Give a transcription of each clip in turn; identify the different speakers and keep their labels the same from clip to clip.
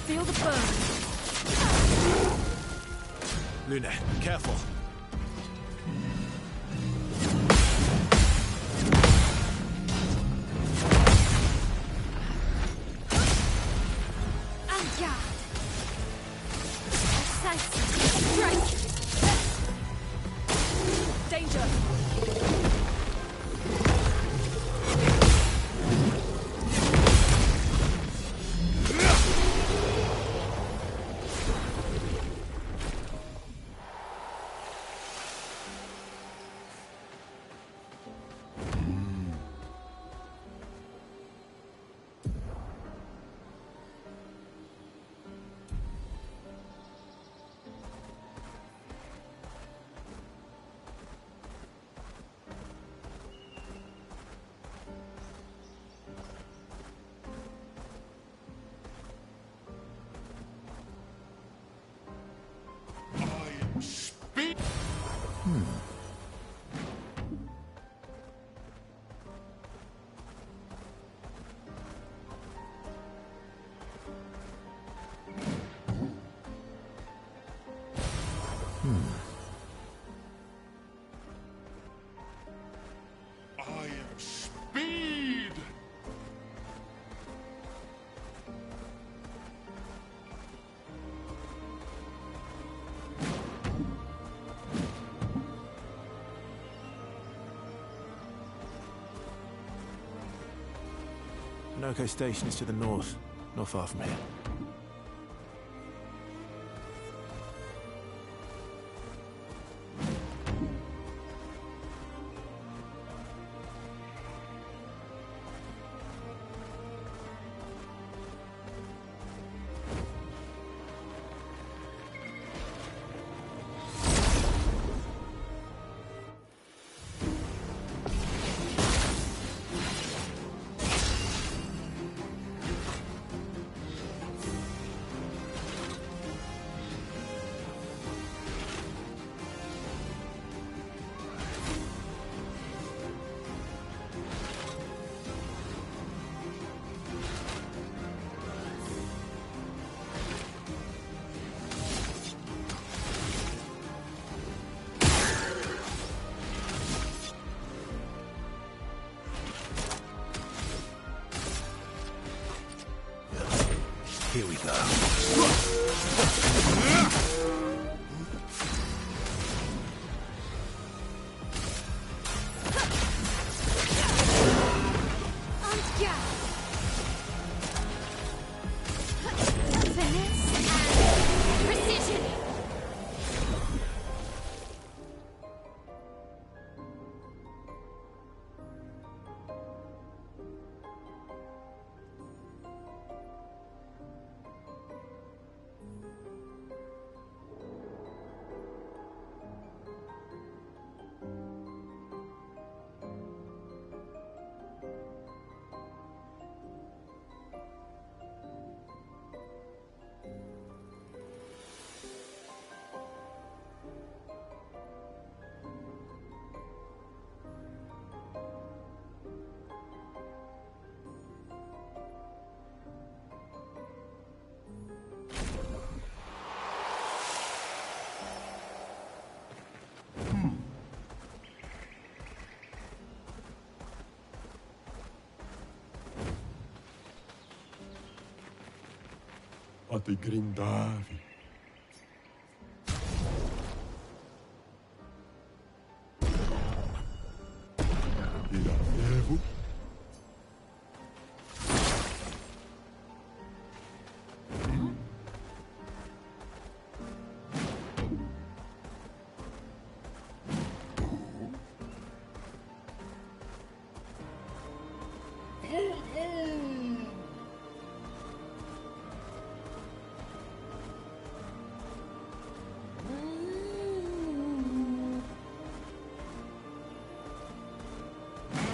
Speaker 1: Feel the burn.
Speaker 2: Luna, careful. Noko Station is to the north, not far from here. Here we go.
Speaker 1: A te grindavi. Ira Evo.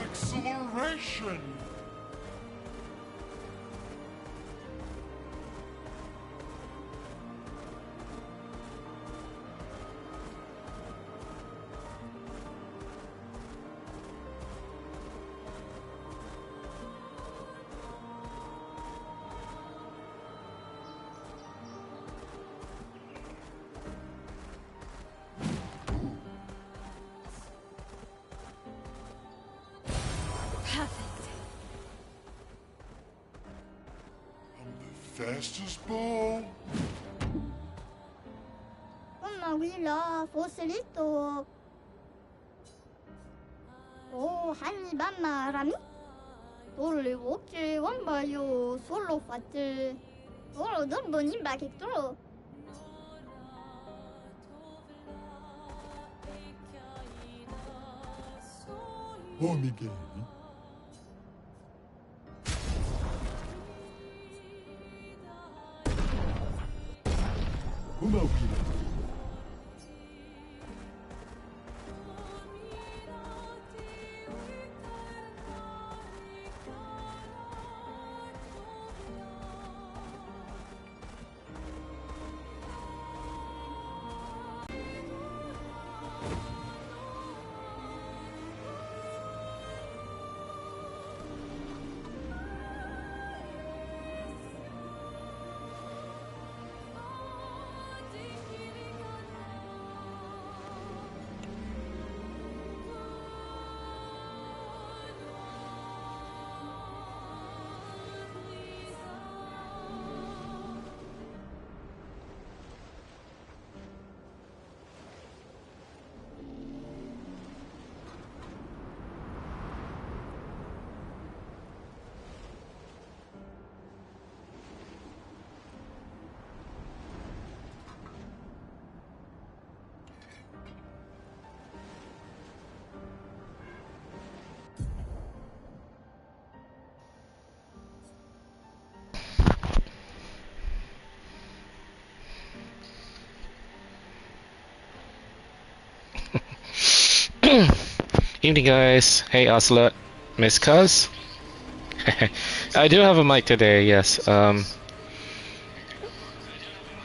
Speaker 1: Acceleration! Fastest ball.
Speaker 3: Mamma Willa, Fossilito. Oh, Hanni Bamma Rami. Tolli Woki, Wambayo, Solo Fatti. Solo Durboni back it through.
Speaker 1: Oh, Miguel. Uma vida.
Speaker 4: Evening, guys. Hey, Ocelot, Miss Cuz. I do have a mic today. Yes.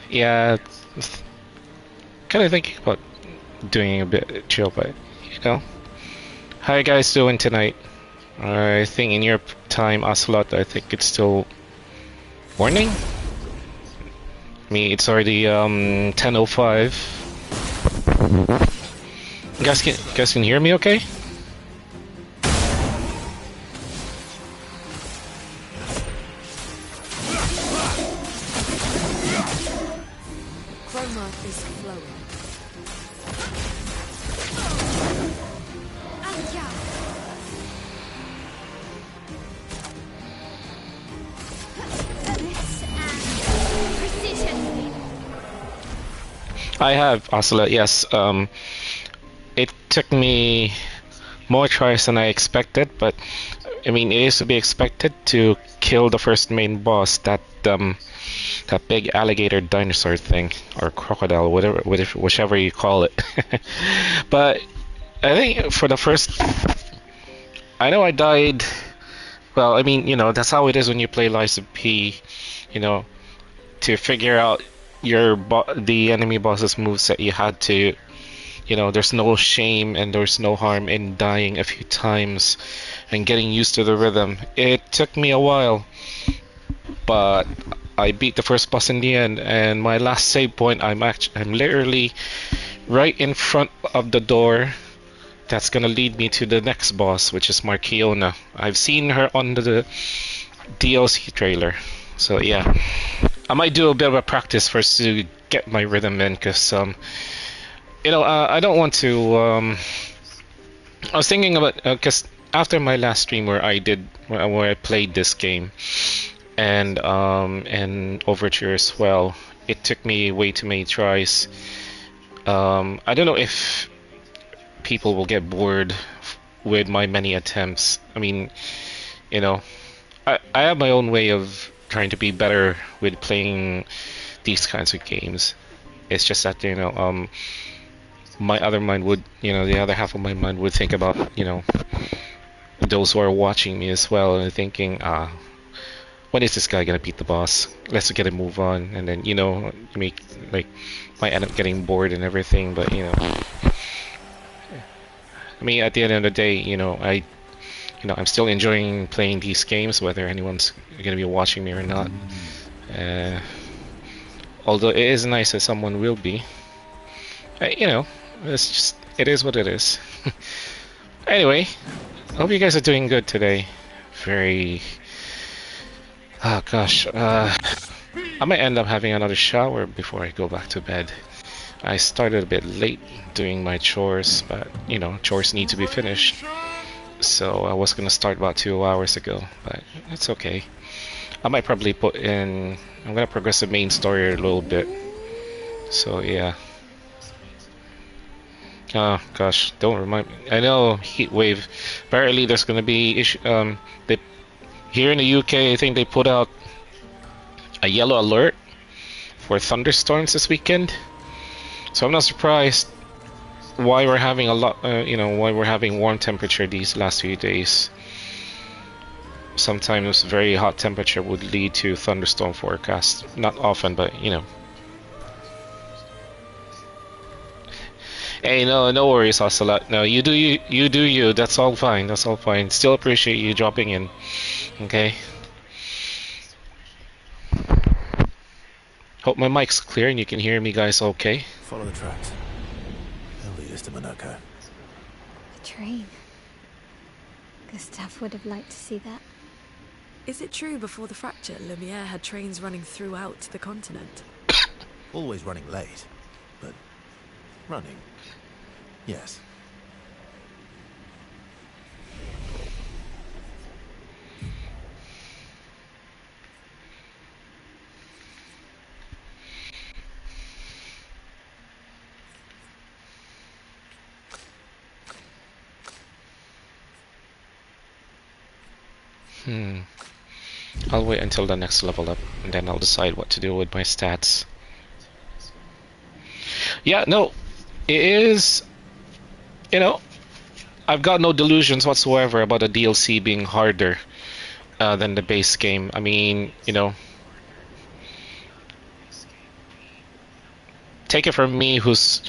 Speaker 4: Yeah. Kind of thinking about doing a bit chill, but you know. How you guys doing tonight? I think in your time, Ocelot, I think it's still morning. Me, it's already 10:05. You guys can hear me okay? I have Ocelot, yes. It took me more tries than I expected, but I mean, it is to be expected to kill the first main boss, that big alligator dinosaur thing, or crocodile, whichever you call it. But I think for the first, I know I died. Well, I mean, that's how it is when you play Lies of P. You know, to figure out the enemy boss's moveset, you had to. There's no shame and there's no harm in dying a few times and getting used to the rhythm. It took me a while, but I beat the first boss in the end, and my last save point, I'm literally right in front of the door that's gonna lead me to the next boss, which is Markiona. I've seen her on the DLC trailer, so yeah. I might do a bit of a practice first to get my rhythm in, because I don't want to. I was thinking about, because after my last stream where I played this game, and Overture as well, it took me way too many tries. I don't know if people will get bored with my many attempts. I mean, I have my own way of trying to be better with playing these kinds of games. It's just that my other mind would, the other half of my mind would think about, those who are watching me as well, and thinking, when is this guy gonna beat the boss? Let's get a move on, and then might end up getting bored and everything. But I mean, at the end of the day, I'm still enjoying playing these games, whether anyone's gonna be watching me or not. Although it is nice that someone will be. It is what it is. Anyway, I hope you guys are doing good today. Oh gosh, I might end up having another shower before I go back to bed. I started a bit late doing my chores, but chores need to be finished. So I was gonna start about 2 hours ago, but it's okay. I might probably I'm gonna progress the main story a little bit. So yeah. Oh gosh, don't remind me. I know, heat wave. Apparently there's gonna be here in the UK, I think they put out a yellow alert for thunderstorms this weekend. So I'm not surprised why we're having why we're having warm temperature these last few days. Sometimes very hot temperature would lead to thunderstorm forecasts. Not often, but Hey, no worries, Ocelot. No, you do you. That's all fine. That's all fine. Still appreciate you dropping in. Okay. Hope my mic's clear and you can hear me, guys. Okay.
Speaker 2: Follow the tracks. They'll lead us to Monaco.
Speaker 5: The train. Gustave would have liked to see that.
Speaker 6: Is it true before the fracture, Lumiere had trains running throughout the continent?
Speaker 2: Always running late, but running. Yes.
Speaker 4: I'll wait until the next level up, and then I'll decide what to do with my stats. Yeah, no, it is, I've got no delusions whatsoever about the DLC being harder than the base game. I mean, take it from me who's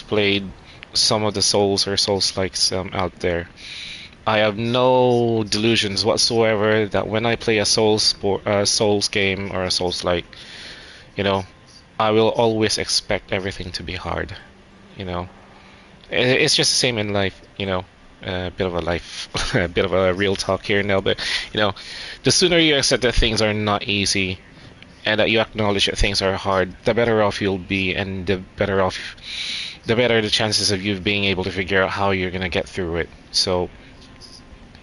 Speaker 4: played some of the Souls or Souls-likes out there. I have no delusions whatsoever that when I play a Souls game or a Souls-like, I will always expect everything to be hard. It's just the same in life. A bit of a bit of a real talk here now. But the sooner you accept that things are not easy, and that you acknowledge that things are hard, the better off you'll be, and the better the chances of you being able to figure out how you're gonna get through it. So.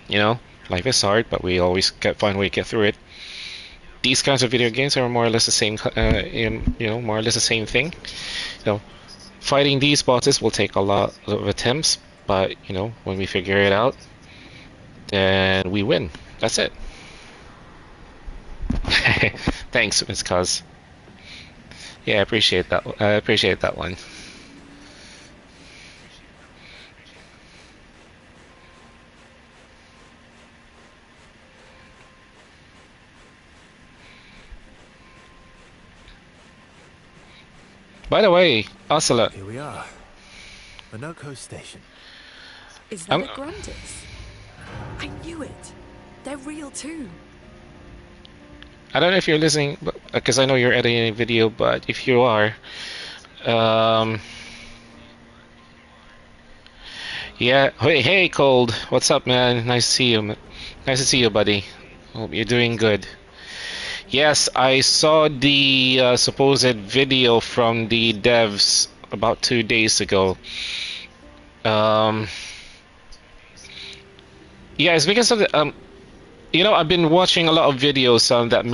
Speaker 4: Life is hard, but we always find a way to get through it. these kinds of video games are more or less the same, more or less the same thing. Fighting these bosses will take a lot of attempts, but when we figure it out, then we win. That's it. Thanks, Miss Cuz. Yeah, I appreciate that. I appreciate that one. By the way, Ocelot.
Speaker 2: Here we are. Minoko Station.
Speaker 6: Is that a Gruntis? I knew it. They're real too.
Speaker 4: I don't know if you're listening, because I know you're editing a video, but if you are, yeah. Hey, Cold. What's up, man? Nice to see you. Nice to see you, buddy. Hope you're doing good. Yes, I saw the supposed video from the devs about 2 days ago. Yeah, it's because of the I've been watching a lot of videos that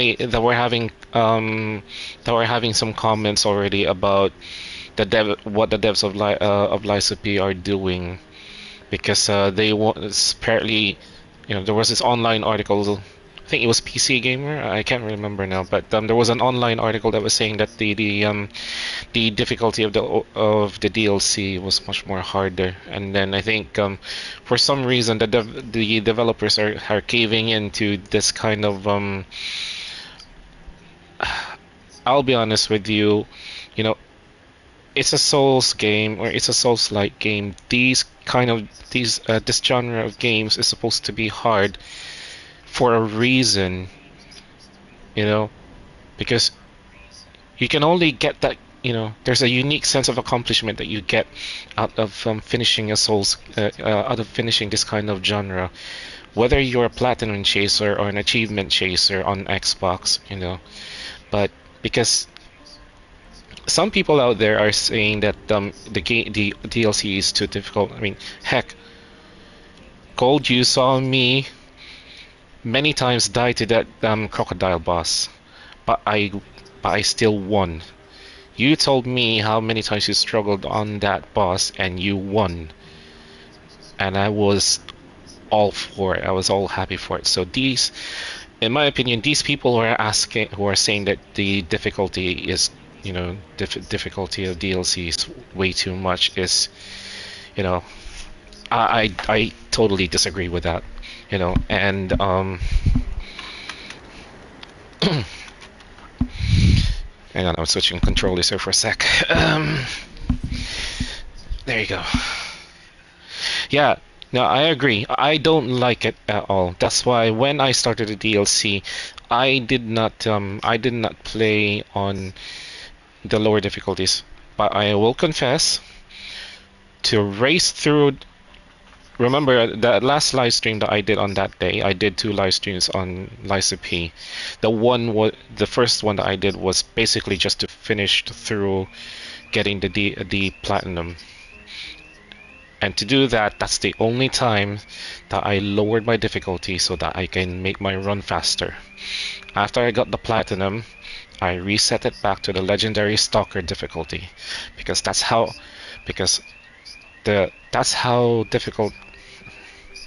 Speaker 4: were having some comments already about what the devs of Lysa P are doing, because they want, apparently, there was this online article. I think it was PC Gamer. I can't remember now, but there was an online article that was saying that the difficulty of the DLC was much more harder, and then I think for some reason the developers are caving into this kind of I'll be honest with you, it's a Souls game, or it's a Souls-like game. This genre of games is supposed to be hard for a reason, because you can only get that, there's a unique sense of accomplishment that you get out of finishing a Souls, out of finishing this kind of genre, whether you're a platinum chaser or an achievement chaser on Xbox, but because some people out there are saying that the DLC is too difficult. I mean, heck, Gold, you saw me many times die to that crocodile boss, but I still won. You told me how many times you struggled on that boss and you won, and I was all for it. I was all happy for it. So in my opinion, these people who are saying that the difficulty is, difficulty of DLC is way too much, is, I totally disagree with that. And hang on, I'm switching controllers here for a sec. There you go. Yeah, no, I agree. I don't like it at all. That's why when I started the DLC, I did not play on the lower difficulties. But I will confess, to race through. Remember that last live stream that I did on that day? I did 2 live streams on Lysa P. The first one that I did was basically just to finish through getting the platinum. And to do that, that's the only time that I lowered my difficulty so that I can make my run faster. After I got the platinum, I reset it back to the legendary stalker difficulty, because that's how difficult,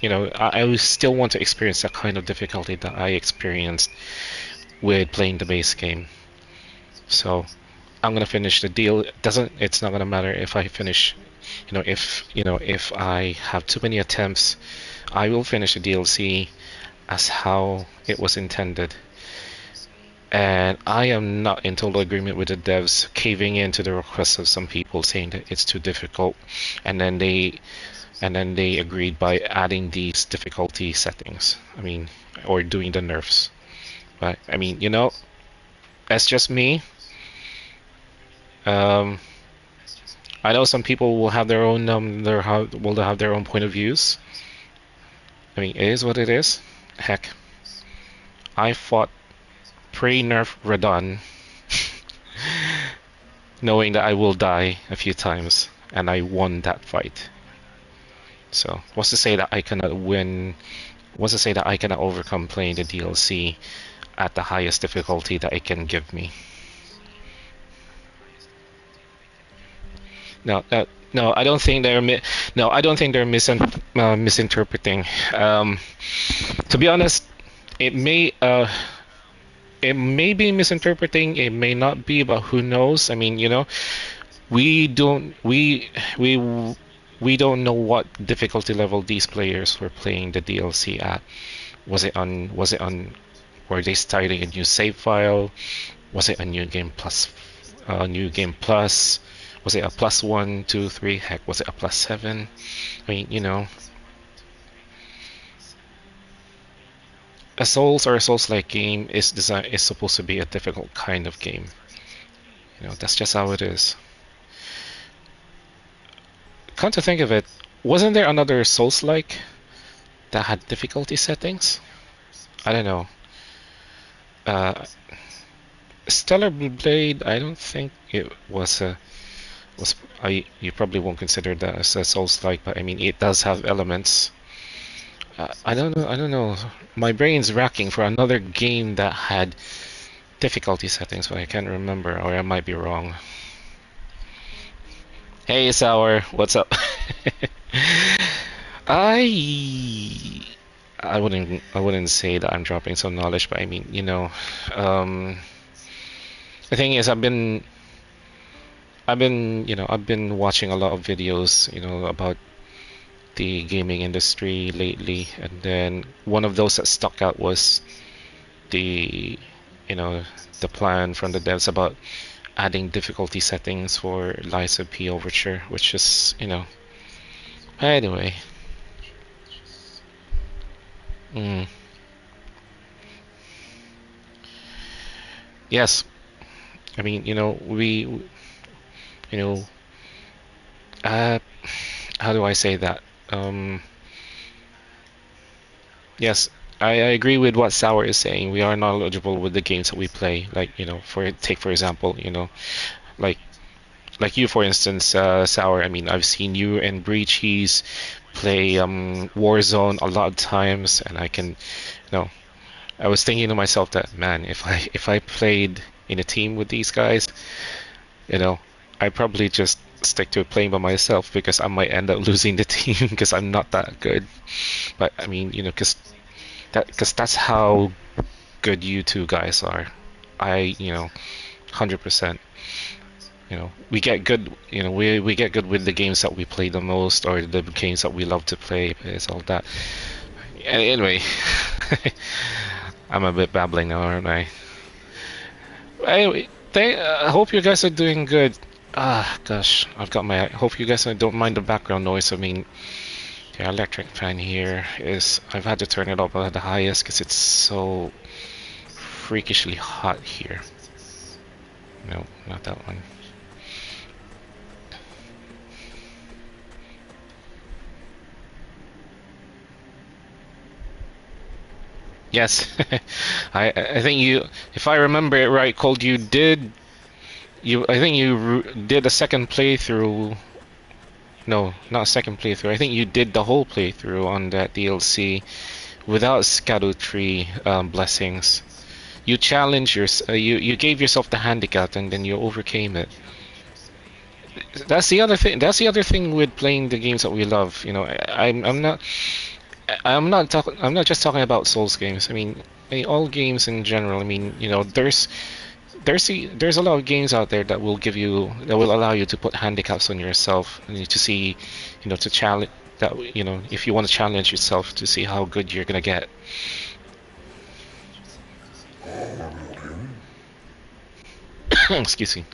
Speaker 4: I still want to experience that kind of difficulty that I experienced with playing the base game. So I'm gonna finish the deal. It's not gonna matter if I finish, if I have too many attempts, I will finish the DLC as how it was intended. And I am not in total agreement with the devs caving into the requests of some people saying that it's too difficult, and then they agreed by adding these difficulty settings. I mean, or doing the nerfs. But I mean, that's just me. I know some people will have their own have their own point of views. I mean, it is what it is. Heck, I fought pre-nerf Radon knowing that I will die a few times, and I won that fight. So what's to say that I cannot win? What's to say that I cannot overcome playing the DLC at the highest difficulty that it can give me. No, no, I don't think they're misinterpreting. To be honest, it may be misinterpreting. It may not be, but who knows? I mean, you know, we don't know what difficulty level these players were playing the DLC at. Was it on? Were they starting a new save file? Was it a new game plus? Was it a +1, 2, 3? Heck, was it a +7? I mean, you know, a Souls or a Souls-like game is supposed to be a difficult kind of game. You know, that's just how it is. Come to think of it, wasn't there another Souls-like that had difficulty settings? I don't know. Stellar Blade, I don't think it was a. You probably won't consider that as a Souls-like, but I mean it does have elements. I don't know. My brain's racking for another game that had difficulty settings, but I can't remember, or I might be wrong. Hey, Sour, what's up? I wouldn't say that I'm dropping some knowledge, but I mean, you know, the thing is, I've been watching a lot of videos, you know, about the gaming industry lately, and then one of those that stuck out was the plan from the devs about adding difficulty settings for Lies of P Overture, which is, you know, anyway. Yes, I mean, you know, how do I say that? Yes, I agree with what Sour is saying. We are knowledgeable with the games that we play. Like, you know, for example, you know, like you, for instance, Sour. I mean, I've seen you and Breachies play Warzone a lot of times, and I can, you know, I was thinking to myself that, man, if I played in a team with these guys, you know, I probably just stick to playing by myself because I might end up losing the team because I'm not that good. But I mean, you know, because that's how good you two guys are. You know, 100%. You know, we get good. You know, we get good with the games that we play the most, or the games that we love to play. It's all that. Anyway, I'm a bit babbling now, aren't I? Anyway, I hope you guys are doing good. Gosh, I hope you guys don't mind the background noise. I mean, the electric fan here I've had to turn it up at the highest because it's so freakishly hot here. No, not that one. Yes, I think you, if I remember it right, Cold, I think you did a second playthrough. No, not a second playthrough. I think you did the whole playthrough on that DLC without Shadow Tree blessings. You challenged you gave yourself the handicap, and then you overcame it. That's the other thing. That's the other thing with playing the games that we love. You know, I'm not just talking about Souls games. I mean, all games in general. I mean, you know, there's a lot of games out there that will allow you to put handicaps on yourself and to see, you know, to challenge that, you know, if you want to challenge yourself to see how good you're gonna get. Excuse me.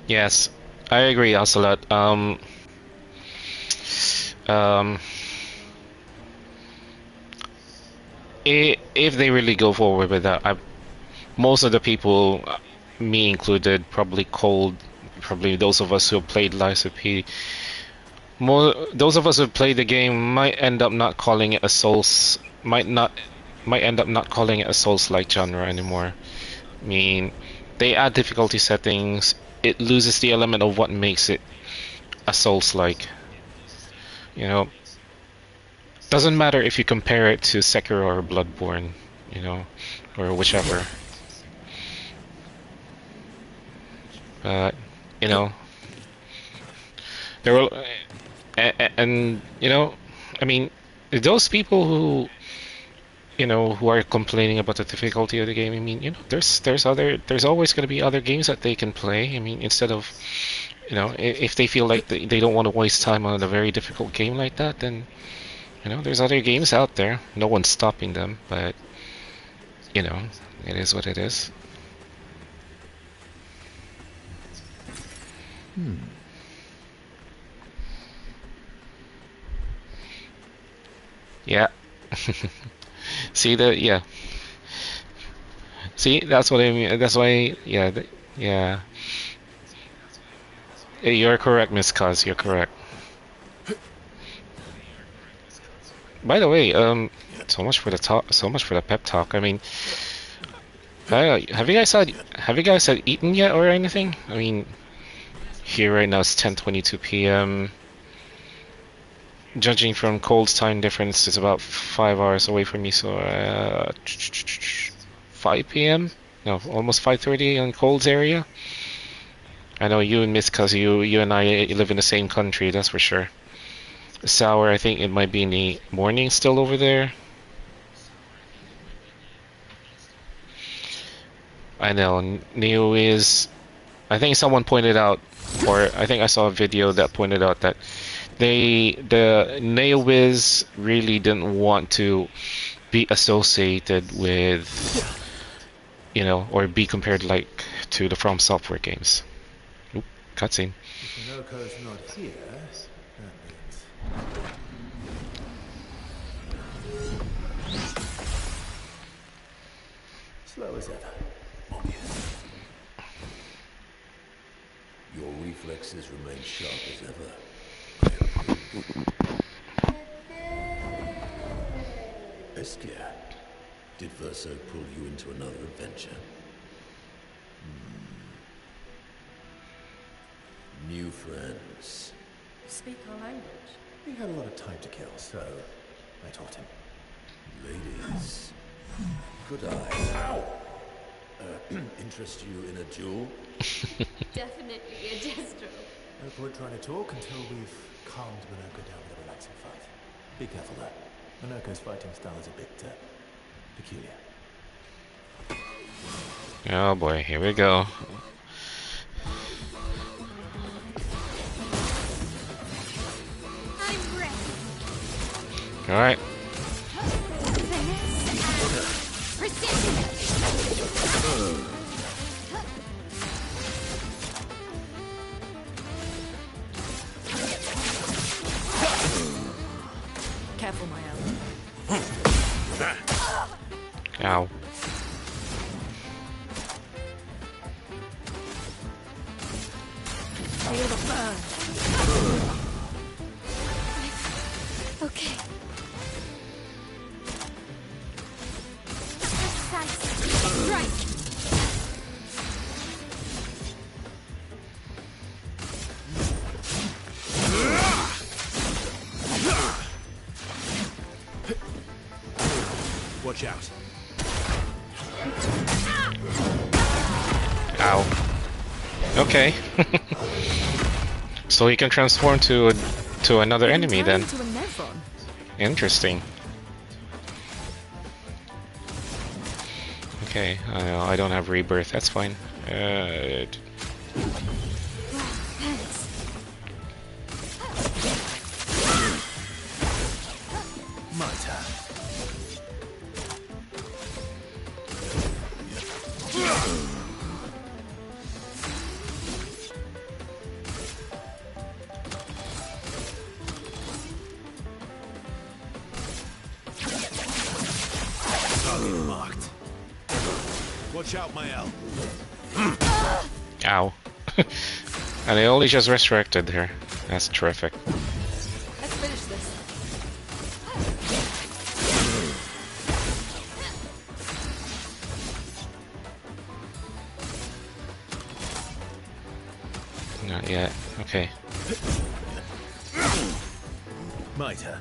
Speaker 4: Yes, I agree, Ocelot. If they really go forward with that, most of the people, me included, probably those of us who have played Lies of P, those of us who have played the game might end up not calling it a Souls, might not might end up not calling it a Souls-like genre anymore. I mean, they add difficulty settings, it loses the element of what makes it a Souls-like. You know, doesn't matter if you compare it to Sekiro or Bloodborne, you know, or whichever. But, you know, there will, and you know, I mean, those people who, you know, who are complaining about the difficulty of the game, I mean, you know, there's always going to be other games that they can play. I mean, instead of, you know, if they feel like they don't want to waste time on a very difficult game like that, then, you know, there's other games out there. No one's stopping them, but, you know, it is what it is. Yeah. See the yeah. See, that's what I mean. That's why, yeah, yeah. You're correct, Miss Cuz. You're correct. By the way, so much for the talk. So much for the pep talk. I mean, have you guys had eaten yet or anything? I mean, here right now it's 10:22 p.m. Judging from Cold's time difference, it's about 5 hours away from me, so 5 p.m? No, almost 5:30 in Cold's area. I know you and Miss Cuz, you and I live in the same country, that's for sure. Sour, I think it might be in the morning still over there. I know, Neo is... I think someone pointed out, or I think I saw a video that pointed out that the NeoWiz really didn't want to be associated with, you know, or be compared like to the From Software games. Oop, cutscene.
Speaker 2: If Minoko's not here, that means... Slow as ever. Obvious.
Speaker 7: Your reflexes remain sharp as ever. Obscur, did Verso pull you into another adventure? New friends.
Speaker 6: Speak our language.
Speaker 2: He had a lot of time to kill, so I taught him.
Speaker 7: Ladies, could I interest you in a duel?
Speaker 6: Definitely a distro.
Speaker 2: No point trying to talk until we've calmed Minoko down with a relaxing fight. Be careful though. Minoko's fighting style is a bit peculiar.
Speaker 4: Oh boy, here we go.
Speaker 5: I'm ready.
Speaker 4: Alright.
Speaker 5: Precision.
Speaker 6: Careful, my
Speaker 4: Ow.
Speaker 6: Feel the burn.
Speaker 5: Okay. Precise. Strike.
Speaker 2: Watch out.
Speaker 4: Ow. Okay. So he can transform to another enemy then.
Speaker 6: To a Nevron.
Speaker 4: Interesting. Okay, I don't have rebirth. That's fine.
Speaker 5: Thanks.
Speaker 2: My turn. Target marked. Watch out, Mael.
Speaker 4: Ow. And I only just resurrected her. That's terrific.
Speaker 6: Let's finish this.
Speaker 4: Okay.
Speaker 2: My turn.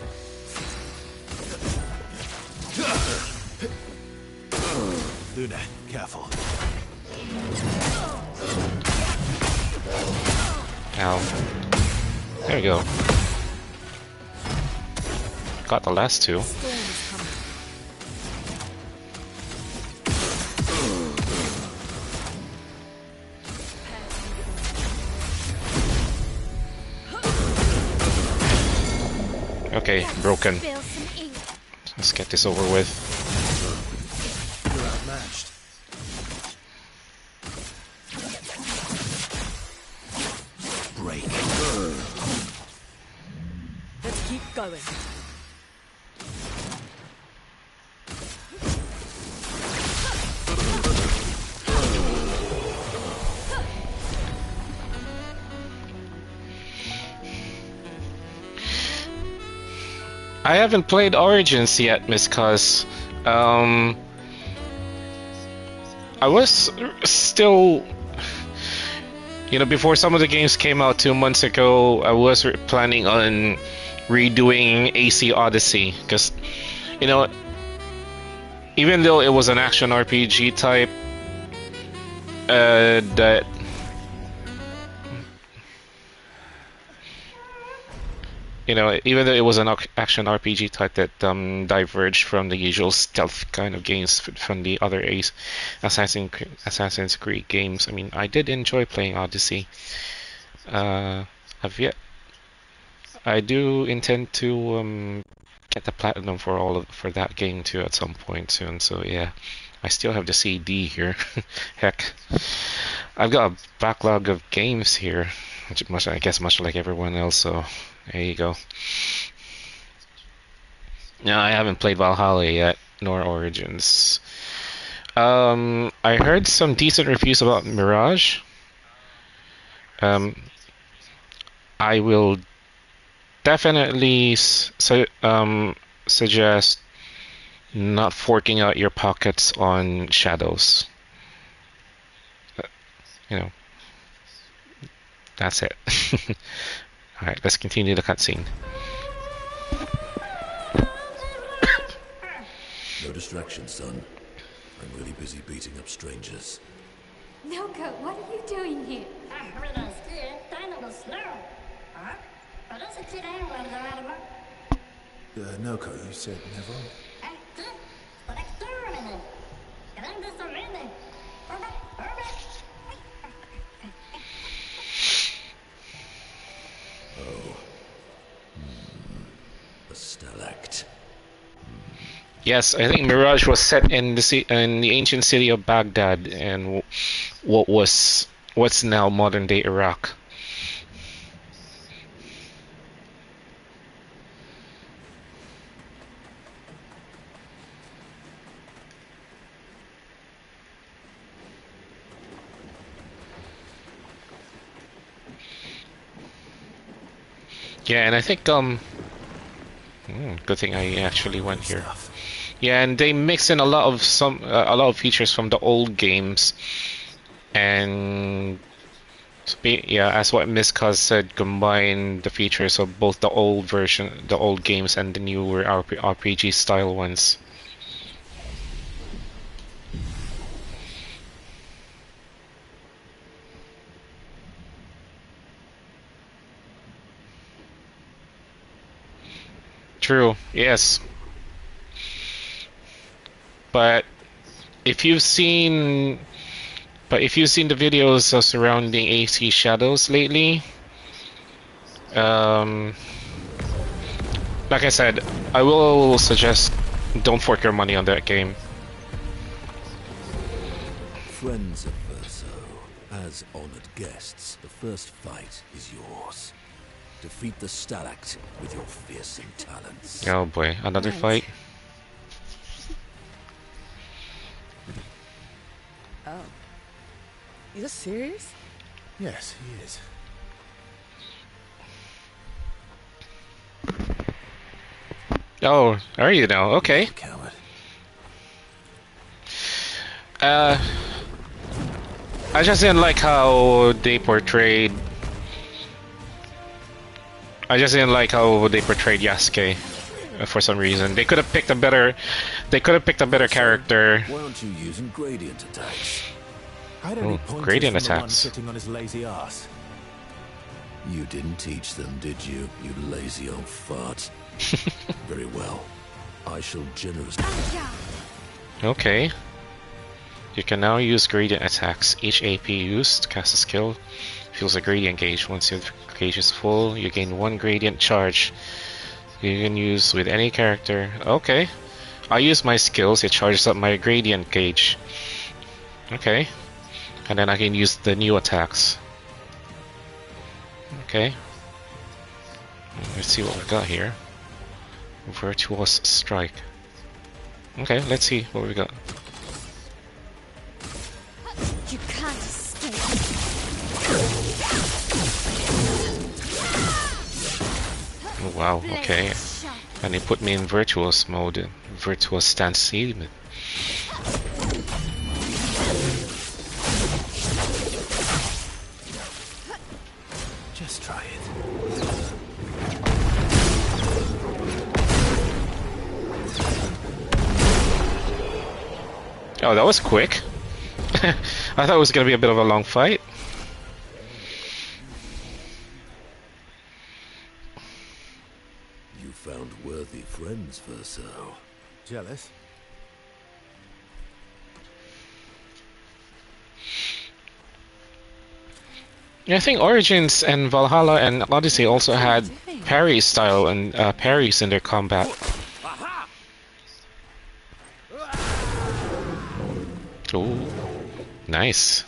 Speaker 2: Luna, careful.
Speaker 4: Ow. There we go. Got the last two.
Speaker 6: Storm is coming.
Speaker 4: Okay, broken.
Speaker 5: Spill some ink.
Speaker 4: Let's get this over with.
Speaker 2: You're outmatched. Break.
Speaker 6: Let's keep going.
Speaker 4: I haven't played Origins yet, Miss Cuz. I was still, you know, before some of the games came out 2 months ago, I was planning on redoing AC Odyssey, because, you know, even though it was an action RPG type, that you know, even though it was an action RPG type that diverged from the usual stealth kind of games from the other Assassin's Creed games, I mean, I did enjoy playing Odyssey. I do intend to get the platinum for that game too at some point soon. So yeah, I still have the CD here. Heck, I've got a backlog of games here, I guess much like everyone else. So. There you go. No, I haven't played Valhalla yet, nor Origins. I heard some decent reviews about Mirage. I will definitely suggest not forking out your pockets on Shadows. You know, that's it. Alright, let's continue the cutscene.
Speaker 7: No distraction, son. I'm really busy beating up strangers.
Speaker 5: Noko, what are you doing here?
Speaker 2: Noko, you said never?
Speaker 7: A stalactite.
Speaker 4: Yes, I think Mirage was set in the ancient city of Baghdad, and what's now modern day Iraq. Yeah, and I think good thing I actually went here. Yeah, and they mix in a lot of features from the old games, and yeah, as what Miss Cuz said, combine the features of both the old games, and the newer RPG style ones. True. Yes. But if you've seen the videos surrounding AC Shadows lately, like I said, I will suggest don't fork your money on that game.
Speaker 7: Friends of Verso, as honored guests, the first fight is yours. Defeat the stalactite with your fearsome talents.
Speaker 4: Oh boy, another fight.
Speaker 6: Oh. You're serious?
Speaker 2: Yes, he is.
Speaker 4: Oh, are you now? Okay.
Speaker 2: Coward.
Speaker 4: I just didn't like how they portrayed I just didn't like how they portrayed Yasuke for some reason. They could have picked a better. They could have picked a better character.
Speaker 7: Why aren't you using gradient attacks?
Speaker 2: I'd only
Speaker 4: Oh,
Speaker 2: pointers
Speaker 4: gradient
Speaker 2: from the one
Speaker 4: attacks.
Speaker 2: sitting on his lazy ass.
Speaker 7: You didn't teach them, did you? You lazy old fart. Very well. I shall generously...
Speaker 4: Okay. You can now use gradient attacks. Each AP used to cast a skill fills a gradient gauge. Once your gauge is full, you gain 1 gradient charge. You can use with any character. Okay. I use my skills, it charges up my gradient gauge. Okay. And then I can use the new attacks. Okay. Let's see what we got here. Virtuous Strike. Okay, let's see what we got.
Speaker 5: You can't escape.
Speaker 4: Oh, wow, okay. And it put me in virtuous mode. Virtuous stance even.
Speaker 2: Just try it.
Speaker 4: Oh, that was quick. I thought it was gonna be a bit of a long fight.
Speaker 7: You found worthy friends, Verso.
Speaker 2: Jealous?
Speaker 4: Yeah, I think Origins and Valhalla and Odyssey also had parry style and parries in their combat. Ooh, nice.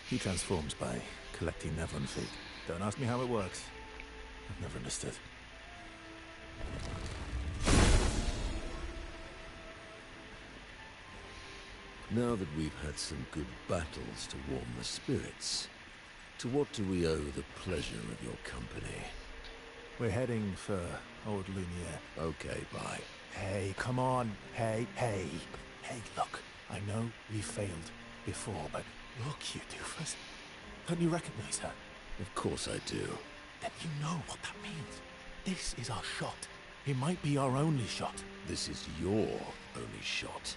Speaker 2: He transforms by collecting Nevron feet. Don't ask me how it works. I've never understood.
Speaker 7: Now that we've had some good battles to warm the spirits, to what do we owe the pleasure of your company?
Speaker 2: We're heading for Old Lumiere.
Speaker 7: Okay, bye.
Speaker 2: Hey, come on. Hey, hey. Hey, look. I know we failed before, but look, you doofus. Don't you recognize her?
Speaker 7: Of course I do.
Speaker 2: Then you know what that means. This is our shot. It might be our only shot.
Speaker 7: This is your only shot.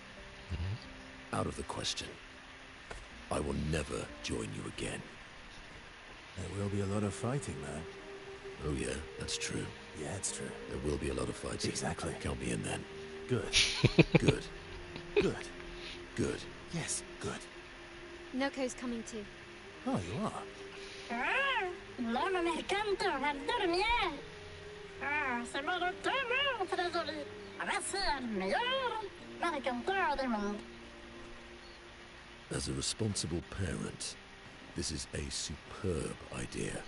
Speaker 7: Out of the question. I will never join you again.
Speaker 2: There will be a lot of fighting, though.
Speaker 7: Oh yeah, that's true.
Speaker 2: Yeah, it's true.
Speaker 7: There will be a lot of fighting.
Speaker 2: Exactly.
Speaker 7: Count me in then.
Speaker 2: Good.
Speaker 7: Good.
Speaker 2: Good.
Speaker 7: Good.
Speaker 2: Yes, good.
Speaker 5: Noko's coming too.
Speaker 2: Oh, you are?
Speaker 3: L'homme mercante va dormir. C'est mon retour, très joli. Voici le meilleur mercanteur du monde.
Speaker 7: As a responsible parent, this is a superb idea.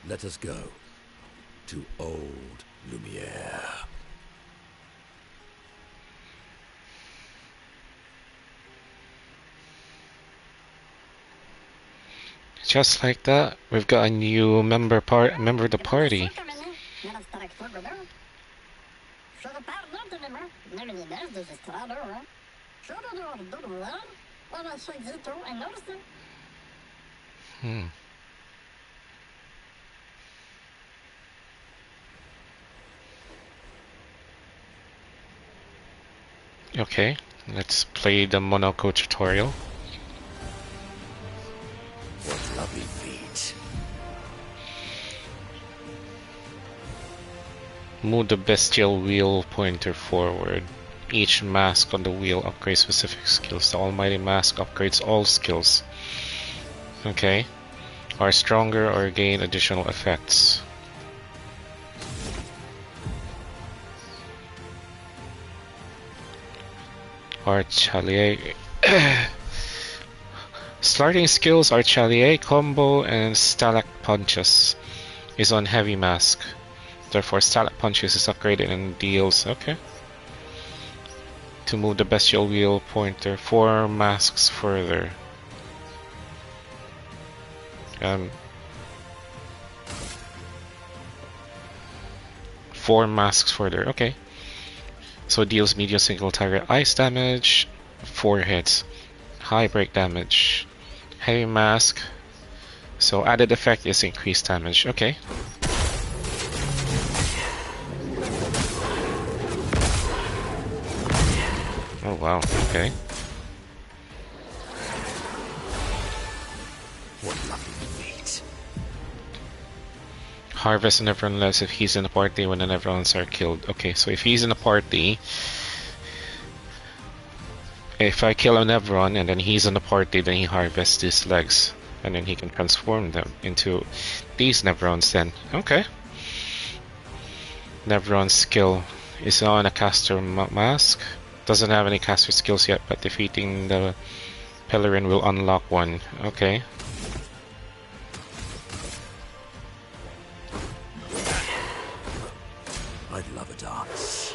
Speaker 7: Let us go to Old Lumiere.
Speaker 4: Just like that, we've got a new member of the party. Okay, let's play the Monaco tutorial.
Speaker 7: What lovely feet.
Speaker 4: Move the bestial wheel pointer forward. Each mask on the wheel upgrades specific skills. The almighty mask upgrades all skills. Okay. Are stronger or gain additional effects. Archalier. Starting skills are Chalier, Combo, and Stalak Punches is on Heavy Mask. Therefore, Stalak Punches is upgraded and deals. Okay. To move the bestial wheel pointer 4 masks further. 4 masks further. Okay. So deals medium single target ice damage, 4 hits. High break damage. Heavy mask So added effect is increased damage. Okay. Oh wow, okay.
Speaker 7: What lucky feat.
Speaker 4: Harvest an everyone lives if he's in a party when the Neverons are killed. Okay, so if he's in a party, if I kill a Neveron and then he's in the party, then he harvests his legs. And then he can transform them into these Neverons then. Okay. Neveron's skill is on a caster mask. Doesn't have any caster skills yet, but defeating the Pelerin will unlock one. Okay.
Speaker 7: I'd love a dance.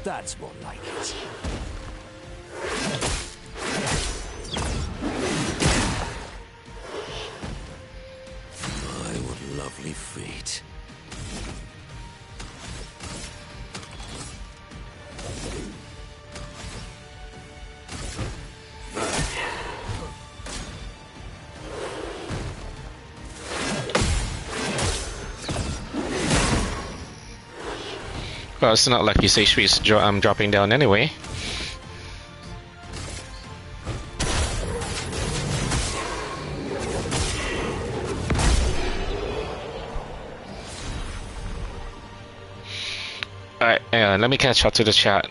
Speaker 7: That's more like it. My, what lovely feet.
Speaker 4: Well, it's not like his HP is dropping down anyway. Alright, let me catch up to the chat.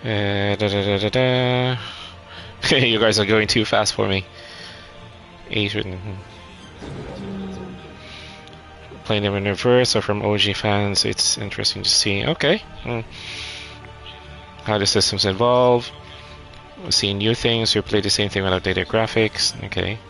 Speaker 4: You guys are going too fast for me. Asian. Playing them in reverse or from OG fans, it's interesting to see. Okay. How the systems evolve. We'll see new things, replay the same thing with updated graphics. Okay.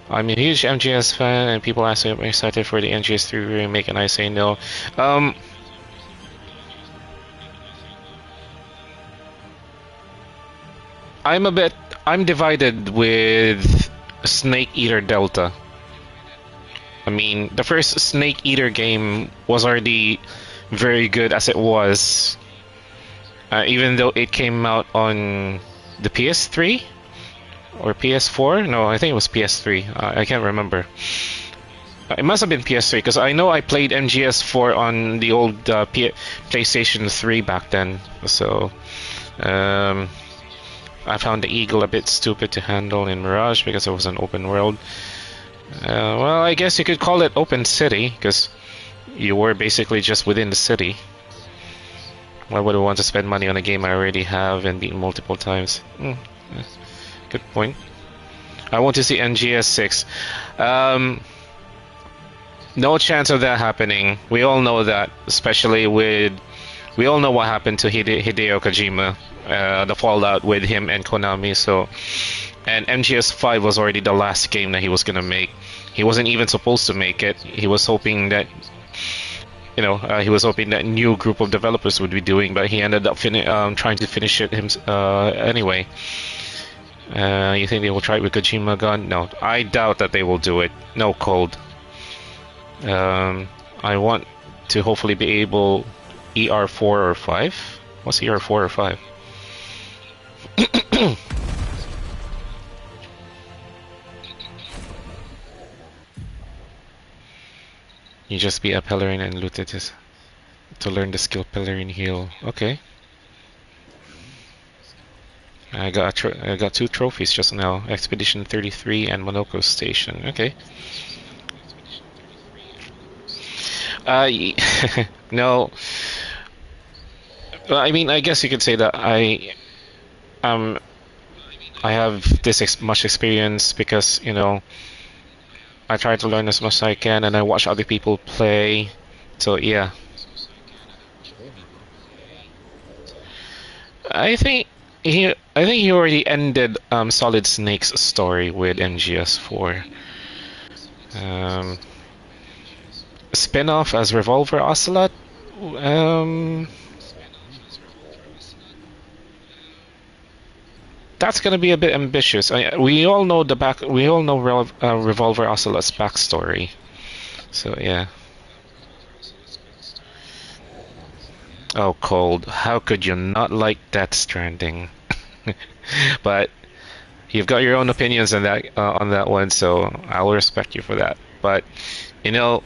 Speaker 4: I'm a huge MGS fan, and people ask me if I'm excited for the MGS3 remake, and I say no. I'm divided with Snake Eater Delta. I mean, the first Snake Eater game was already very good as it was, even though it came out on the PS3 or PS4. No, I think it was PS3. I can't remember. It must have been PS3 because I know I played MGS4 on the old PlayStation 3 back then. So I found the Eagle a bit stupid to handle in Mirage because it was an open world. Well, I guess you could call it open city because you were basically just within the city. Why would I want to spend money on a game I already have and beat multiple times? Good point. I want to see NGS 6. No chance of that happening. We all know that, especially with... We all know what happened to Hideo Kojima. The fallout with him and Konami. So, and MGS 5 was already the last game that he was gonna make. He wasn't even supposed to make it. He was hoping that, you know, he was hoping that new group of developers would be doing, but he ended up trying to finish it anyway. You think they will try it with Kojima Gun? No, I doubt that they will do it. No cold. I want to hopefully be able ER4 or 5. What's ER4 or 5? You just be a Pelerin and loot it to learn the skill Pelerin heal. Okay. I got 2 trophies just now. Expedition 33 and Monoko Station. Okay. No. Well, I mean, I guess you could say that I have this much experience because, you know, I try to learn as much as I can and I watch other people play. So yeah. I think he already ended Solid Snake's story with MGS4. Spin-off as Revolver Ocelot Um, that's gonna be a bit ambitious. We all know the back. We all know Revolver Ocelot's backstory. So yeah. Oh, Cold. How could you not like Death Stranding? But you've got your own opinions on that one, so I'll respect you for that. But you know,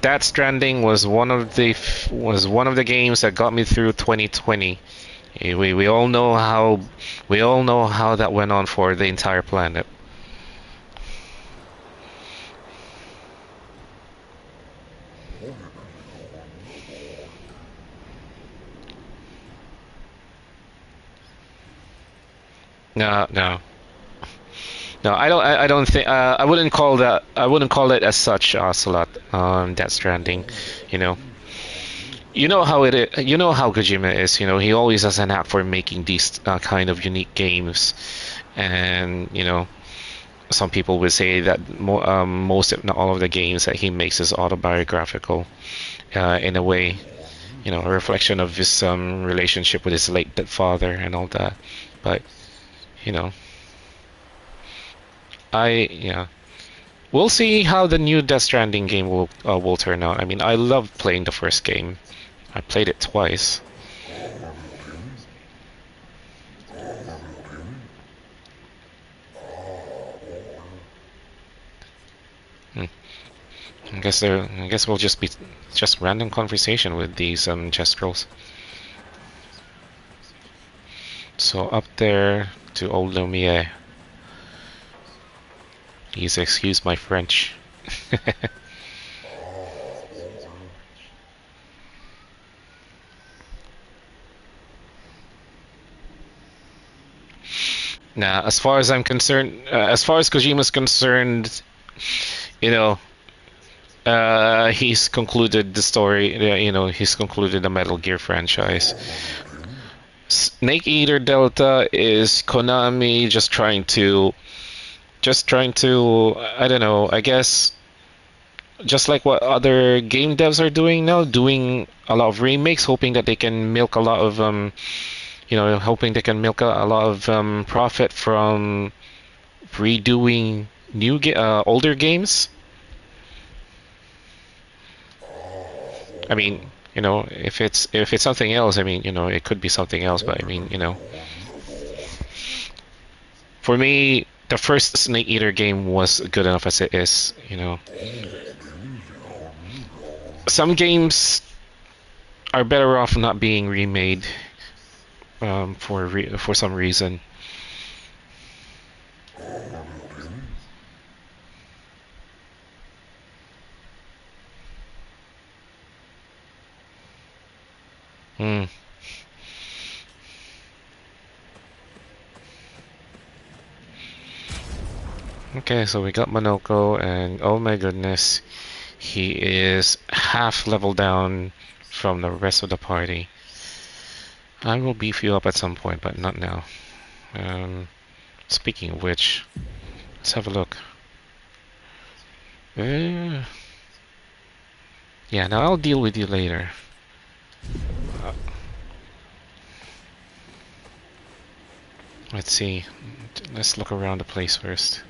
Speaker 4: Death Stranding was one of the games that got me through 2020. We all know how that went on for the entire planet. No, no. No, I don't think. I wouldn't call that. I wouldn't call it as such. Ocelot, Death Stranding. You know. You know how it is. You know how Kojima is. You know, he always has an knack for making these kind of unique games, and you know, some people would say that most, if not all, of the games that he makes is autobiographical, in a way. You know, a reflection of his relationship with his late dead father and all that. But you know. Yeah. We'll see how the new Death Stranding game will turn out. I mean, I loved playing the first game. I played it twice. I guess we'll just be just random conversation with these gestrels. So up there to Old Lumiere. Please excuse my French. Now, as far as I'm concerned, as far as Kojima's concerned, you know, he's concluded the story. You know, he's concluded the Metal Gear franchise. Snake Eater Delta is Konami just trying to, I don't know, I guess, just like what other game devs are doing now, doing a lot of remakes, hoping that they can milk a lot of hoping they can milk a lot of profit from redoing older games. I mean, you know, if it's something else, I mean, you know, it could be something else, but I mean, you know, for me, the first Snake Eater game was good enough as it is, you know. Some games are better off not being remade for some reason. Okay, so we got Monoko, and oh my goodness, he is half level down from the rest of the party. I will beef you up at some point, but not now. Speaking of which, let's have a look. Yeah, now I'll deal with you later. Let's see. Let's look around the place first.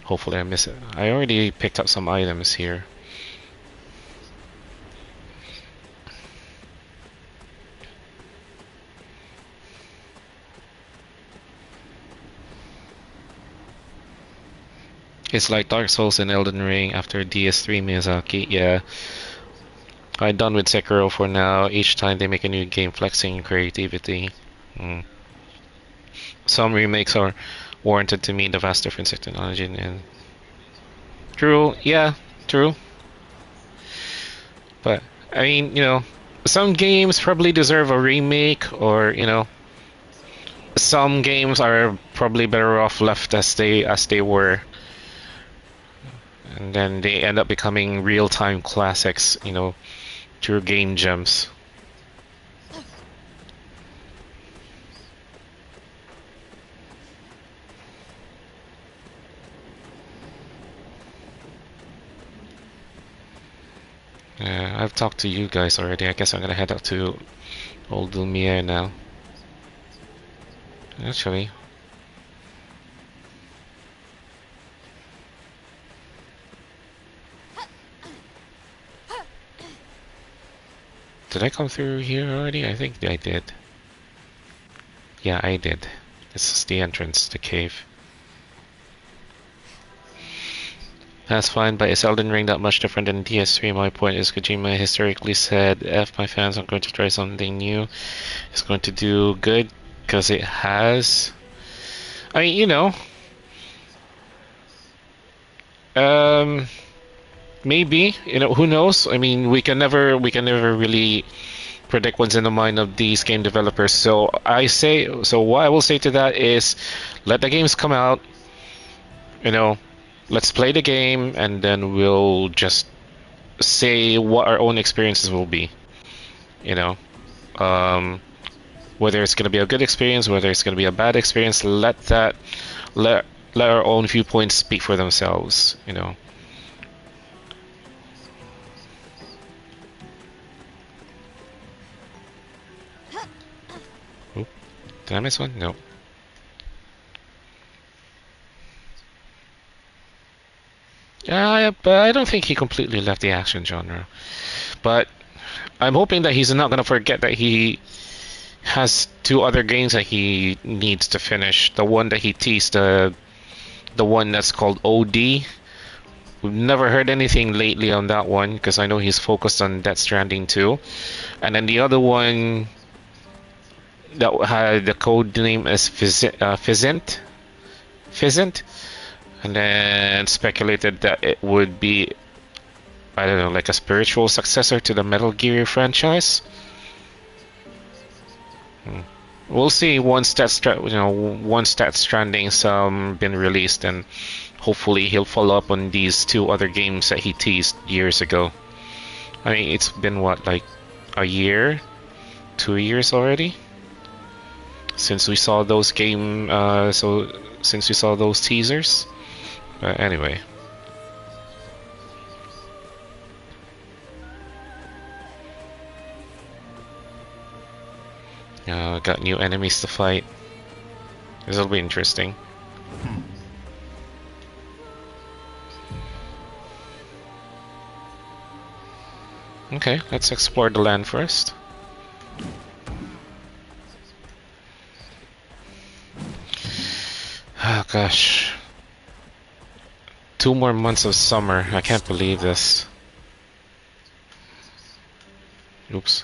Speaker 4: Hopefully I miss it. I already picked up some items here. It's like Dark Souls and Elden Ring after DS3 Miyazaki. Yeah. I'm done with Sekiro for now. Each time they make a new game, flexing creativity. Some remakes are warranted to meet the vast difference in technology and true, yeah, true. But I mean, you know, some games probably deserve a remake, or you know, some games are probably better off left as they were, and then they end up becoming real-time classics, you know, true game gems. I've talked to you guys already. I guess I'm gonna head out to Old Lumiere now. Actually. Did I come through here already? I think I did. Yeah, I did. This is the entrance, the cave. That's fine, but is Elden Ring that much different than DS3? My point is Kojima historically said, F my fans, I'm going to try something new. It's going to do good, because it has. I mean, you know. Maybe, you know, who knows? I mean, we can never really predict what's in the mind of these game developers. So what I will say to that is, let the games come out. You know, let's play the game, and then we'll just say what our own experiences will be. You know, whether it's gonna be a good experience, whether it's gonna be a bad experience, let our own viewpoints speak for themselves. You know. Did I miss one? No. But I don't think he completely left the action genre. But I'm hoping that he's not gonna forget that he has 2 other games that he needs to finish. The one that he teased, the one that's called OD. We've never heard anything lately on that one because I know he's focused on Death Stranding 2. And then the other one that had the code name is Physint, and then speculated that it would be, I don't know, like a spiritual successor to the Metal Gear franchise. We'll see once Death Stranding's been released, and hopefully he'll follow up on these 2 other games that he teased years ago. I mean, it's been what, like a year, 2 years already? Since we saw those since we saw those teasers. Anyway. Got new enemies to fight. This'll be interesting. Okay, let's explore the land first. Oh gosh. 2 more months of summer. I can't believe this. Oops.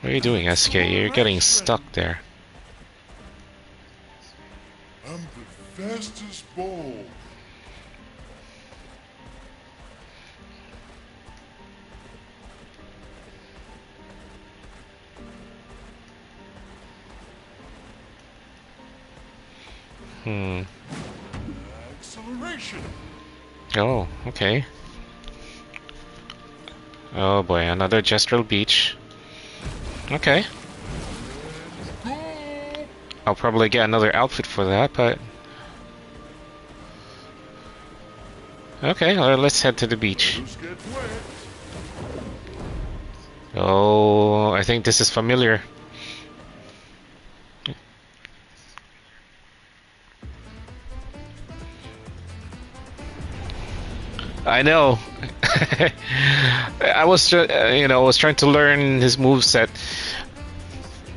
Speaker 4: What are you doing, SK? You're getting stuck there.
Speaker 1: I'm the fastest ball. Acceleration.
Speaker 4: Oh, okay. Oh boy, another gestural beach. Okay. I'll probably get another outfit for that, but... Okay, let's head to the beach. Oh, I think this is familiar. I know. I was, was trying to learn his moveset.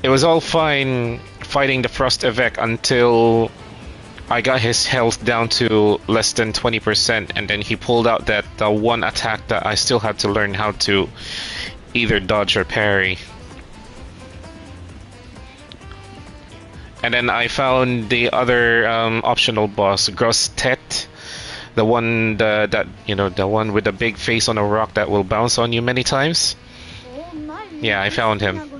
Speaker 4: It was all fine fighting the Frost Evec until I got his health down to less than 20%, and then he pulled out that one attack that I still had to learn how to either dodge or parry. And then I found the other optional boss, Gustave. The one the one with the big face on a rock that will bounce on you many times. Yeah, I found him.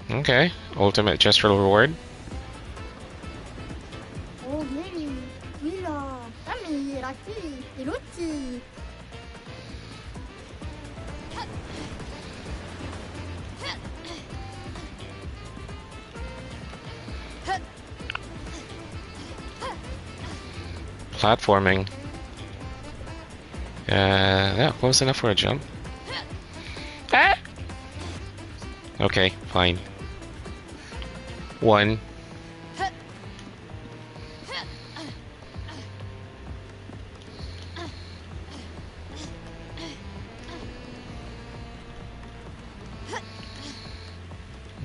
Speaker 4: Okay, ultimate gestural reward.
Speaker 3: 있지.
Speaker 4: Platforming. Yeah, close enough for a jump. Ah! Okay, fine. 1.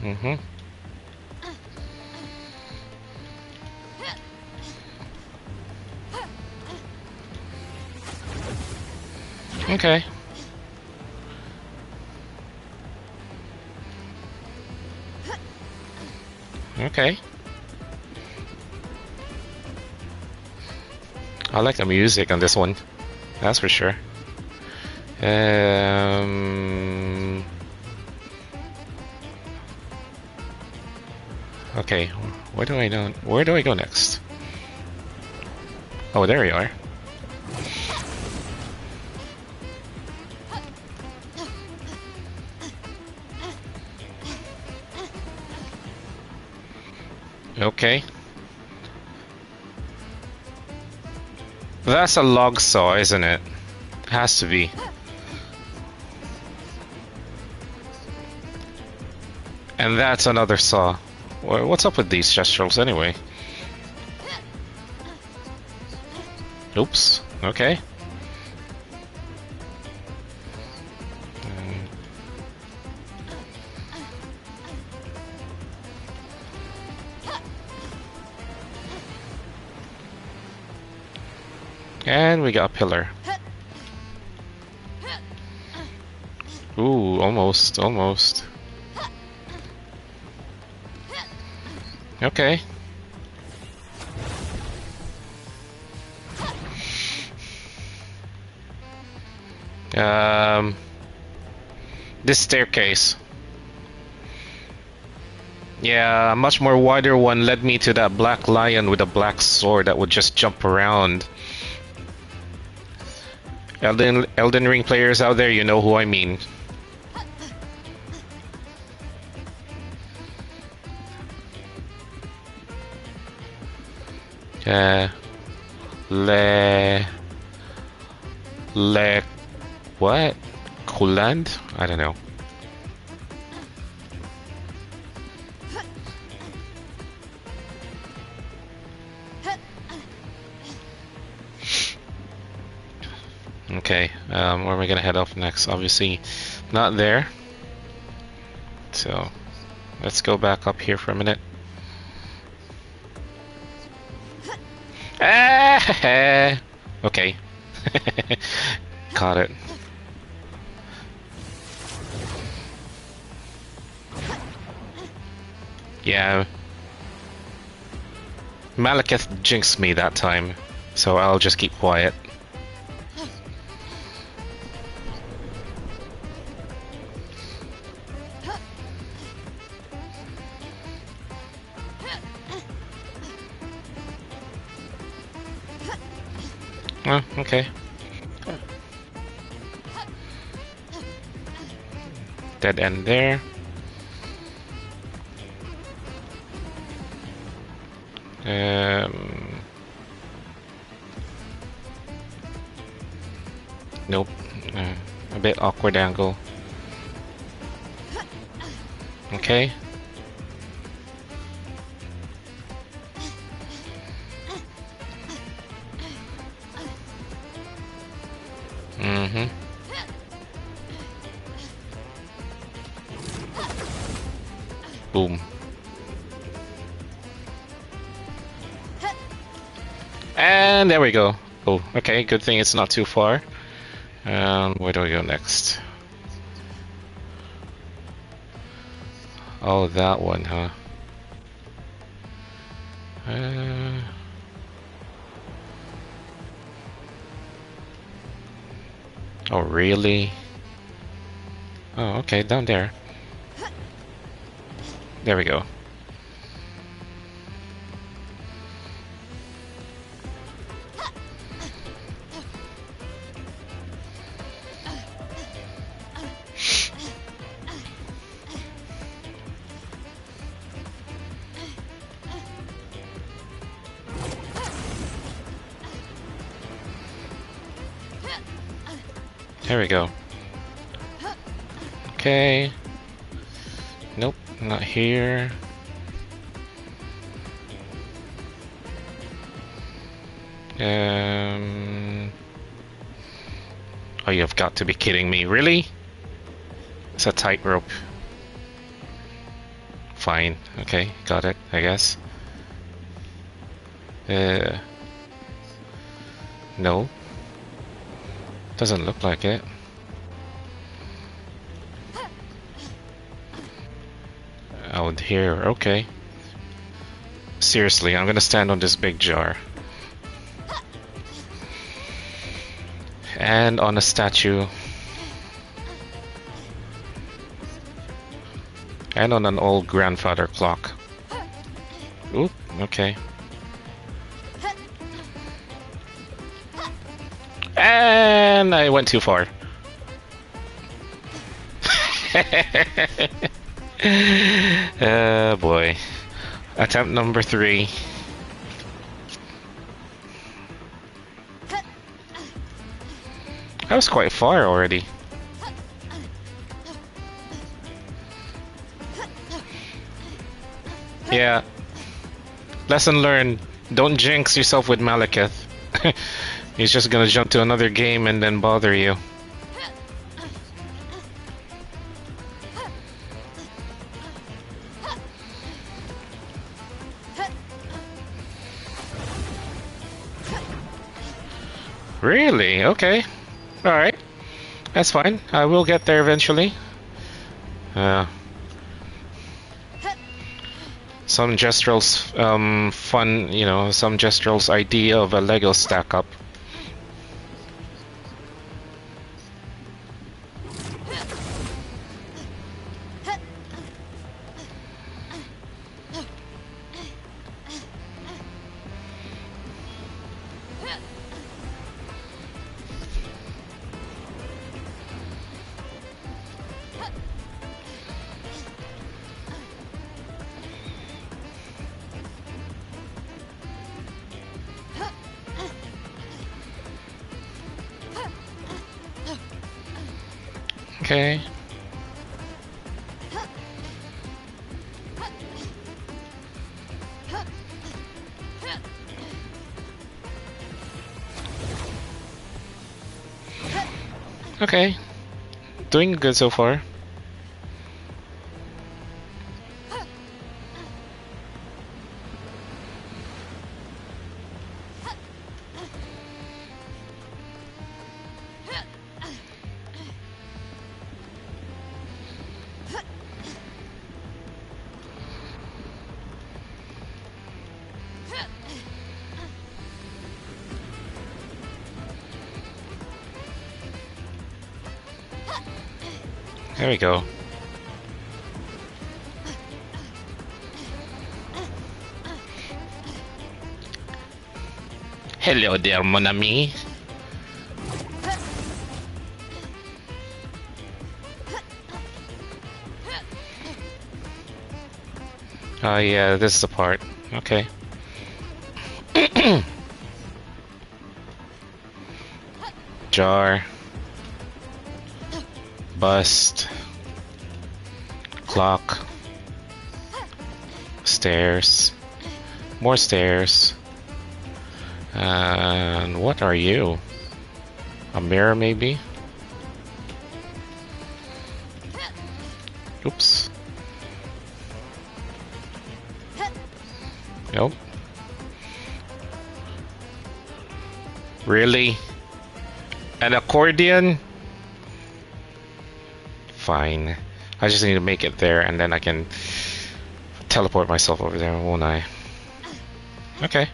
Speaker 4: Mm-hmm. Okay. Okay. I like the music on this one. That's for sure. Okay, where do I go? Where do I go next? Oh, there you are. Okay. That's a log saw, isn't it? Has to be. And that's another saw. What's up with these gestural anyway? Oops. Okay. And we got a pillar. Ooh, almost, almost. Okay. This staircase. Yeah, a much more wider one led me to that black lion with a black sword that would just jump around. Elden Ring players out there, you know who I mean. What? Kuland? I don't know. Okay, where am I gonna head off next? Obviously, not there. So, let's go back up here for a minute. Ah! Okay. Caught it. Yeah. Malekith jinxed me that time, so I'll just keep quiet. Oh, okay. Dead end there. Nope. A bit awkward angle. Okay. Mm-hmm. Boom. And there we go. Oh, okay, good thing it's not too far. Where do we go next? Oh, that one, huh? Oh, really? Oh, okay, down there. There we go. There we go. Okay. Nope, not here. Oh, you've got to be kidding me. Really? It's a tightrope. Fine. Okay, got it, I guess. No. Doesn't look like it. Out here, okay. Seriously, I'm gonna stand on this big jar. And on a statue. And on an old grandfather clock. Oop, okay. And I went too far. Oh boy. Attempt number 3. That was quite far already. Yeah. Lesson learned. Don't jinx yourself with Malekith. He's just gonna jump to another game and then bother you. Really? Okay. Alright. That's fine. I will get there eventually. Some Jestrel's fun, you know, some Jestrel's idea of a Lego stack up. Okay. Okay. Doing good so far. There we go. Hello there, mon ami. Oh yeah, this is the part. Okay. Jar. Bust. Clock. Stairs. More stairs. And what are you? A mirror, maybe? Oops. Nope. Really? An accordion? Fine. I just need to make it there and then I can teleport myself over there, won't I? Okay.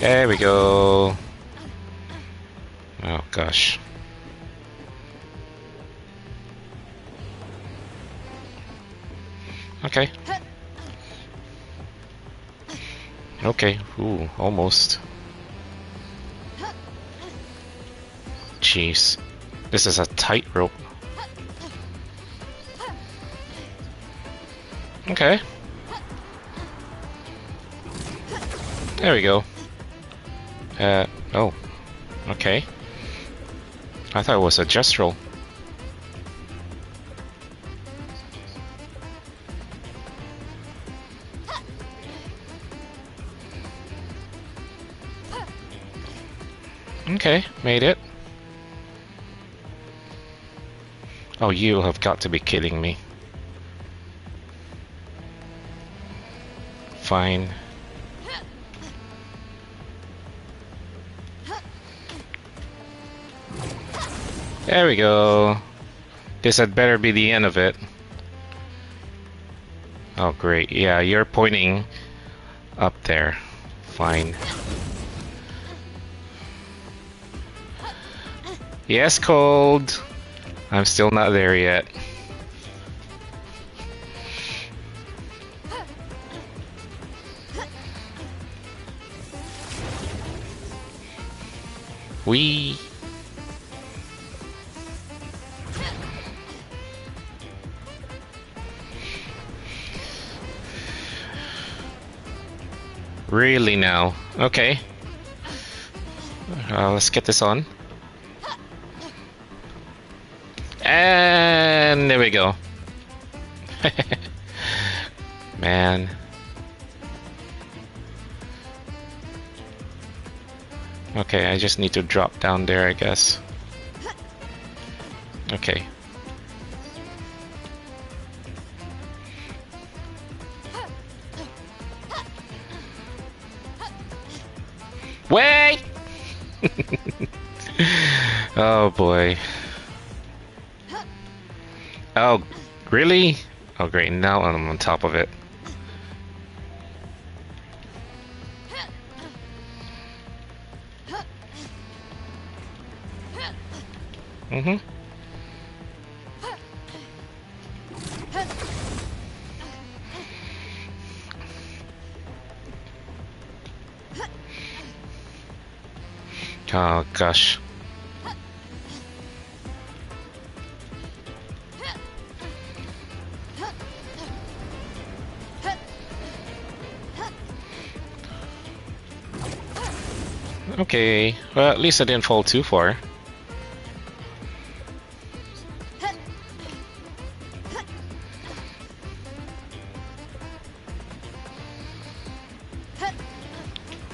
Speaker 4: There we go. Oh gosh. Okay. Okay. Ooh, almost. Jeez. This is a tightrope. Okay. There we go. Oh. Okay. I thought it was a gestural. Okay, made it. Oh, you have got to be kidding me. Fine. There we go. This had better be the end of it. Oh, great. Yeah, you're pointing up there. Fine. Yes, cold. I'm still not there yet. Wee. Really now? Okay. Let's get this on. And there we go. Man. Okay, I just need to drop down there, I guess. Okay. Wait! Oh boy. Oh, really? Oh great, now I'm on top of it. Mm-hmm. Oh gosh. Okay, well at least I didn't fall too far.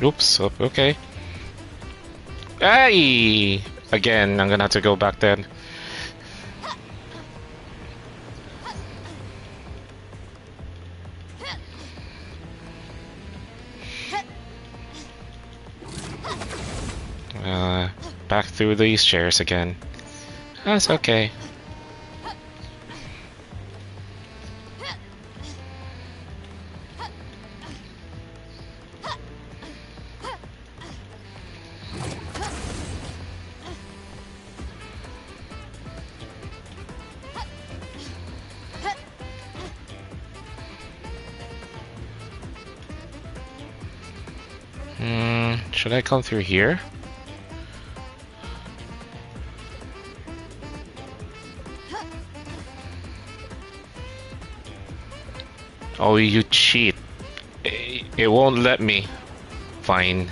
Speaker 4: Oops, okay. Hey! Again, I'm gonna have to go back then. Back through these chairs again. That's okay. Should I come through here? Oh, you cheat. It won't let me. Fine.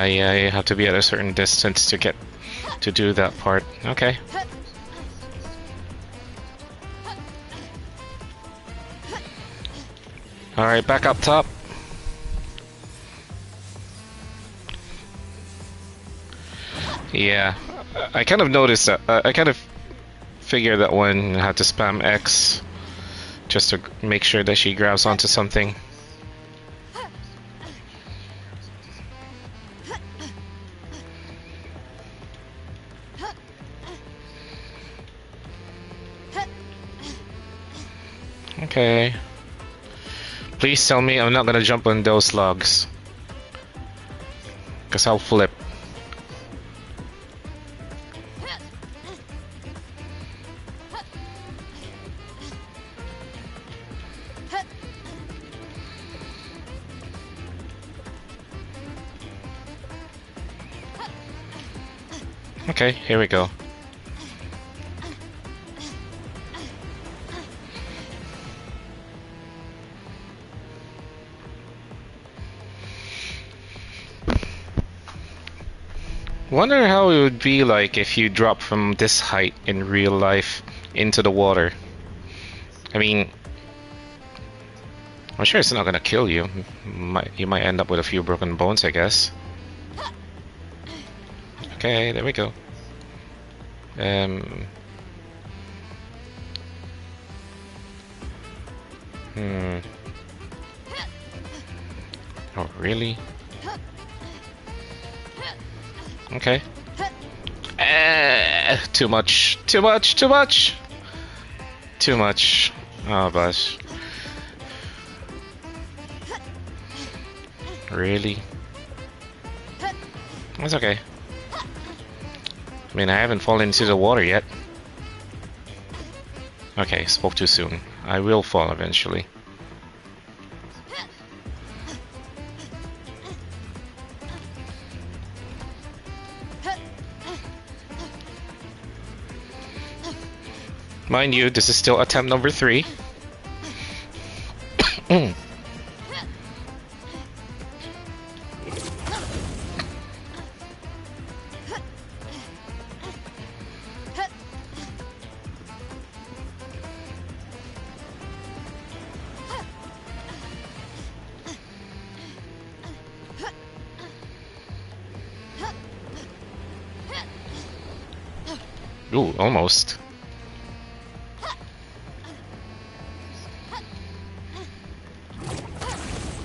Speaker 4: Yeah, you have to be at a certain distance to get to do that part. Okay. Alright, back up top. Yeah, I kind of noticed that. I kind of figured that one had to spam X just to make sure that she grabs onto something. Okay. Please tell me I'm not gonna jump on those logs, 'cause I'll flip. Okay, here we go. Wonder how it would be like if you drop from this height in real life into the water. I mean, I'm sure it's not gonna kill you. You might end up with a few broken bones, I guess. Okay, there we go. Oh, really? Okay. Too much. Too much. Too much. Too much. Oh, gosh. Really? That's okay. I mean, I haven't fallen into the water yet. Okay, spoke too soon. I will fall eventually. Mind you, this is still attempt number 3. Ooh, almost.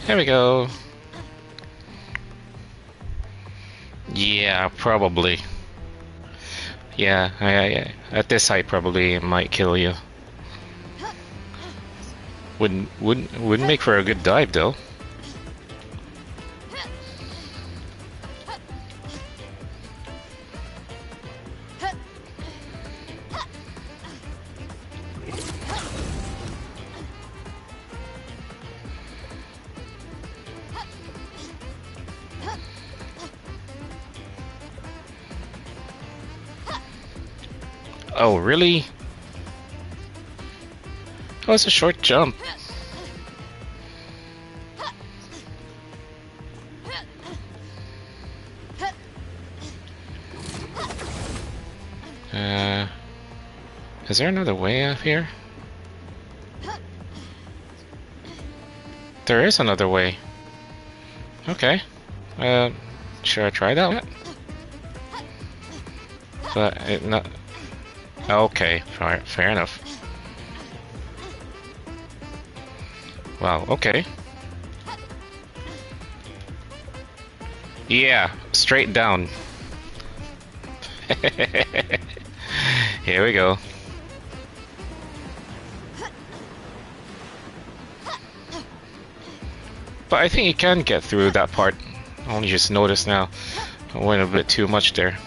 Speaker 4: There we go. Yeah, probably. Yeah, at this height probably it might kill you. Wouldn't make for a good dive though. Oh, really? Oh, it's a short jump. Is there another way up here? There is another way. Okay. Should I try that one? But it not... Okay, fair enough. Wow, okay. Yeah, straight down. Here we go. But I think you can get through that part. I only just noticed now. I went a bit too much there.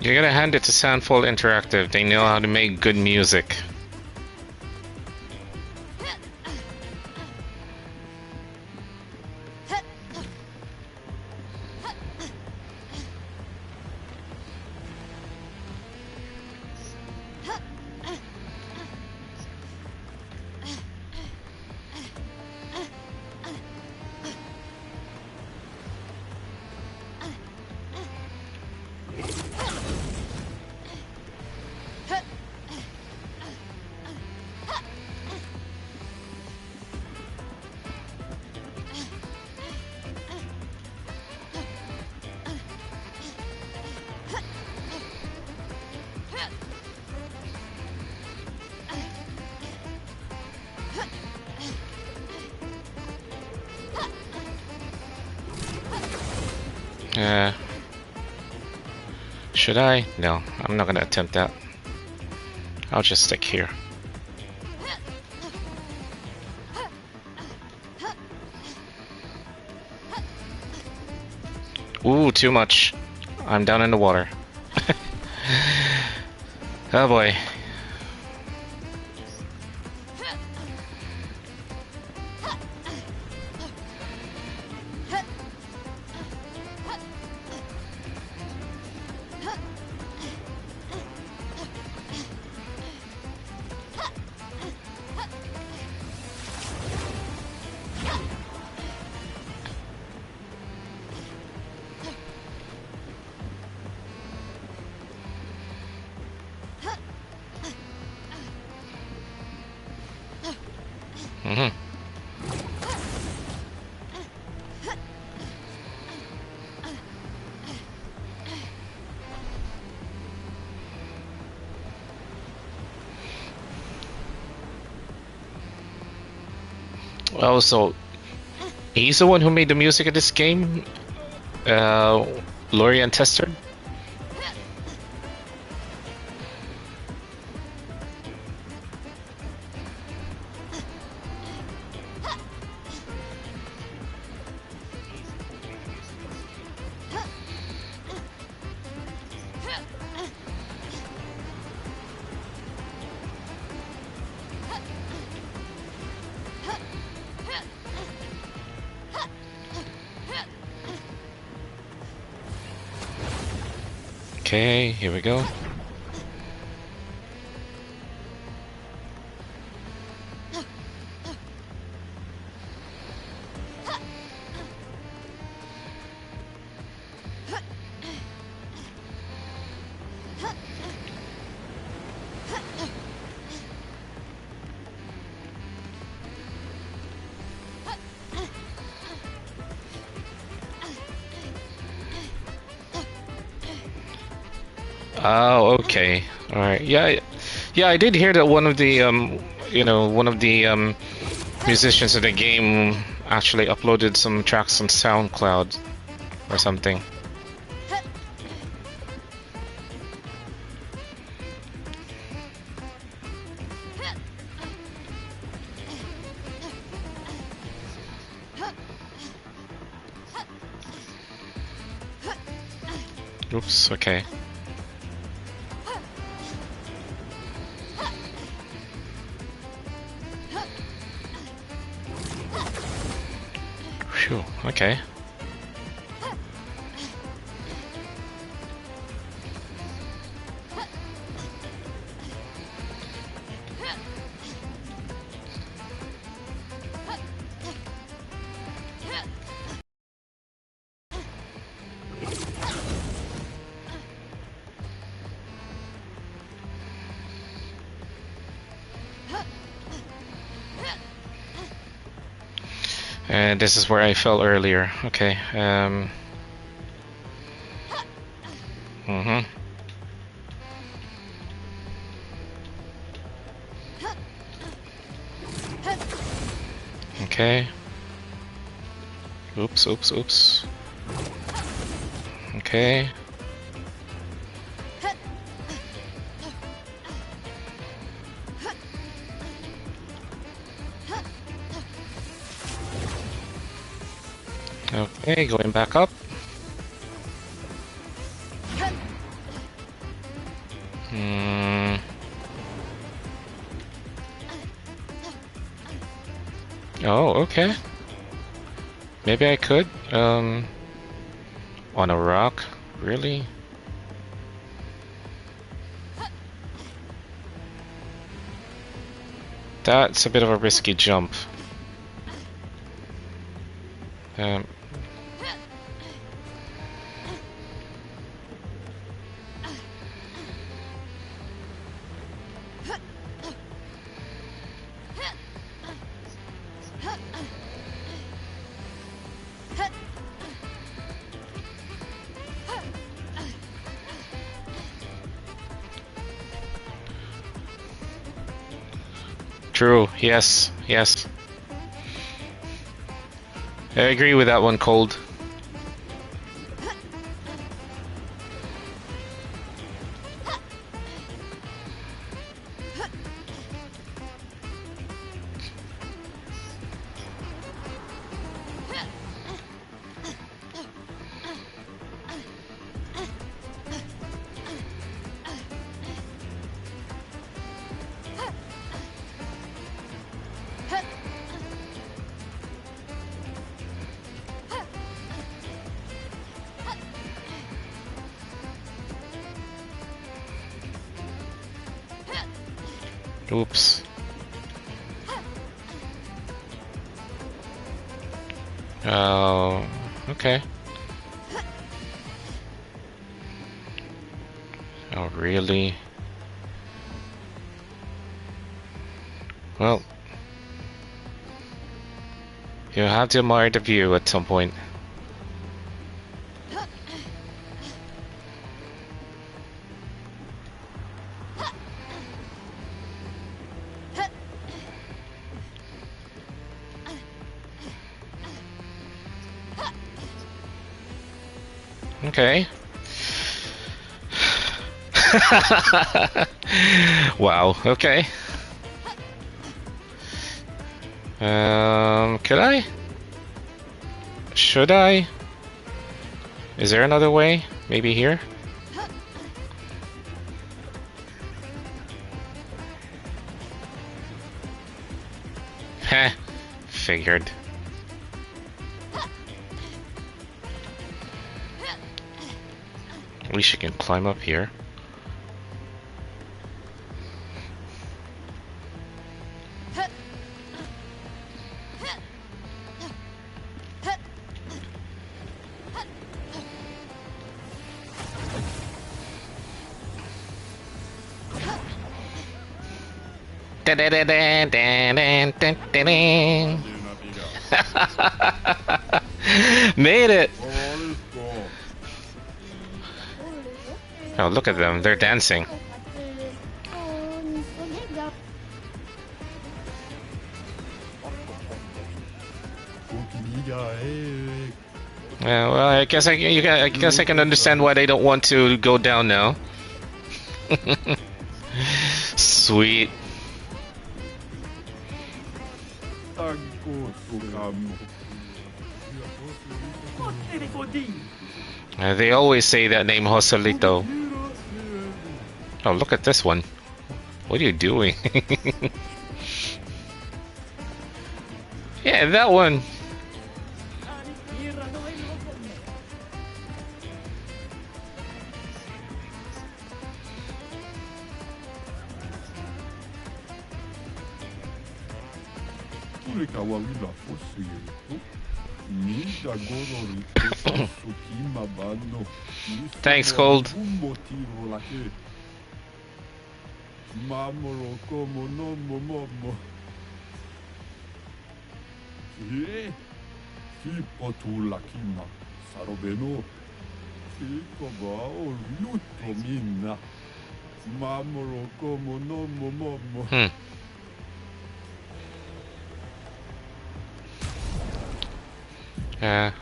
Speaker 4: You gotta hand it to Sandfall Interactive. They know how to make good music. Should I? No, I'm not gonna attempt that. I'll just stick here. Ooh, too much. I'm down in the water. Oh boy. Oh, so he's the one who made the music of this game? Lorian Tester? Okay, here we go. Oh, okay. All right. Yeah, yeah. I did hear that one of the musicians of the game actually uploaded some tracks on SoundCloud or something. Oops. Okay. Phew, okay. And this is where I fell earlier. Okay. Okay. Oops, oops, oops. Okay. Okay, going back up. Oh, okay. Maybe I could. On a rock? Really? That's a bit of a risky jump. True, yes, yes. I agree with that one, Cold. Oops. Oh, okay. Oh, really? Well, you'll have to admire the view at some point. Okay. Wow, okay. Could I? Should I? Is there another way? Maybe here? Heh, figured. At least you can climb up here. Made it! Oh, look at them, they're dancing. Yeah, well, I guess I can understand why they don't want to go down now. Sweet. They always say that name, Joselito. Oh, look at this one. What are you doing? Yeah, that one. Thanks, Cold.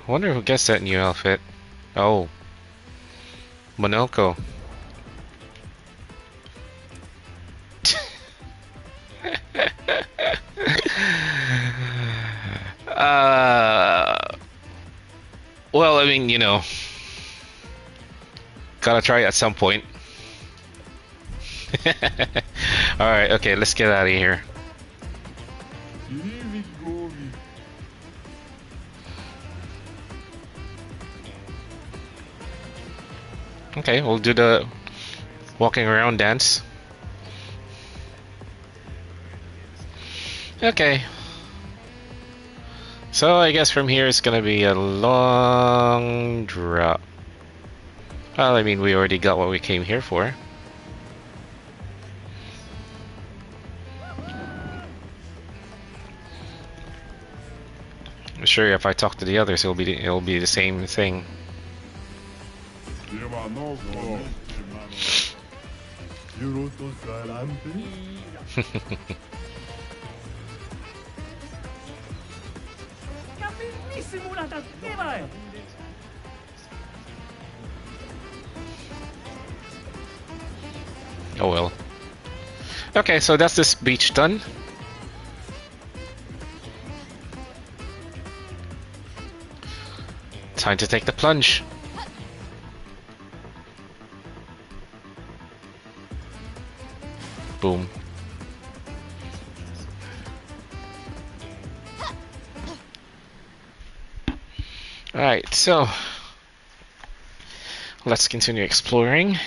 Speaker 4: Wonder who gets that new outfit. Oh, Monoko. Well, I mean, you know, gotta try it at some point. Alright, okay, let's get out of here. Okay, we'll do the walking around dance. Okay. So I guess from here it's gonna be a long drop. Well, I mean, we already got what we came here for. I'm sure if I talk to the others, it'll be the same thing. Oh well. Okay, so that's this beach done. Time to take the plunge. Boom. Alright, so let's continue exploring.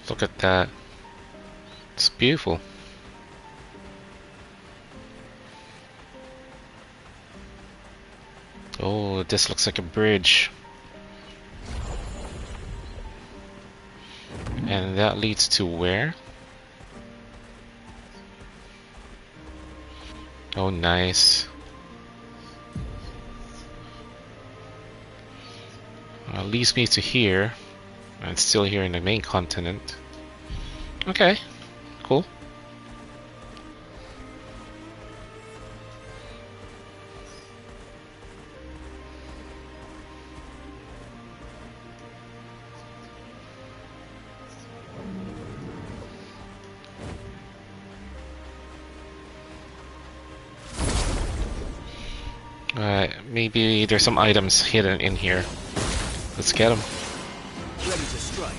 Speaker 4: Look at that. It's beautiful. Oh, this looks like a bridge. And that leads to where? Oh, nice. Leads me to here. And still here in the main continent. Okay, cool. Maybe there's some items hidden in here. Let's get them.
Speaker 7: Ready to strike.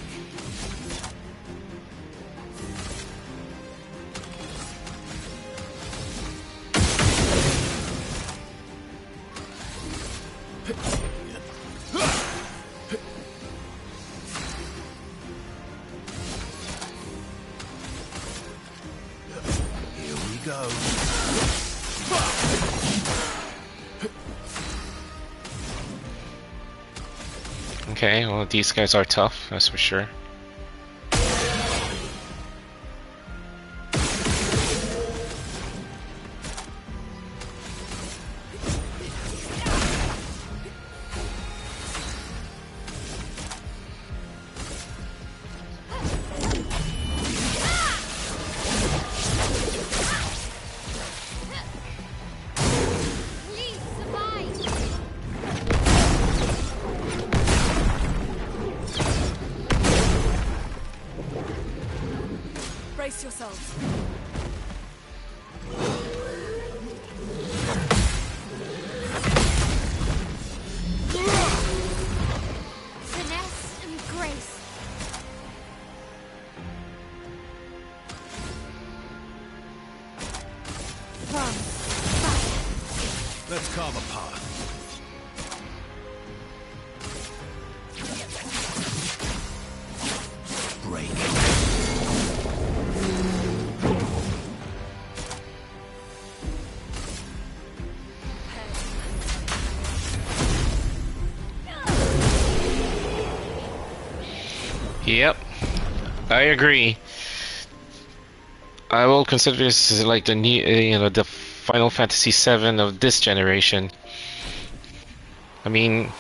Speaker 7: Here we go.
Speaker 4: Okay, well, these guys are tough, that's for sure.
Speaker 5: Please survive.
Speaker 6: Brace yourselves.
Speaker 5: Finesse and grace. From fire.
Speaker 7: Let's carve a path. Break.
Speaker 4: Yep, I agree. I will consider this as like the new, the Final Fantasy VII of this generation. I mean,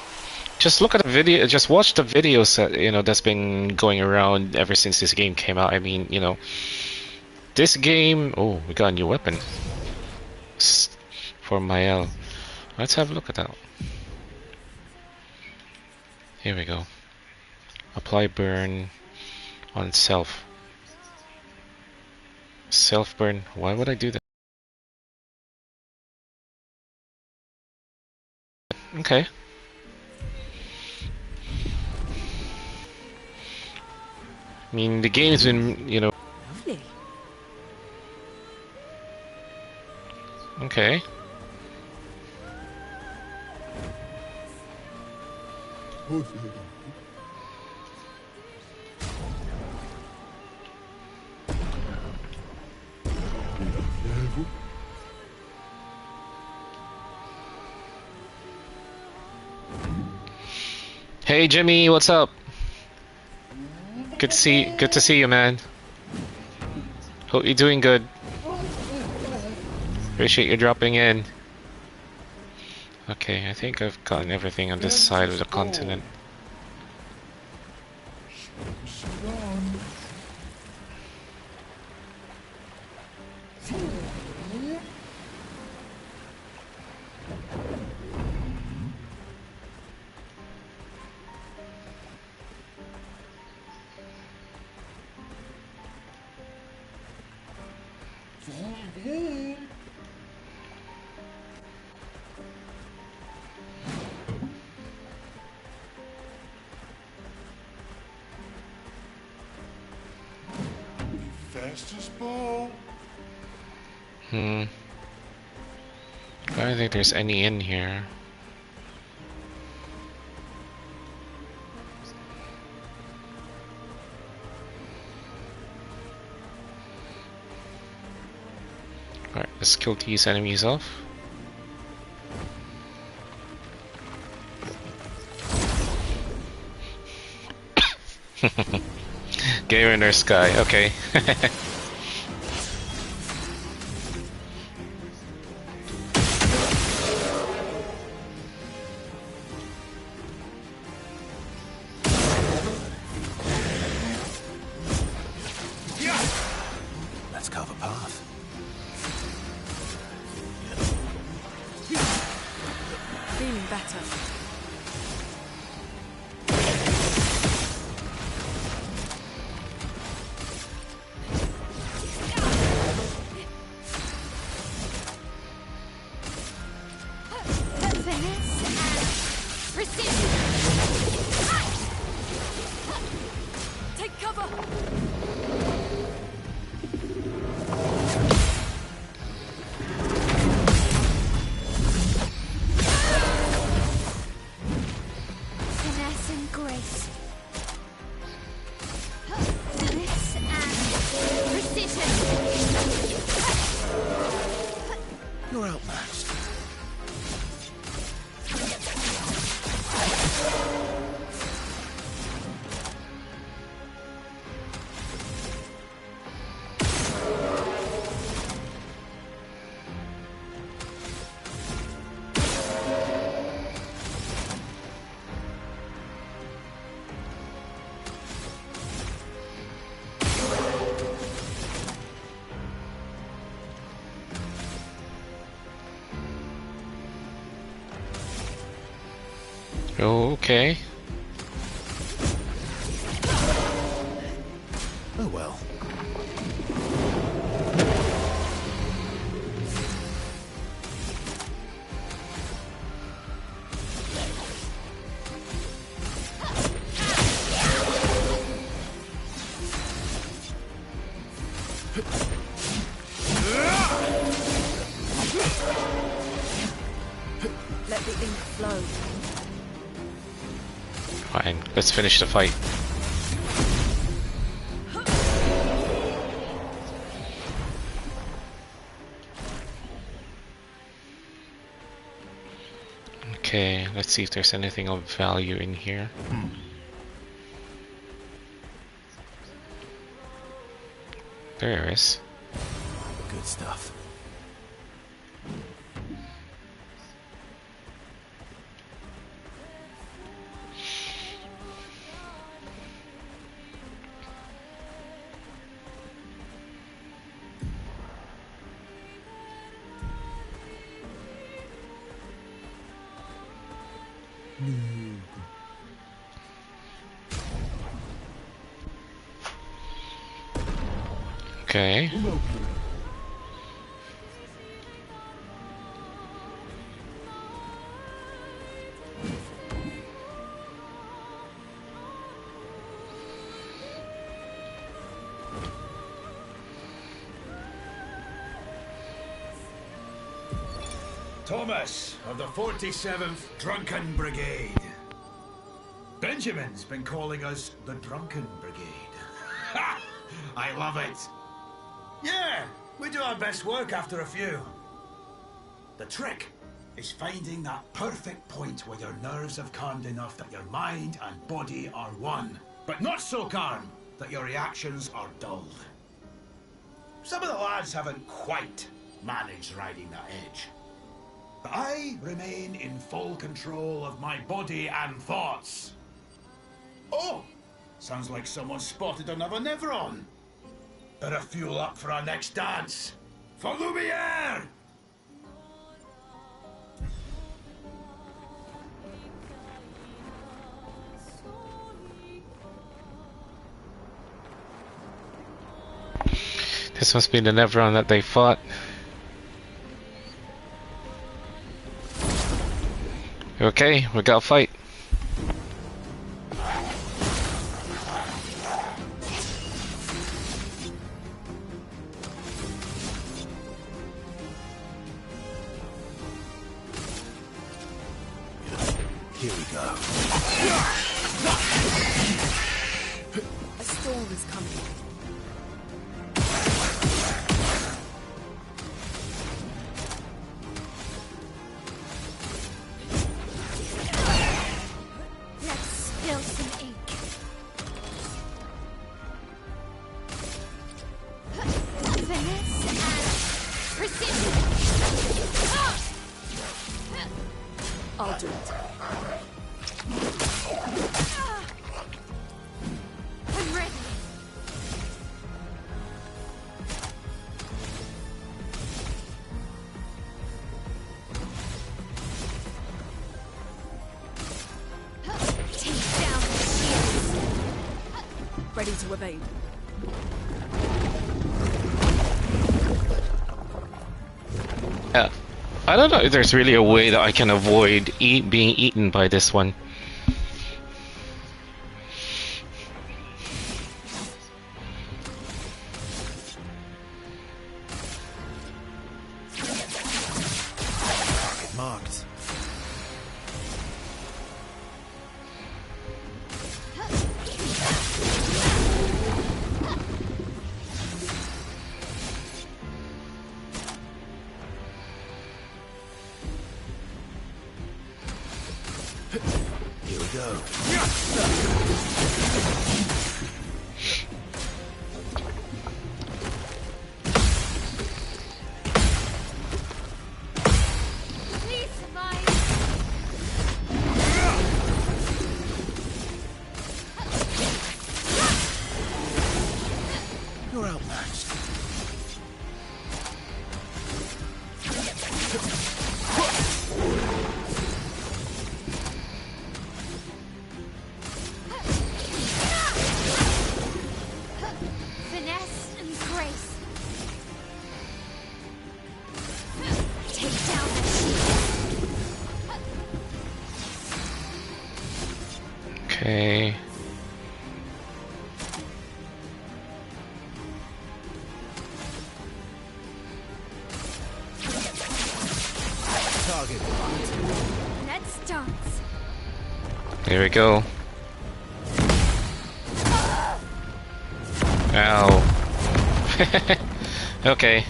Speaker 4: just look at the video, just watch the videos that that's been going around ever since this game came out. I mean, this game. Oh, we got a new weapon for Mael. Let's have a look at that. Here we go. Apply burn on self. Self burn. Why would I do that? Okay. I mean, the game's been,
Speaker 6: Lovely.
Speaker 4: Okay. Hey Jimmy, what's up? Good to see you, man. Hope you're doing good. Appreciate you dropping in. Okay, I think I've gotten everything on this side of the continent.
Speaker 1: Fastest ball.
Speaker 4: I don't think there's any in here. Alright, let's kill these enemies off. Gamer in their sky, okay.
Speaker 2: Let's carve a path.
Speaker 6: Feeling better. Take cover!
Speaker 5: Finesse and grace. Finesse and precision.
Speaker 2: You're outmatched.
Speaker 4: Okay.
Speaker 2: Oh well.
Speaker 6: Let the ink flow.
Speaker 4: Fine, let's finish the fight. Okay, let's see if there's anything of value in here. There is.
Speaker 2: Good stuff.
Speaker 4: Okay.
Speaker 8: Thomas of the 47th Drunken Brigade. Benjamin's been calling us the Drunken Brigade. Ha! I love it. Yeah, we do our best work after a few. The trick is finding that perfect point where your nerves have calmed enough that your mind and body are one, but not so calm that your reactions are dulled. Some of the lads haven't quite managed riding that edge. But I remain in full control of my body and thoughts. Oh, sounds like someone spotted another Nevron. Better fuel up for our next dance. For Lumiere!
Speaker 4: This must be the Nevron that they fought. Okay, we got a fight.
Speaker 2: Here we go.
Speaker 6: A storm is coming. do it.
Speaker 5: I'm ready. Take down the shields.
Speaker 6: Ready to evade.
Speaker 4: I don't know if there's really a way that I can avoid being eaten by this one.
Speaker 2: Marked.
Speaker 7: Here we go.
Speaker 5: Please survive.
Speaker 7: You're outmatched.
Speaker 5: Finesse and grace. Take down the shield.
Speaker 4: Okay.
Speaker 2: Target.
Speaker 5: Let's dance.
Speaker 4: There we go. Ow. Okay.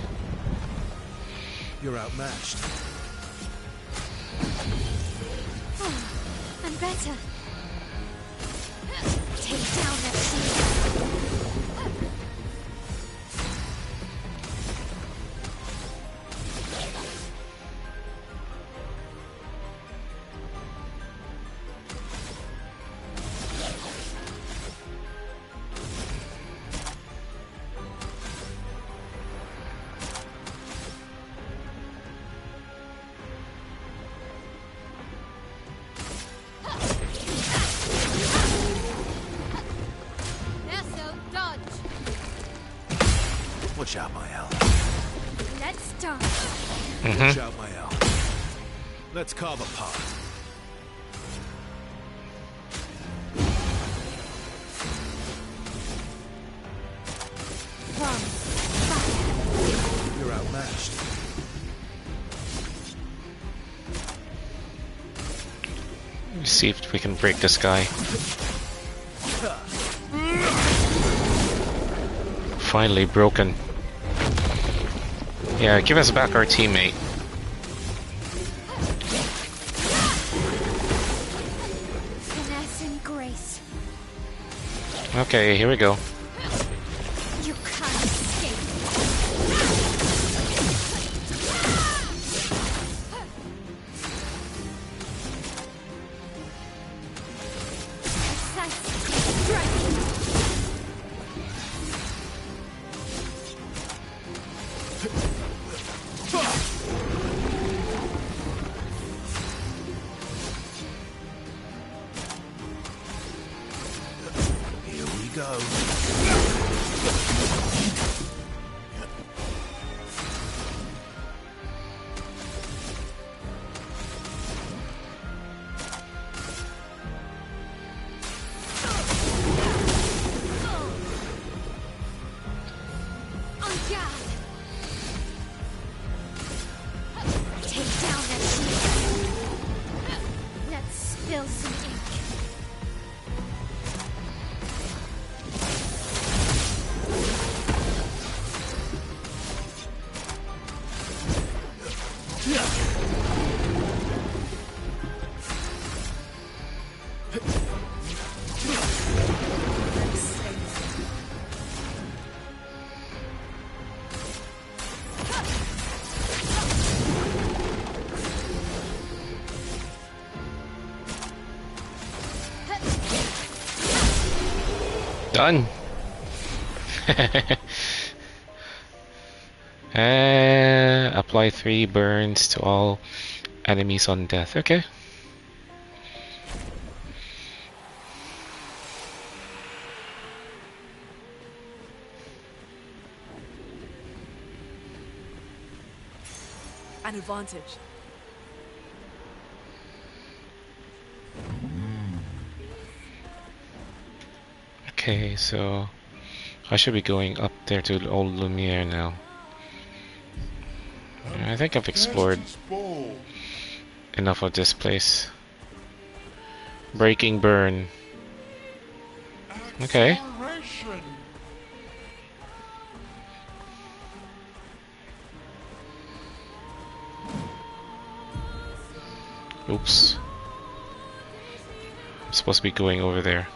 Speaker 2: You're outmatched.
Speaker 5: I'm better. Take down that shield. Verso, dodge.
Speaker 2: Watch out, my Al.
Speaker 5: Let's dance.
Speaker 2: Watch out, my Al. Let's carve apart.
Speaker 5: Run. Fire.
Speaker 2: You're outmatched.
Speaker 4: Let's see if we can break this guy. Finally broken. Yeah, give us back our teammate.
Speaker 5: Finesse and grace.
Speaker 4: Okay, here we go.
Speaker 5: You can't escape. Precise strike.
Speaker 2: Here we go.
Speaker 5: On guard. Take down that shield. Let's spill some ink.
Speaker 4: Done. And apply 3 burns to all enemies on death. Okay.
Speaker 6: An advantage.
Speaker 4: Okay, so I should be going up there to the old Lumiere now. I think I've explored enough of this place. Breaking burn. Okay.
Speaker 1: Acceleration.
Speaker 4: Oops. I'm supposed to be going over there.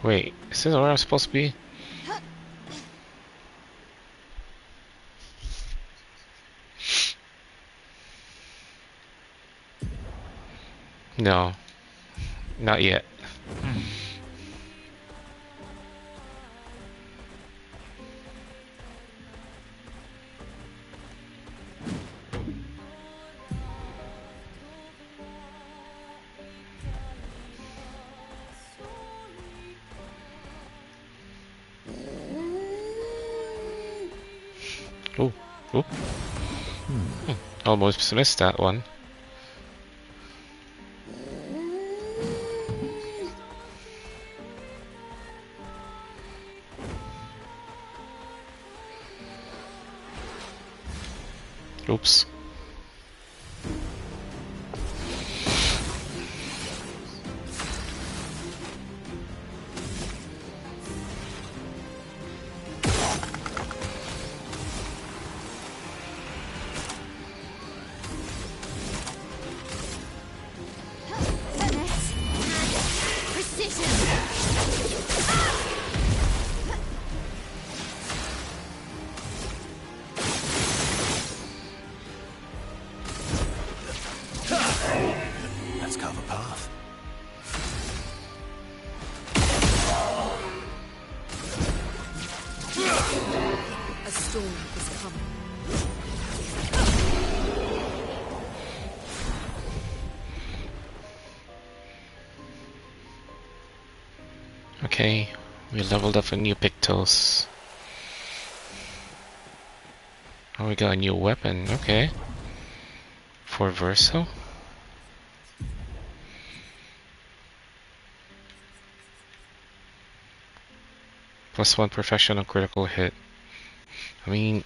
Speaker 4: Wait, is this where I'm supposed to be? No, not yet. Oh, oh. Almost missed that one. Oops.
Speaker 2: Let's carve a path.
Speaker 6: A storm is coming.
Speaker 4: Okay, we leveled up a new Pictos. Oh, we got a new weapon, okay. For Verso? +1 professional critical hit. I mean...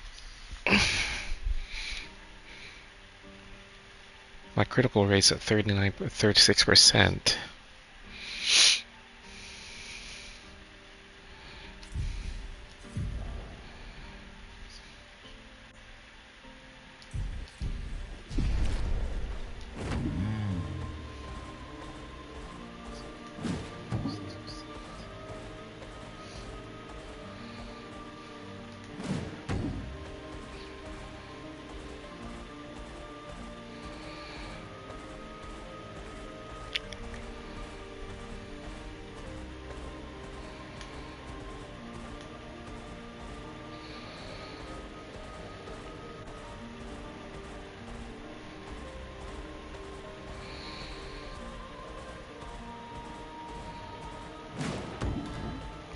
Speaker 4: my critical rate's at 36%.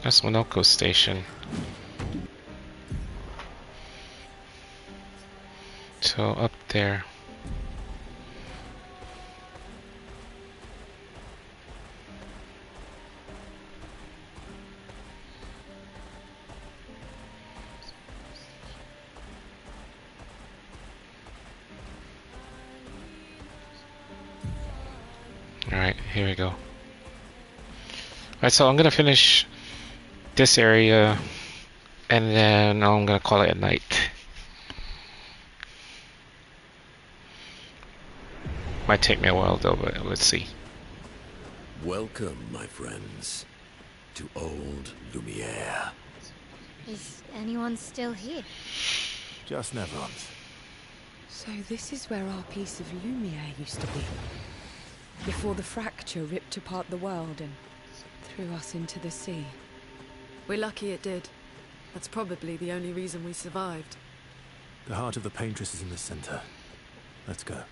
Speaker 4: That's Monoko Station. So up there. Alright, here we go. Alright, so I'm gonna finish this area and then I'm gonna call it a night. Might take me a while though, but let's see.
Speaker 7: Welcome, my friends, to old Lumiere.
Speaker 5: Is anyone still here?
Speaker 2: Just Neverons.
Speaker 6: So this is where our piece of Lumiere used to be. Before the fracture ripped apart the world and threw us into the sea.
Speaker 9: We're lucky it did. That's probably the only reason we survived.
Speaker 2: The heart of the Paintress is in the center. Let's go.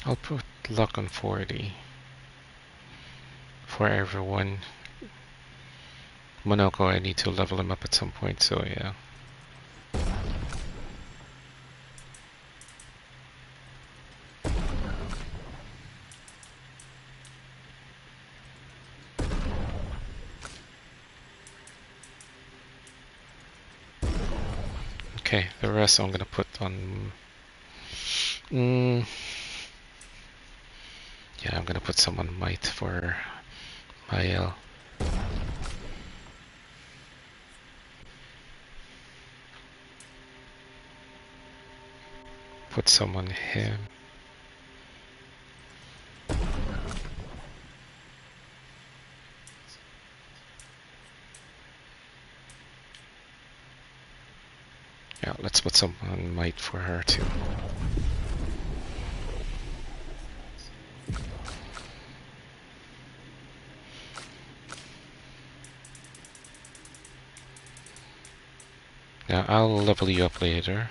Speaker 4: I'll put luck on 40 for everyone. Monoko, I need to level him up at some point, so yeah. Okay, the rest I'm gonna put on. Yeah, I'm gonna put some on might for Mael. Put some on him. Yeah, let's put some on might for her too. Now I'll level you up later.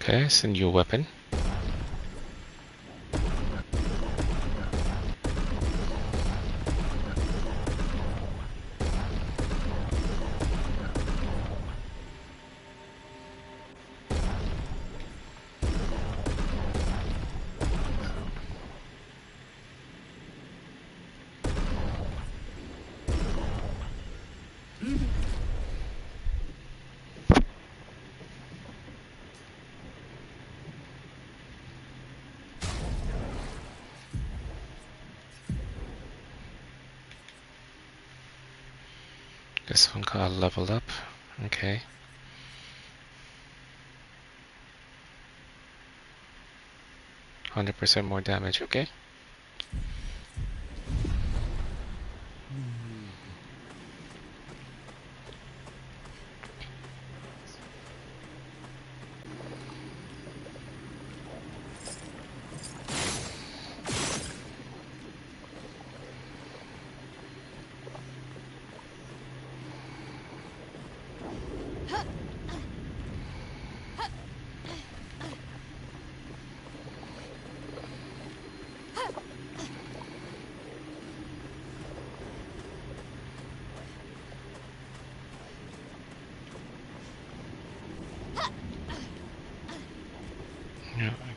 Speaker 4: Okay, send you a weapon. This one got leveled up. Okay. %100 more damage. Okay.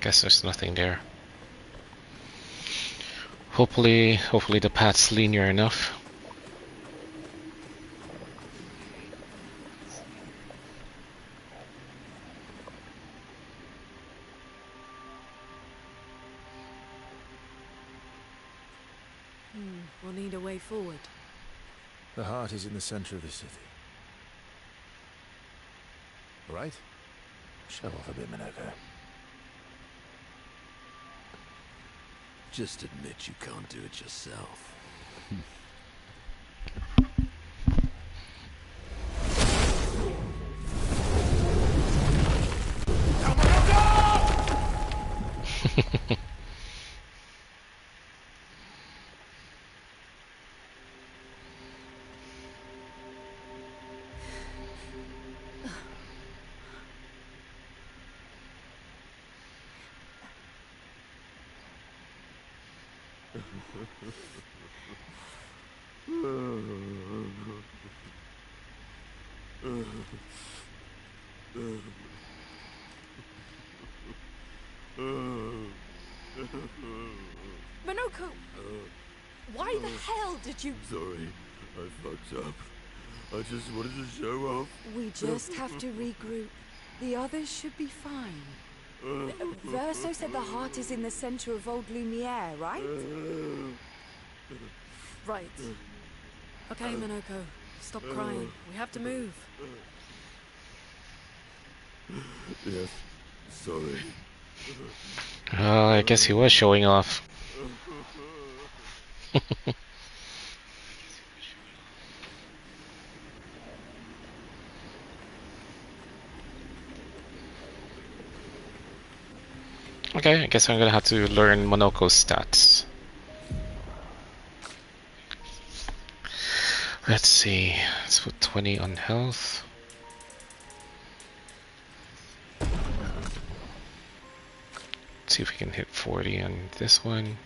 Speaker 4: Guess there's nothing there. Hopefully the path's linear enough.
Speaker 9: We'll need a way forward.
Speaker 2: The heart is in the center of the city. Right? Show off a bit, Minoko.
Speaker 7: Just admit you can't do it yourself.
Speaker 6: Minoko! Why the hell did you...
Speaker 10: Sorry, I fucked up. I just wanted to show off.
Speaker 6: We just have to regroup. The others should be fine. Verso said the heart is in the center of Old Lumiere, right?
Speaker 9: Right. Okay, Minoko. Stop crying. We have to move.
Speaker 10: Yes, sorry.
Speaker 4: I guess he was showing off. Okay, I guess I'm gonna have to learn Monoko's stats. Let's see. Let's put 20 on health. Let's see if we can hit 40 on this one.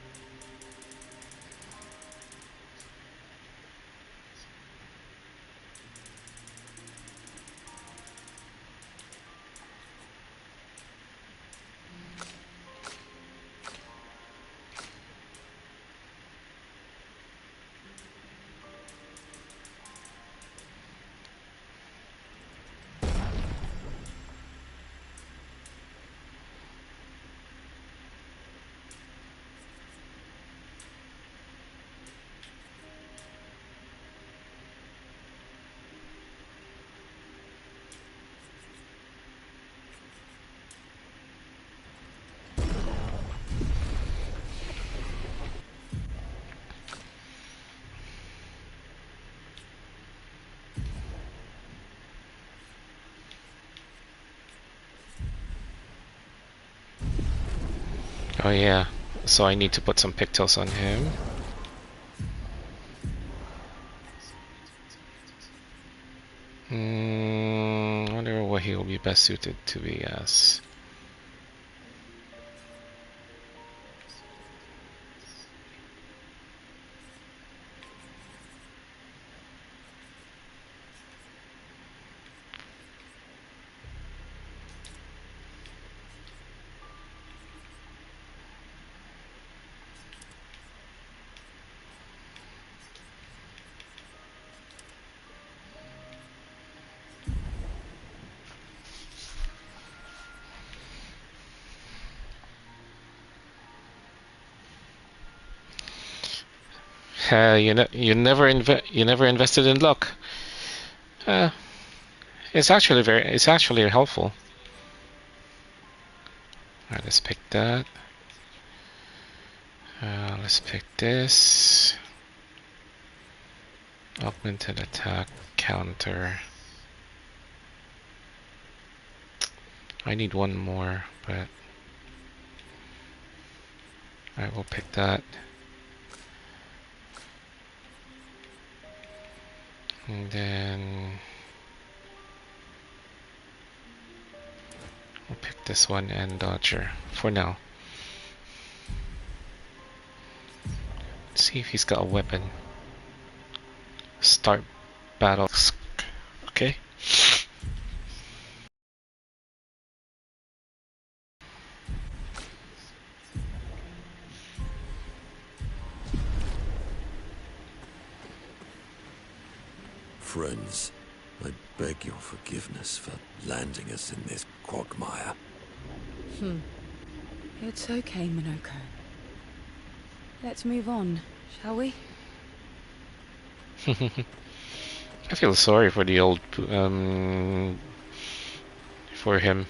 Speaker 4: Oh yeah, so I need to put some pigtails on him. I wonder what he will be best suited to be as. You never invested in luck. It's actually helpful. Alright, let's pick that. Let's pick this. Augmented attack counter. I need one more, but I will pick that. And then I'll pick this one and Dodger for now. Let's see if he's got a weapon. Start battle. Okay.
Speaker 7: friends, I beg your forgiveness for landing us in this quagmire.
Speaker 6: It's okay, Minoko. Let's move on, shall we?
Speaker 4: I feel sorry for the old, for him.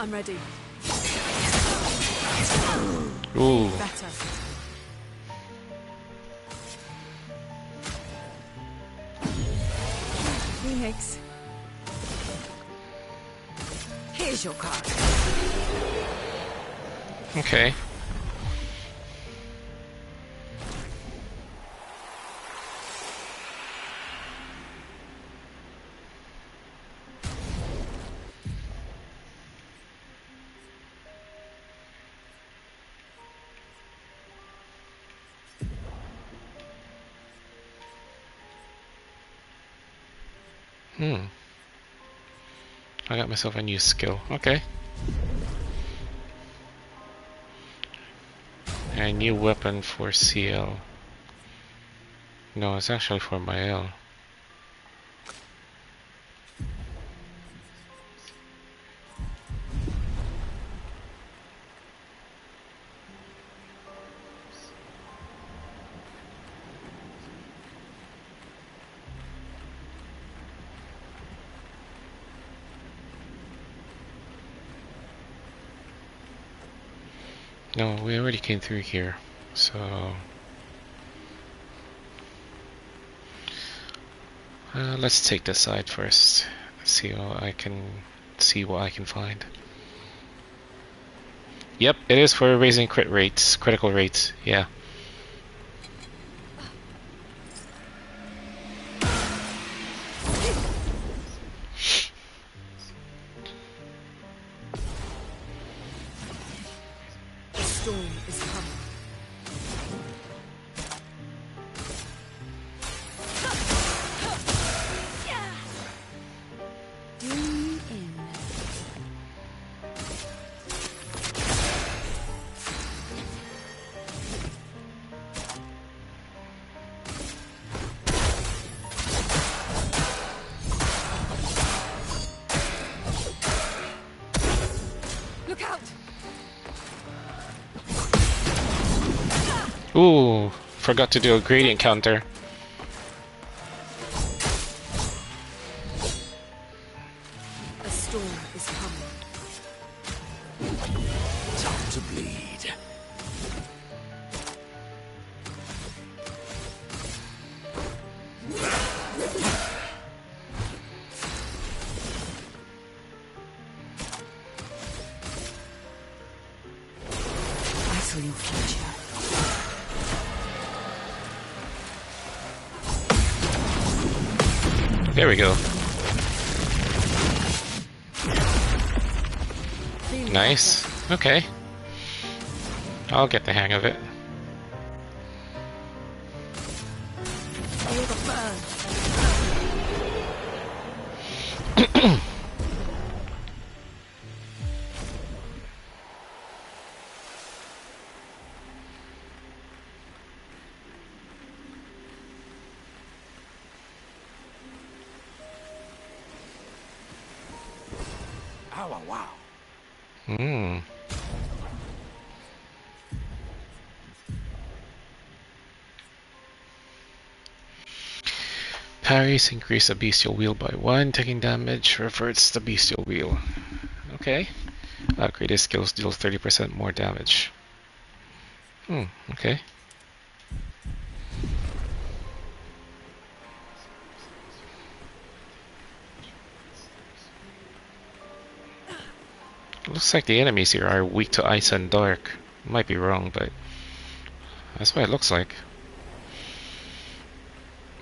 Speaker 9: I'm ready.
Speaker 4: Ooh.
Speaker 9: Better. Phoenix. Here's your card.
Speaker 4: Okay. I got myself a new skill. Okay. A new weapon for CL. No, it's actually for my L. No, we already came through here, so let's take this side first. See what I can find. Yep, it is for raising critical rates. Yeah. Ooh, forgot to do a gradient counter.
Speaker 9: A storm is coming.
Speaker 7: Time to bleed.
Speaker 6: I saw your future.
Speaker 4: There we go. Nice. Okay. I'll get the hang of it.
Speaker 9: Feel the burn.
Speaker 8: Wow.
Speaker 4: Hmm. Parries increase the bestial wheel by 1, taking damage reverts the bestial wheel. Okay. Upgraded skills deal 30% more damage. Okay. looks like the enemies here are weak to ice and dark. Might be wrong, but that's what it looks like.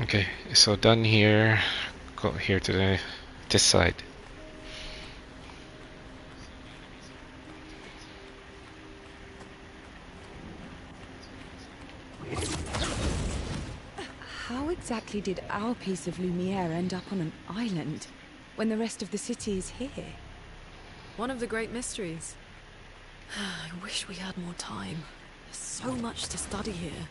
Speaker 4: Okay, so done here. Go here to this side.
Speaker 6: How exactly did our piece of Lumiere end up on an island when the rest of the city is here?
Speaker 9: One of the great mysteries. I wish we had more time. There's so much to study here.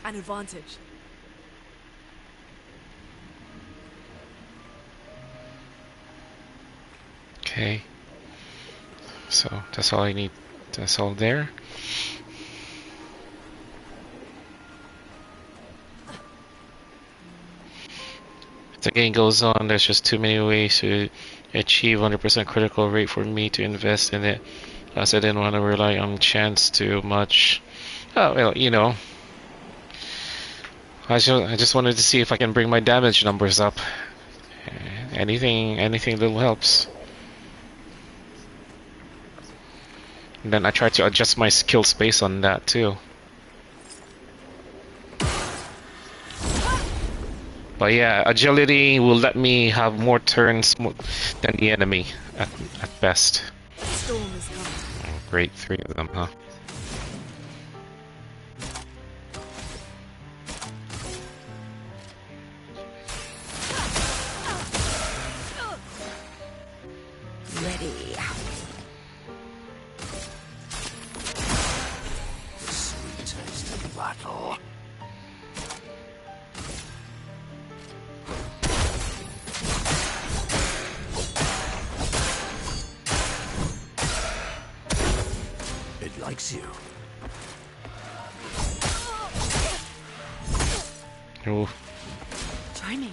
Speaker 9: An advantage.
Speaker 4: Okay. So that's all I need. That's all there. If the game goes on, there's just too many ways to achieve 100% critical rate for me to invest in it. Plus, I didn't want to rely on chance too much. Oh, well, you know. I just wanted to see if I can bring my damage numbers up. Anything little helps. And then I try to adjust my skill space on that too. But yeah, agility will let me have more turns than the enemy at best.
Speaker 9: Storm is coming.
Speaker 4: Oh, great, 3 of them, huh?
Speaker 6: Ready.
Speaker 7: The sweet taste of battle. It likes you.
Speaker 4: Ooh.
Speaker 6: Try me.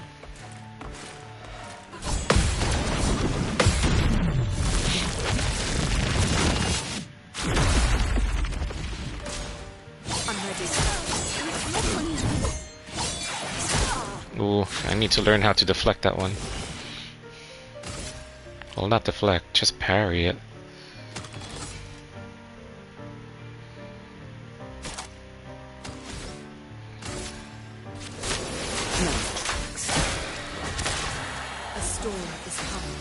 Speaker 4: Ooh, I need to learn how to deflect that one. Well, not deflect, just parry it.
Speaker 9: A storm is coming.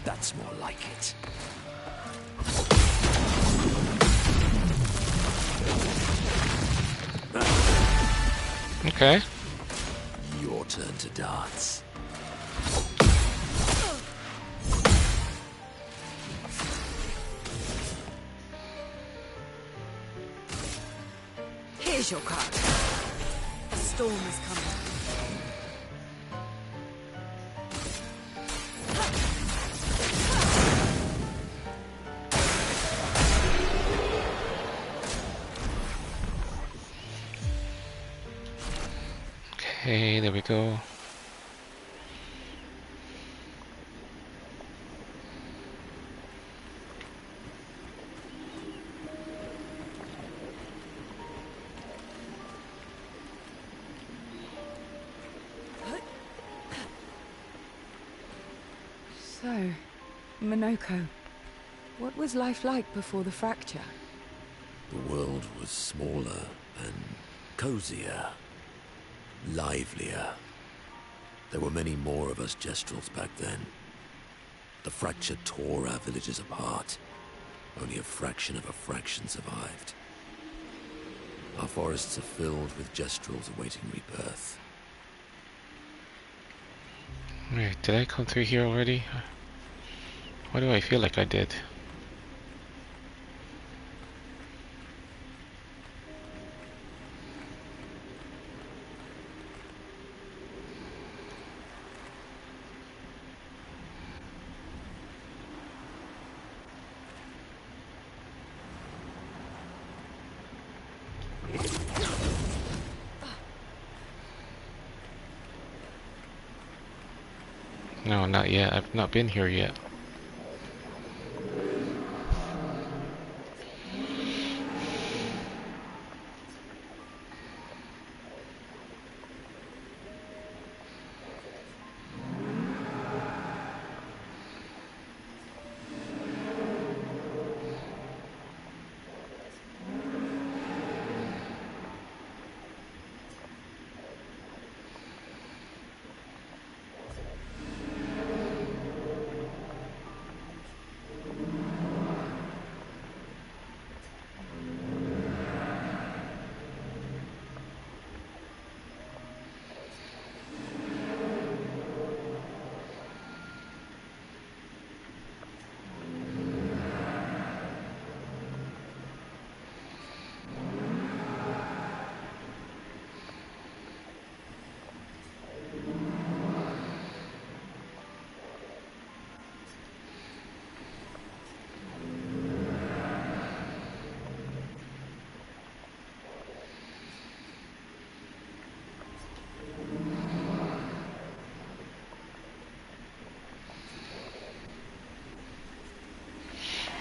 Speaker 7: That's more like it.
Speaker 4: Okay.
Speaker 7: Your turn to dance.
Speaker 6: Here's your card.
Speaker 9: A storm is coming.
Speaker 4: Okay, there we go.
Speaker 6: So, Monoko, what was life like before the fracture?
Speaker 7: The world was smaller and cozier. Livelier. There were many more of us Gestrels back then. The fracture tore our villages apart. Only a fraction of a fraction survived. Our forests are filled with gestrels awaiting rebirth.
Speaker 4: Wait, did I come through here already? Why do I feel like I did? No, not yet. I've not been here yet.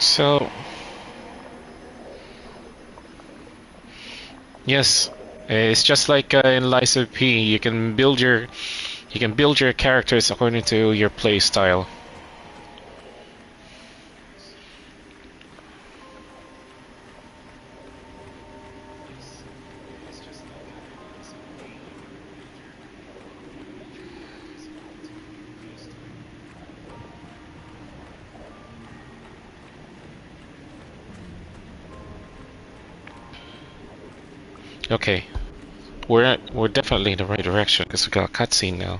Speaker 4: So, yes, it's just like in Lies of P. You can build your characters according to your play style. Okay, we're definitely in the right direction because we got a cutscene now.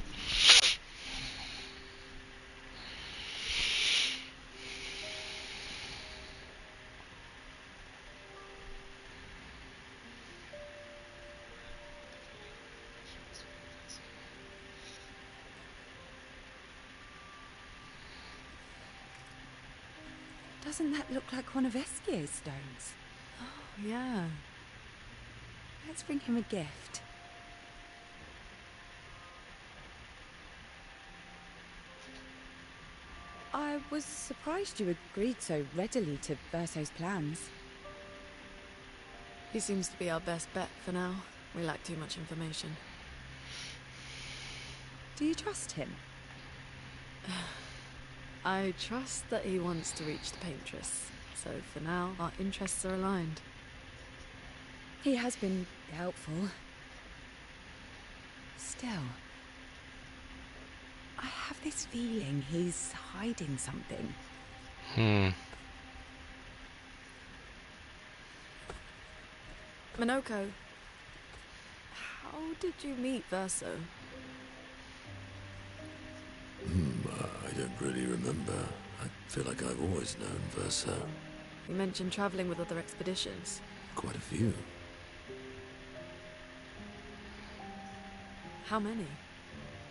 Speaker 6: Doesn't that look like one of Esquier's stones?
Speaker 9: Oh, yeah.
Speaker 6: Let's bring him a gift. I was surprised you agreed so readily to Verso's plans.
Speaker 9: He seems to be our best bet for now. We lack too much information.
Speaker 6: Do you trust him?
Speaker 9: I trust that he wants to reach the Paintress, so for now, our interests are aligned.
Speaker 6: He has been helpful. Still, I have this feeling he's hiding something.
Speaker 9: Minoko, how did you meet Verso?
Speaker 7: I don't really remember. I feel like I've always known Verso.
Speaker 9: You mentioned traveling with other expeditions.
Speaker 7: Quite a few.
Speaker 9: How many?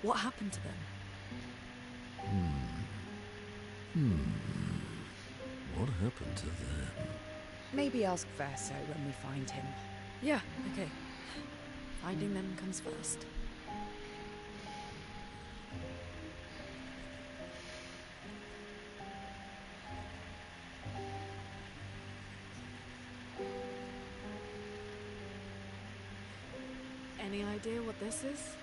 Speaker 9: What happened to them?
Speaker 7: What happened to them?
Speaker 6: Maybe ask Verso when we find him.
Speaker 9: Yeah, okay. Finding them comes first. Any idea what this is?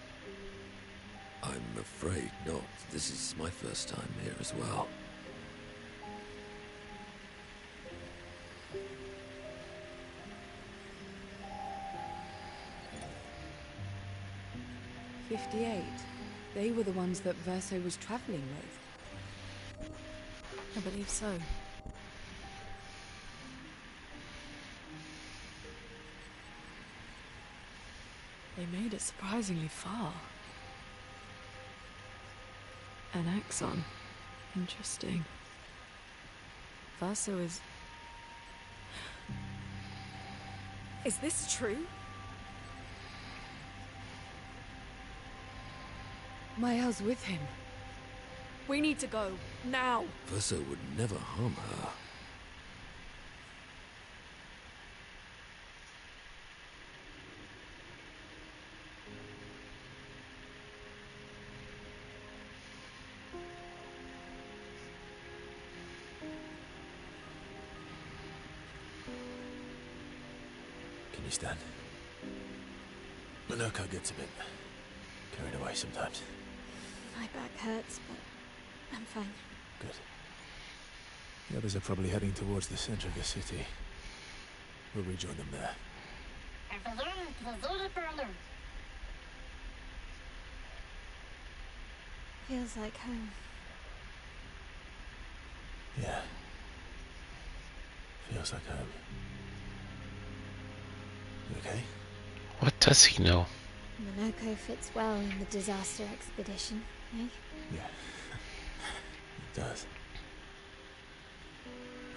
Speaker 7: I'm afraid not. This is my first time here as well.
Speaker 6: '58. They were the ones that Verso was traveling with.
Speaker 9: I believe so. They made it surprisingly far. An axon. Interesting. Verso is... Is this true? Maya's with him. We need to go. Now!
Speaker 7: Verso would never harm her.
Speaker 2: Can you stand? Minoko gets a bit carried away sometimes.
Speaker 5: My back hurts, but I'm fine.
Speaker 2: Good. The others are probably heading towards the center of the city. We'll rejoin them there.
Speaker 5: Feels like home.
Speaker 2: Yeah. Feels like home. You okay?
Speaker 4: What does he know?
Speaker 5: Minoko fits well in the disaster expedition, eh?
Speaker 2: Yeah. It does.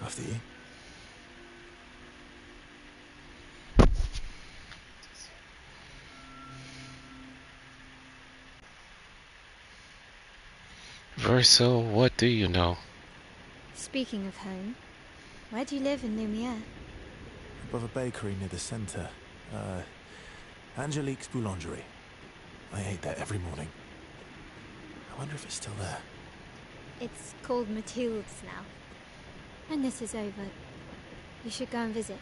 Speaker 2: After you.
Speaker 4: Verso, what do you know?
Speaker 5: Speaking of home, where do you live in Lumiere?
Speaker 2: Above a bakery near the center. Angelique's Boulangerie. I ate there every morning. I wonder if it's still there.
Speaker 5: It's called Mathilde's now. When this is over, you should go and visit.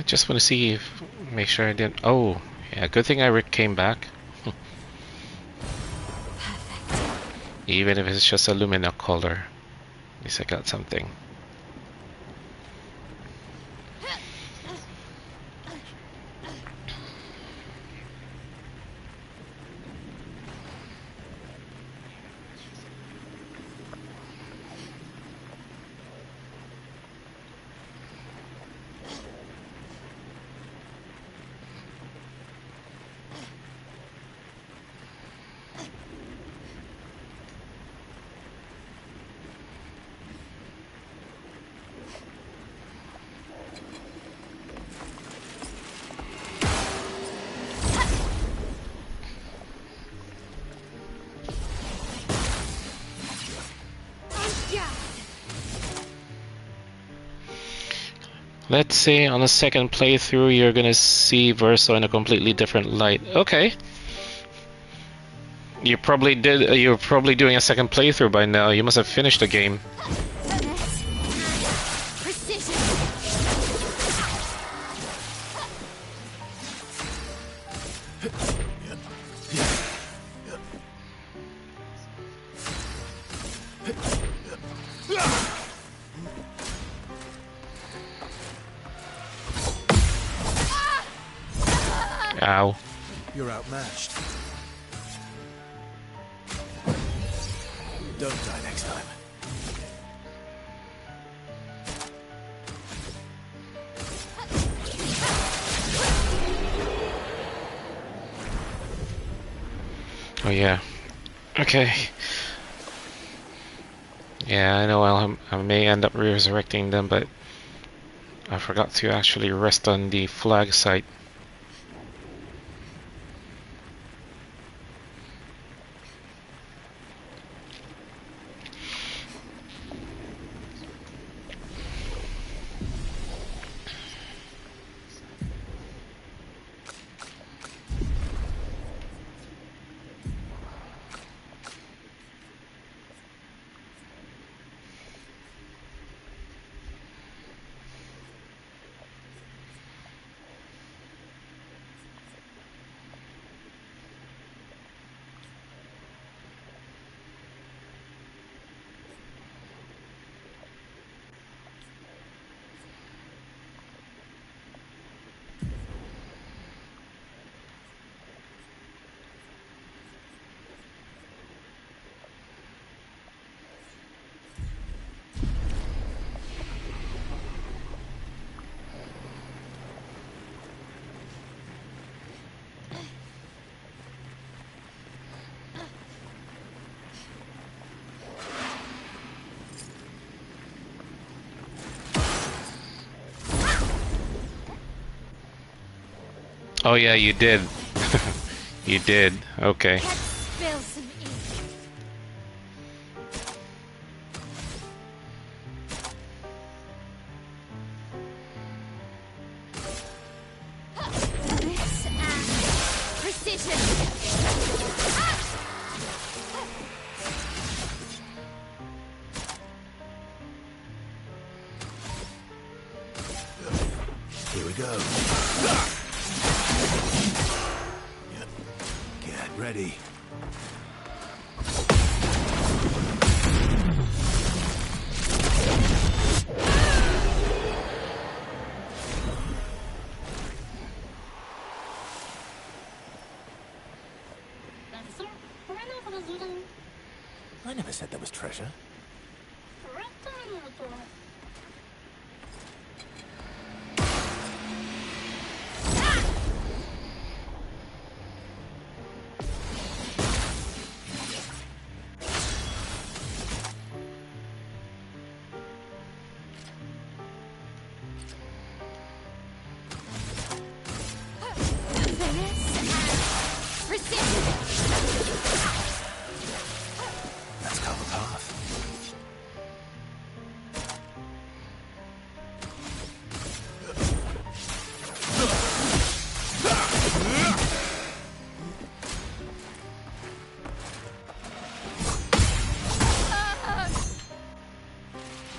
Speaker 4: Just want to see if, make sure I didn't. Oh, yeah, good thing I came back. Even if it's just a Lumina color, at least I got something. Let's say on a second playthrough you're gonna see Verso in a completely different light. Okay. You're probably doing a second playthrough by now. You must have finished the game. Ow.
Speaker 2: You're outmatched. Don't die next time.
Speaker 4: Oh yeah. Okay. Yeah, I know I may end up resurrecting them, but I forgot to actually rest on the flag site. Oh yeah, you did. You did. Okay.
Speaker 5: Let's spill some ink. This and precision.
Speaker 2: Here we go. Get ready. I never said there was treasure. Let's carve a path.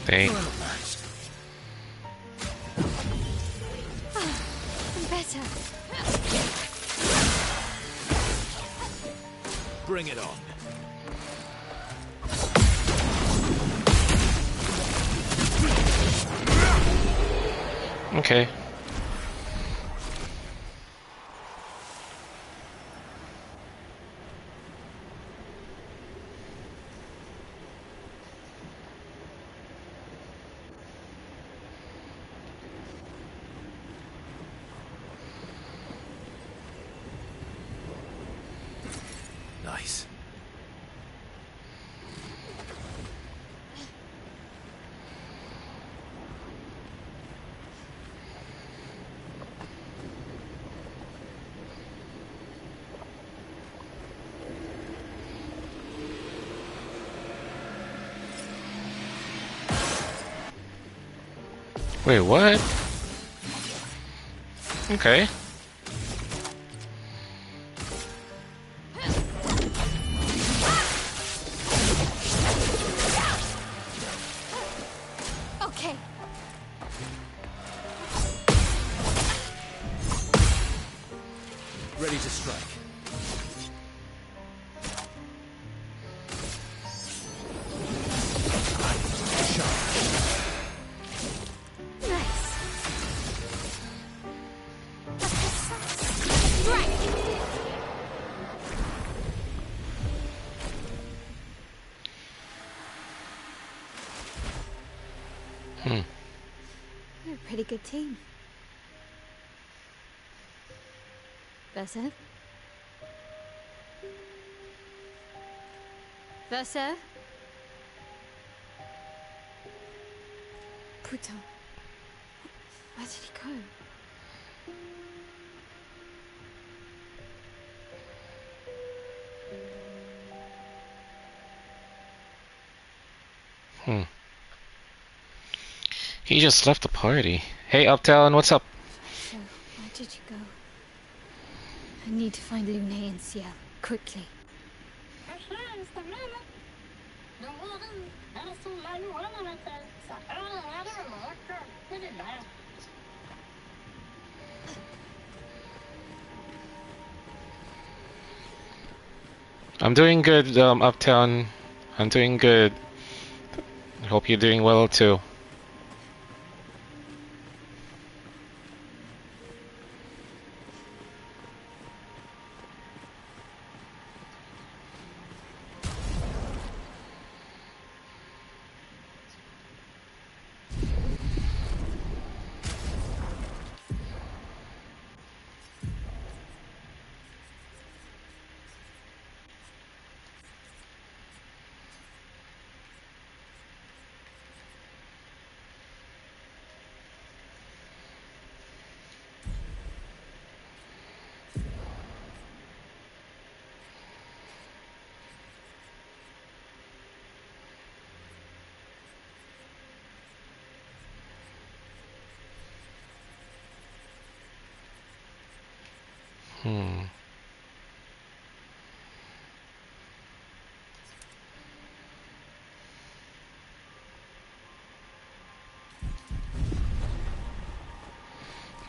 Speaker 4: Dang.
Speaker 5: I'm better.
Speaker 2: Bring it on.
Speaker 4: Okay.
Speaker 2: Nice.
Speaker 4: Wait, what? Okay.
Speaker 5: Okay.
Speaker 2: Ready to strike.
Speaker 5: Nice. Right. You're a pretty good team. Verso? Verso? Putain. Where did he go?
Speaker 4: He just left the party. Hey, Uptown, what's up?
Speaker 5: So, where did you go? I need to find Lune and Ciel, quickly.
Speaker 4: I'm doing good, Uptown. I'm doing good. I hope you're doing well too.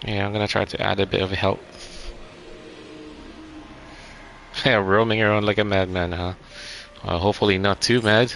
Speaker 4: Yeah, I'm gonna try to add a bit of help. Yeah, roaming around like a madman, huh? Hopefully not too mad.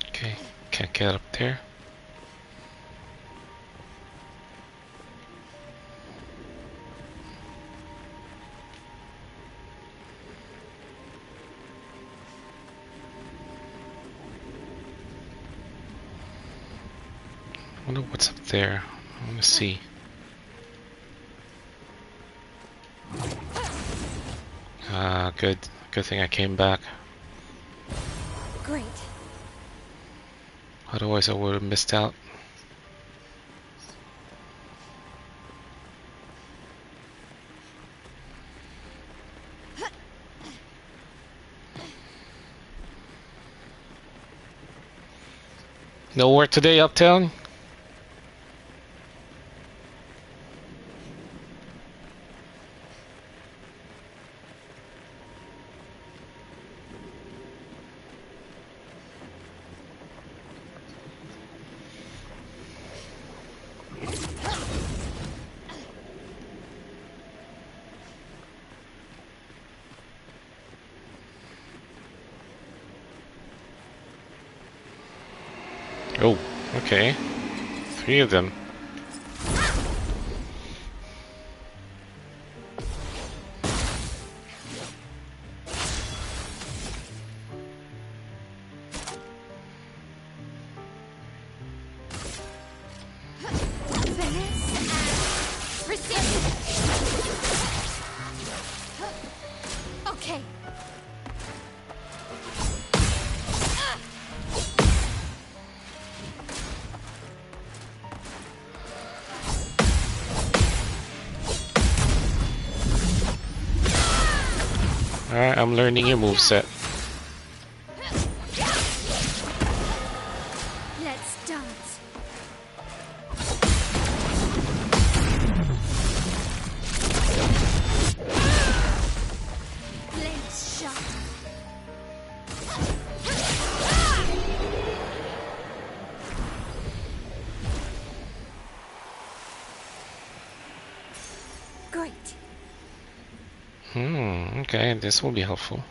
Speaker 4: Okay, can't get up there. I wonder what's up there. I want to see. Ah, good. Good thing I came back.
Speaker 5: Great.
Speaker 4: Otherwise I would have missed out. No work today, Uptown? Oh, okay. 3 of them.
Speaker 5: Okay.
Speaker 4: Alright, I'm learning your moveset.
Speaker 5: Let's dance. Blades sharp. Great.
Speaker 4: Okay, this will be helpful.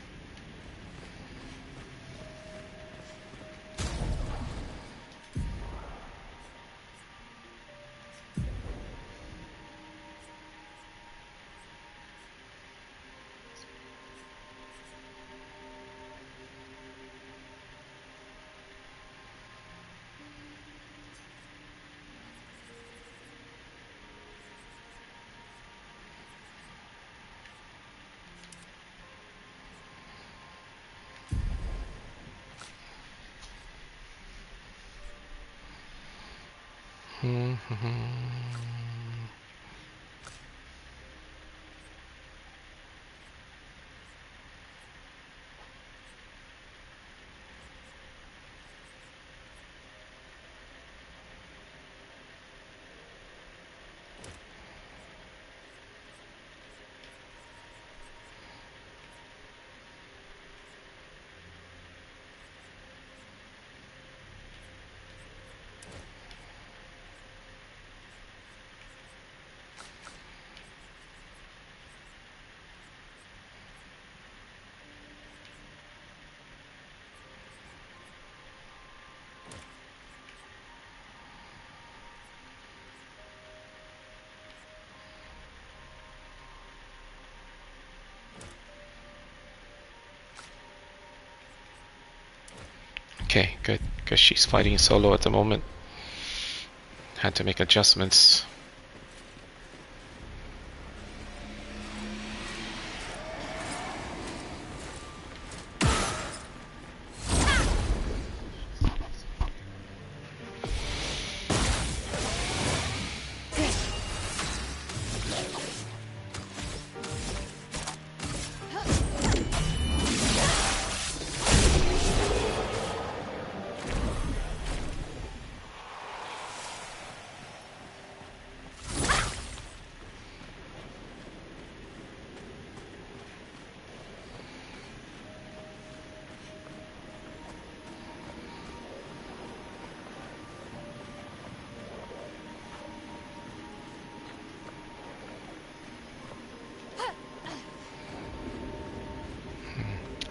Speaker 4: Okay, good. Because she's fighting solo at the moment. Had to make adjustments.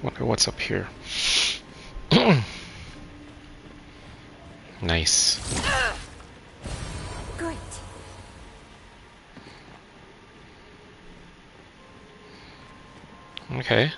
Speaker 4: Wonder what's up here. Nice.
Speaker 5: Great.
Speaker 4: Okay.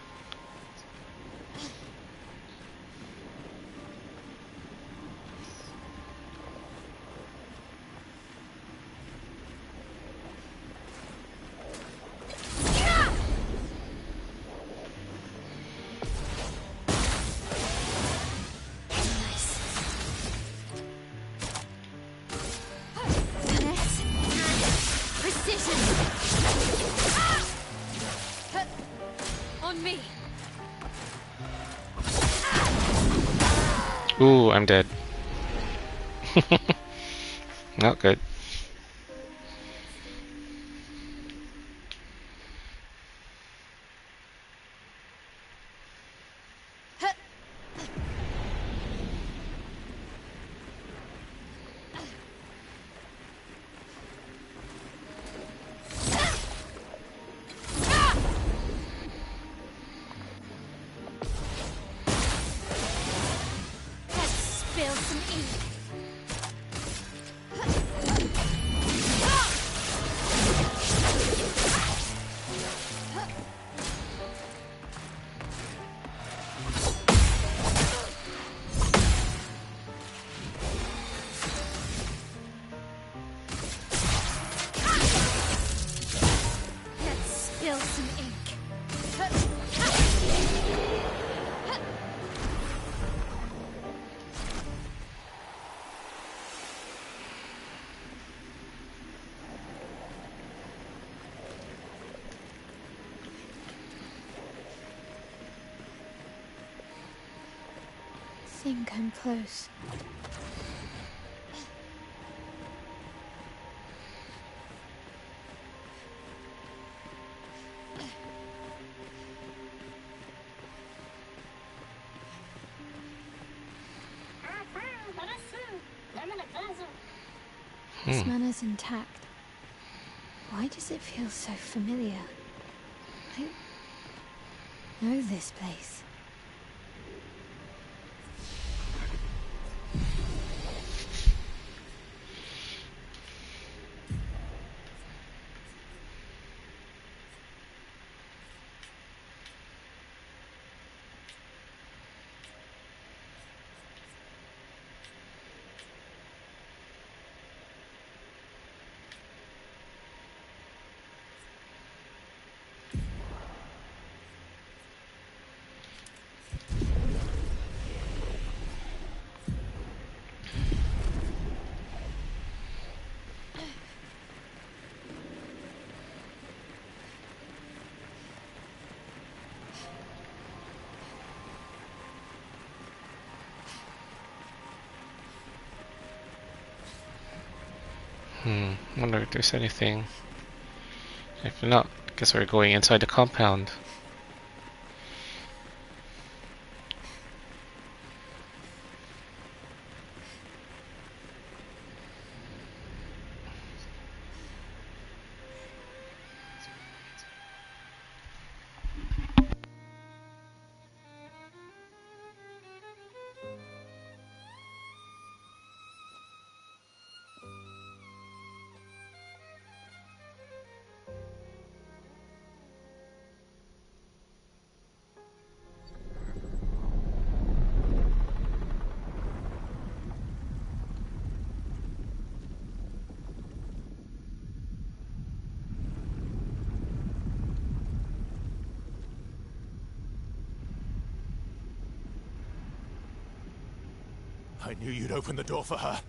Speaker 4: Ooh, I'm dead. Not good.
Speaker 5: Think I'm close. This manner's intact. Why does it feel so familiar? I know this place.
Speaker 4: Wonder if there's anything. If not, guess we're going inside the compound.
Speaker 2: I knew you'd open the door for her.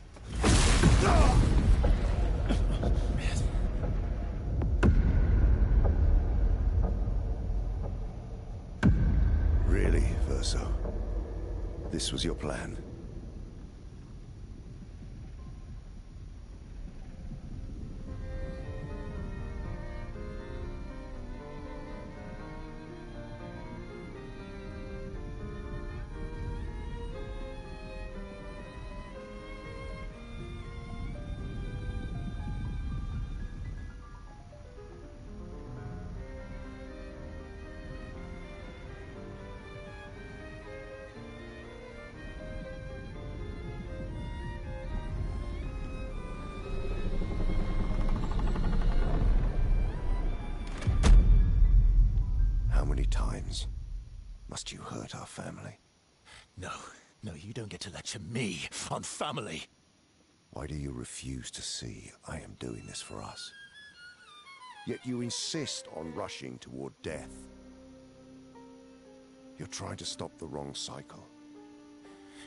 Speaker 11: Really, Verso? This was your plan? How many times must you hurt our family?
Speaker 2: No, you don't get to lecture me on family.
Speaker 11: Why do you refuse to see I am doing this for us? Yet you insist on rushing toward death. You're trying to stop the wrong cycle.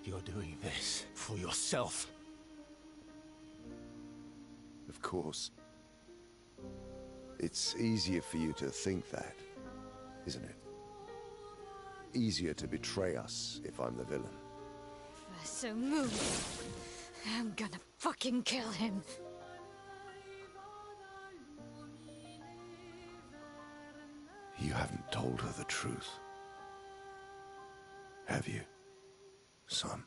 Speaker 2: You're doing this for yourself.
Speaker 11: Of course. It's easier for you to think that, isn't it? Easier to betray us if I'm the villain.
Speaker 5: Verso, move. I'm gonna fucking kill him.
Speaker 11: You haven't told her the truth. Have you, son?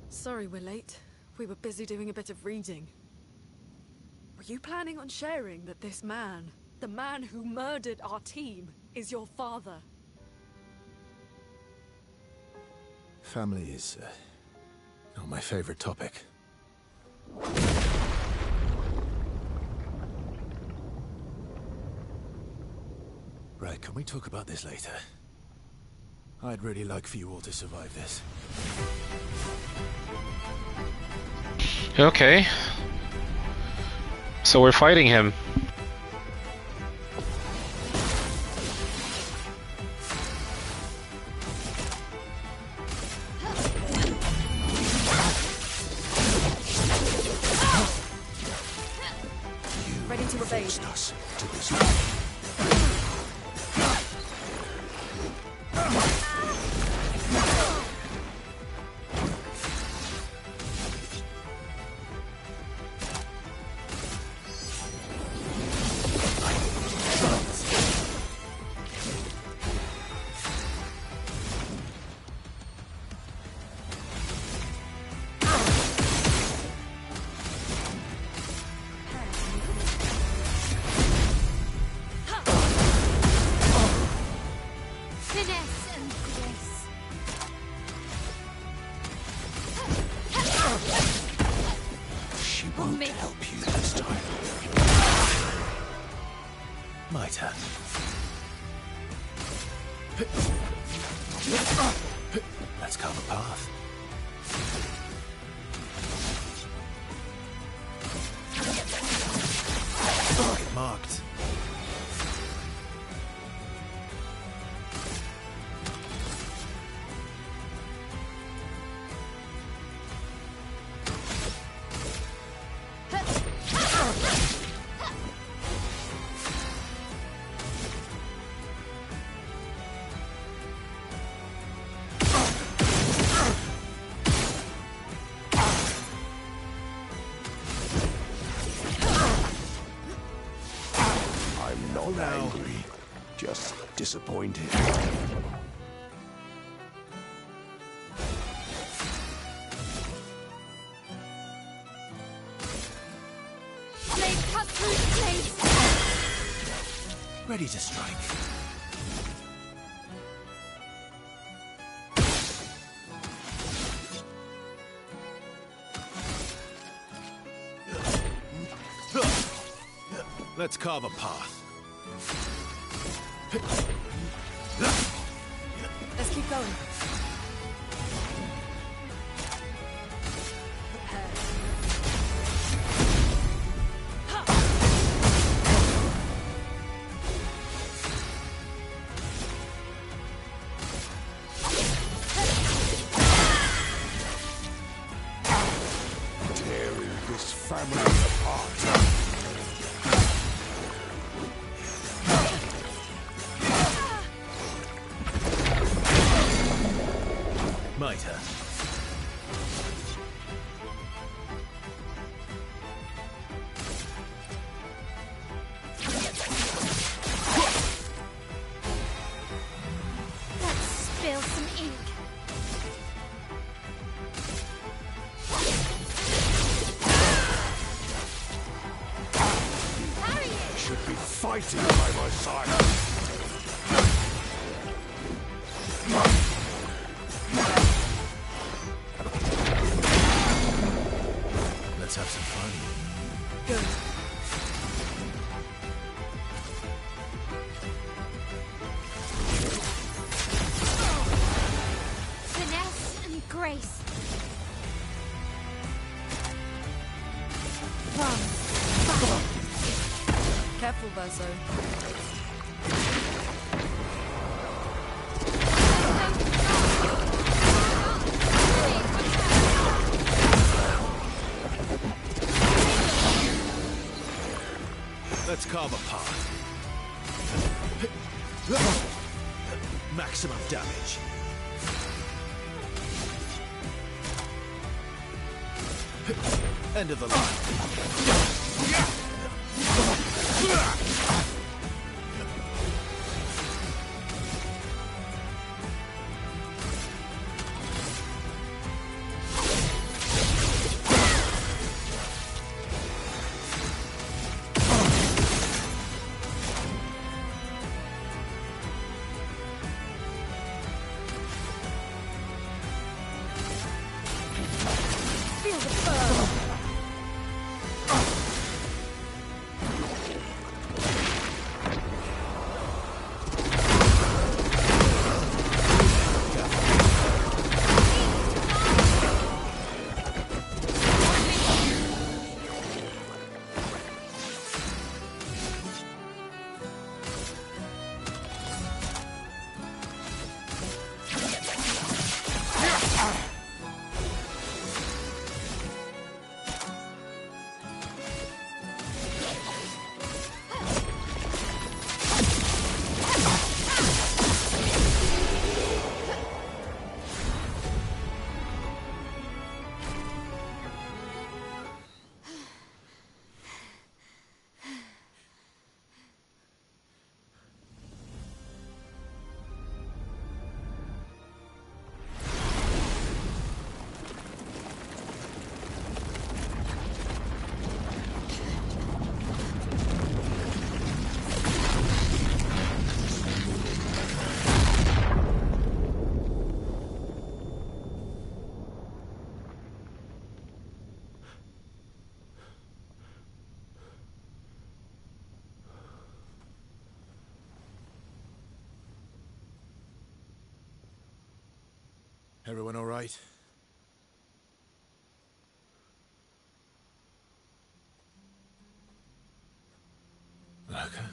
Speaker 9: Sorry we're late. We were busy doing a bit of reading. Were you planning on sharing that this man, the man who murdered our team, is your father?
Speaker 2: Family is not my favorite topic. Right, can we talk about this later? I'd really like for you all to survive this.
Speaker 4: Okay. So we're fighting him.
Speaker 9: Ready to evade.
Speaker 11: Us to this.
Speaker 5: Finesse and grace.
Speaker 11: She won't help you this time.
Speaker 2: My turn. Let's carve a path. Target marked.
Speaker 11: disappointed.
Speaker 5: Blade cut through the blade!
Speaker 2: Ready to strike.
Speaker 7: Let's carve a path.
Speaker 9: Let's keep going.
Speaker 11: Tearing this family apart.
Speaker 2: Mitre.
Speaker 5: Let's spill some ink. Harry!
Speaker 11: Should be fighting by my side.
Speaker 2: Let's have some fun.
Speaker 9: Good.
Speaker 5: Finesse and grace.
Speaker 9: Careful, Verso.
Speaker 7: Let's carve a path. Maximum damage. End of the line.
Speaker 9: Feel the burn.
Speaker 7: Everyone all right?
Speaker 2: Lurker?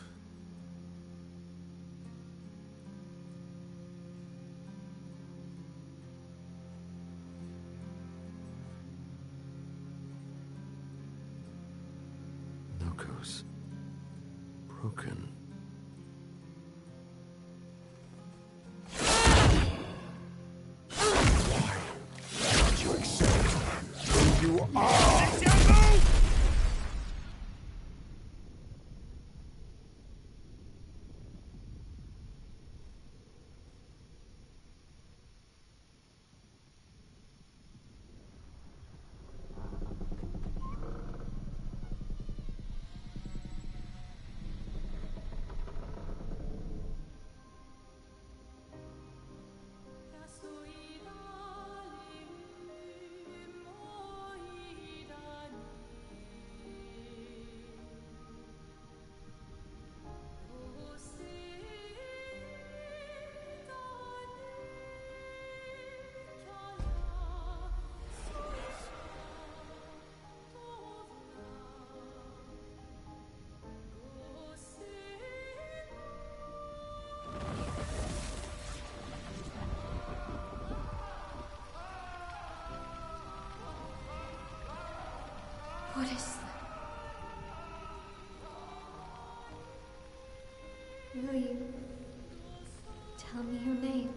Speaker 11: Locos. Broken. Why can't you accept who you are?
Speaker 5: Tell me your name.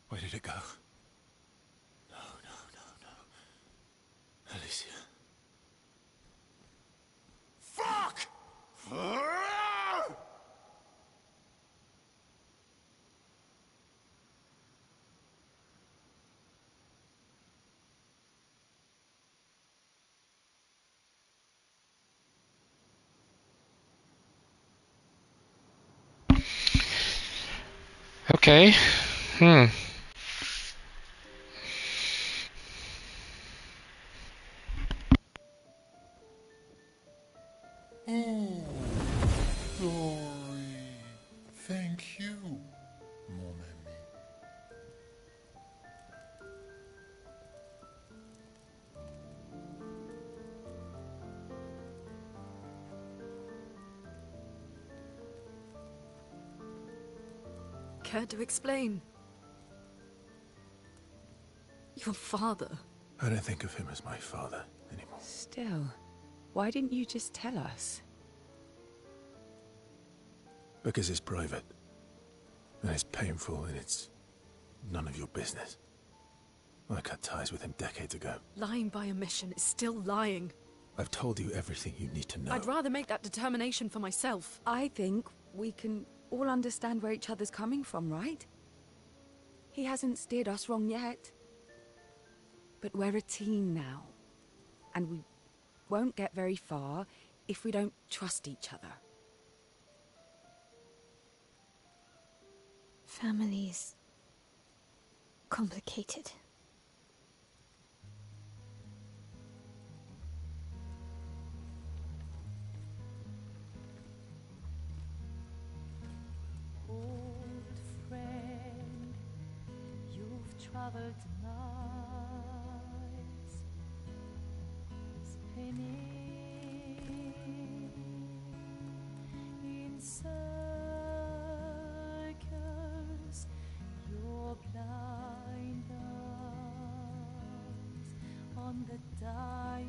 Speaker 2: Where did it go? No. Alicia.
Speaker 1: Fuck!
Speaker 4: Okay.
Speaker 1: Oh, glory. Thank you, mon ami.
Speaker 9: Care to explain? Your father?
Speaker 2: I don't think of him as my father anymore.
Speaker 6: Still, why didn't you just tell us?
Speaker 2: Because it's private. And it's painful and it's none of your business. I cut ties with him decades ago.
Speaker 9: Lying by omission is still lying.
Speaker 2: I've told you everything you need to know.
Speaker 9: I'd rather make that determination for myself.
Speaker 6: I think we can all understand where each other's coming from, right? He hasn't steered us wrong yet. But we're a team now. And we won't get very far if we don't trust each other.
Speaker 5: Family's complicated.
Speaker 12: Old friend, you've traveled miles, spinning in circles, your blind eyes on the dial,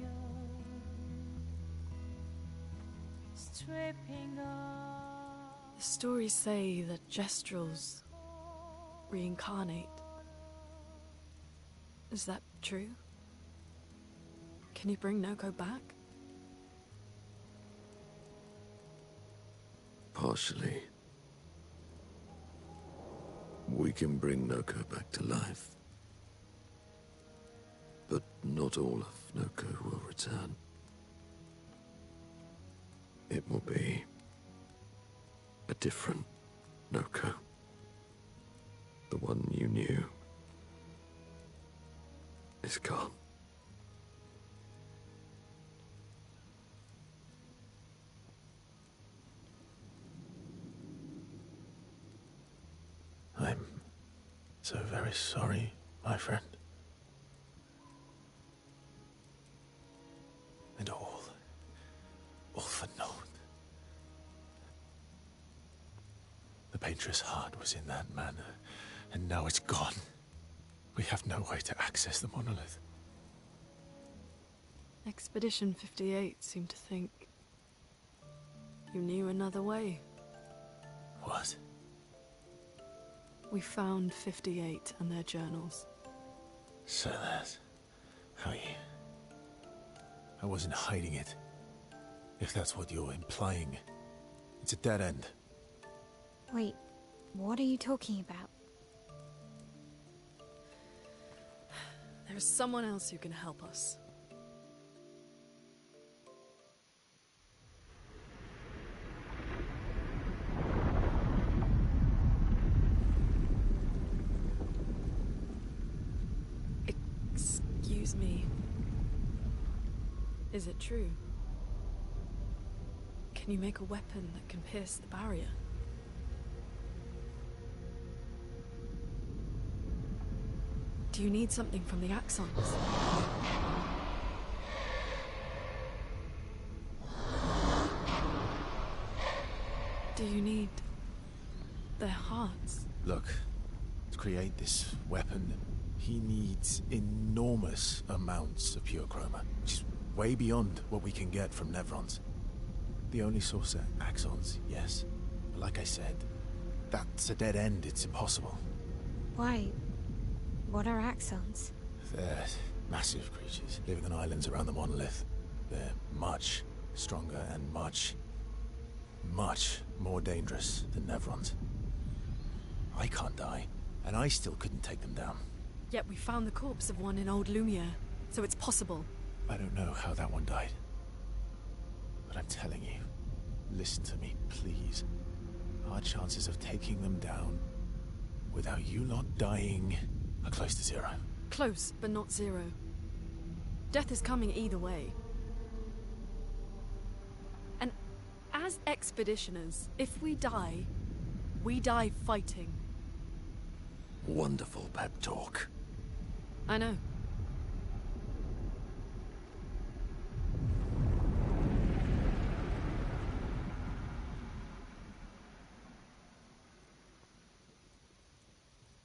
Speaker 12: stripping off.
Speaker 9: The stories say that Gestrels reincarnate. Is that true? Can you bring Noko back?
Speaker 7: Partially. We can bring Noko back to life. But not all of Noko will return. It will be a different Noko. The one you knew is gone.
Speaker 2: I'm so very sorry, my friend. And all for naught. The Paintress heart was in that manor, and now it's gone. We have no way to access the monolith.
Speaker 9: Expedition 58 seemed to think you knew another way.
Speaker 2: What?
Speaker 9: We found 58 and their journals.
Speaker 2: So that's how you... I wasn't hiding it. If that's what you're implying. It's a dead end.
Speaker 5: Wait, what are you talking about?
Speaker 9: There is someone else who can help us. Excuse me. Is it true? Can you make a weapon that can pierce the barrier? Do you need something from the Axons? Do you need their hearts?
Speaker 2: Look, to create this weapon, he needs enormous amounts of pure chroma, which is way beyond what we can get from Nevrons. The only source are Axons, yes. But like I said, that's a dead end. It's impossible.
Speaker 5: Why? What are Axons?
Speaker 2: They're massive creatures living on islands around the monolith. They're much stronger and much more dangerous than Nevrons. I can't die, and I still couldn't take them down.
Speaker 9: Yet we found the corpse of one in Old Lumiere, so it's possible.
Speaker 2: I don't know how that one died. But I'm telling you, listen to me, please. Our chances of taking them down without you lot dying are close to zero.
Speaker 9: Close, but not zero. Death is coming either way. And as expeditioners, if we die fighting.
Speaker 7: Wonderful pep talk.
Speaker 9: I know.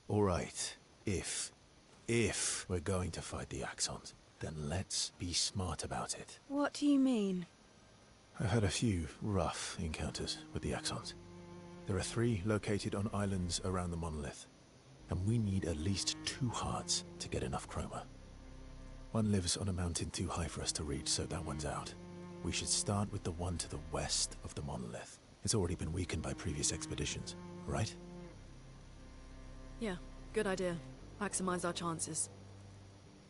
Speaker 2: All right, if we're going to fight the Axons, then let's be smart about it.
Speaker 6: What do you mean?
Speaker 2: I've had a few rough encounters with the Axons. There are 3 located on islands around the monolith, and we need at least 2 hearts to get enough chroma. One lives on a mountain too high for us to reach, so that one's out. We should start with the one to the west of the monolith. It's already been weakened by previous expeditions, right?
Speaker 9: Yeah, good idea. Maximize our chances.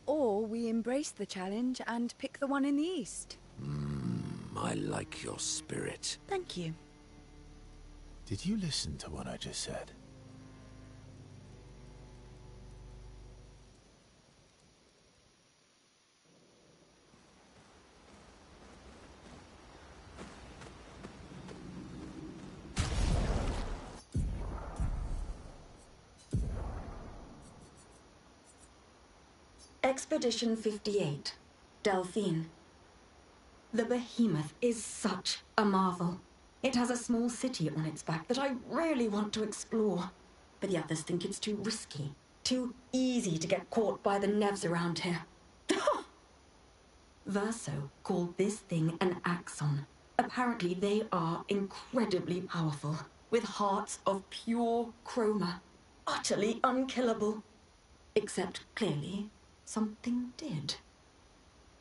Speaker 6: Or we embrace the challenge and pick the one in the east.
Speaker 7: I like your spirit.
Speaker 6: Thank you.
Speaker 2: Did you listen to what I just said?
Speaker 13: Expedition 58, Delphine. The behemoth is such a marvel. It has a small city on its back that I really want to explore. But the others think it's too risky, too easy to get caught by the Nevs around here. Verso called this thing an Axon. Apparently they are incredibly powerful, with hearts of pure chroma, utterly unkillable. Except, clearly, something did.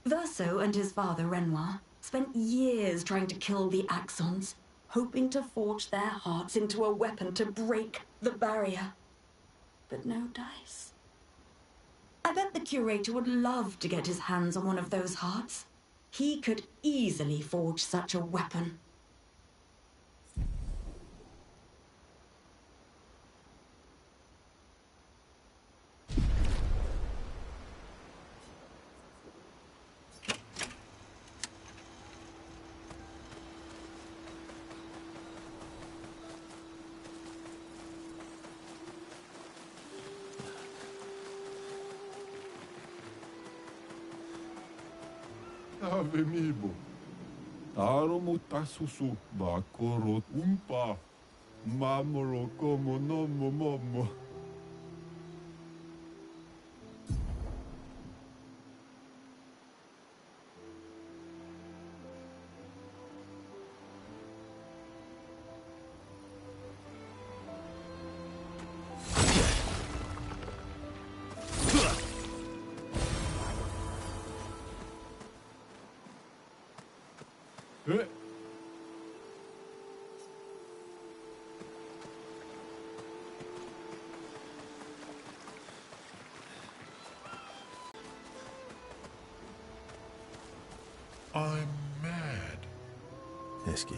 Speaker 13: Verso and his father, Renoir, spent years trying to kill the Axons, hoping to forge their hearts into a weapon to break the barrier. But no dice. I bet the curator would love to get his hands on one of those hearts. He could easily forge such a weapon.
Speaker 10: Avemibo. Aromutasusu bakorot umpa. Mamoro como nomo momo.
Speaker 1: I'm mad.
Speaker 2: Esky?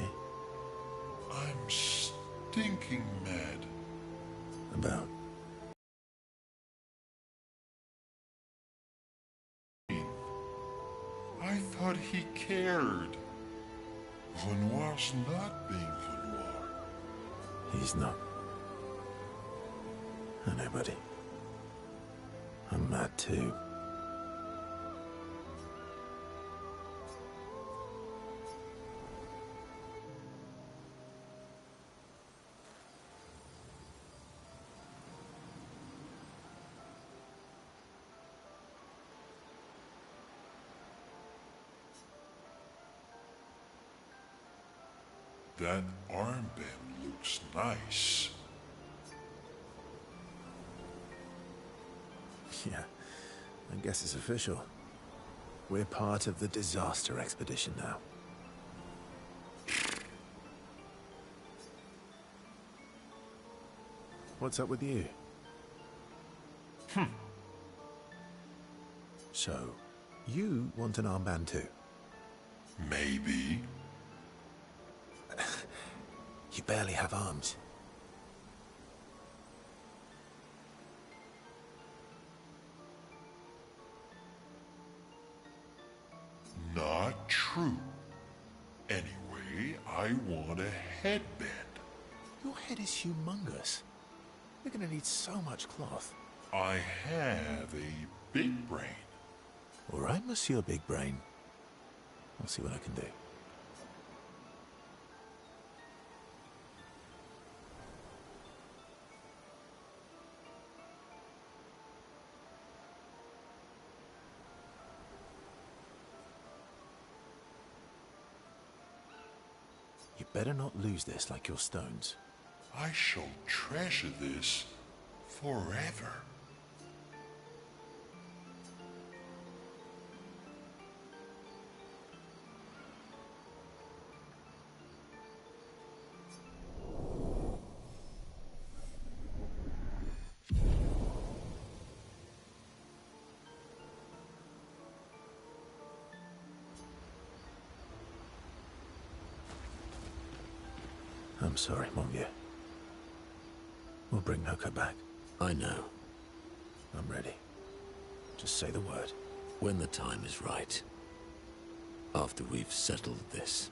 Speaker 1: I'm stinking mad.
Speaker 2: About?
Speaker 1: I thought he cared. Renoir's not being Renoir.
Speaker 2: He's not. I know, buddy. I'm mad. too.
Speaker 1: That armband looks nice.
Speaker 2: Yeah, I guess it's official. We're part of the disaster expedition now. What's up with you? So, you want an armband too?
Speaker 1: Maybe.
Speaker 2: You barely have arms.
Speaker 1: Not true. Anyway, I want a headband.
Speaker 2: Your head is humongous. You're gonna need so much cloth.
Speaker 1: I have a big brain.
Speaker 2: All right, Monsieur Big Brain. I'll see what I can do. You better not lose this like your stones.
Speaker 1: I shall treasure this forever.
Speaker 2: I'm sorry, mon vieux. We'll bring Noko back.
Speaker 7: I know.
Speaker 2: I'm ready. Just say the word.
Speaker 7: When the time is right. After we've settled this.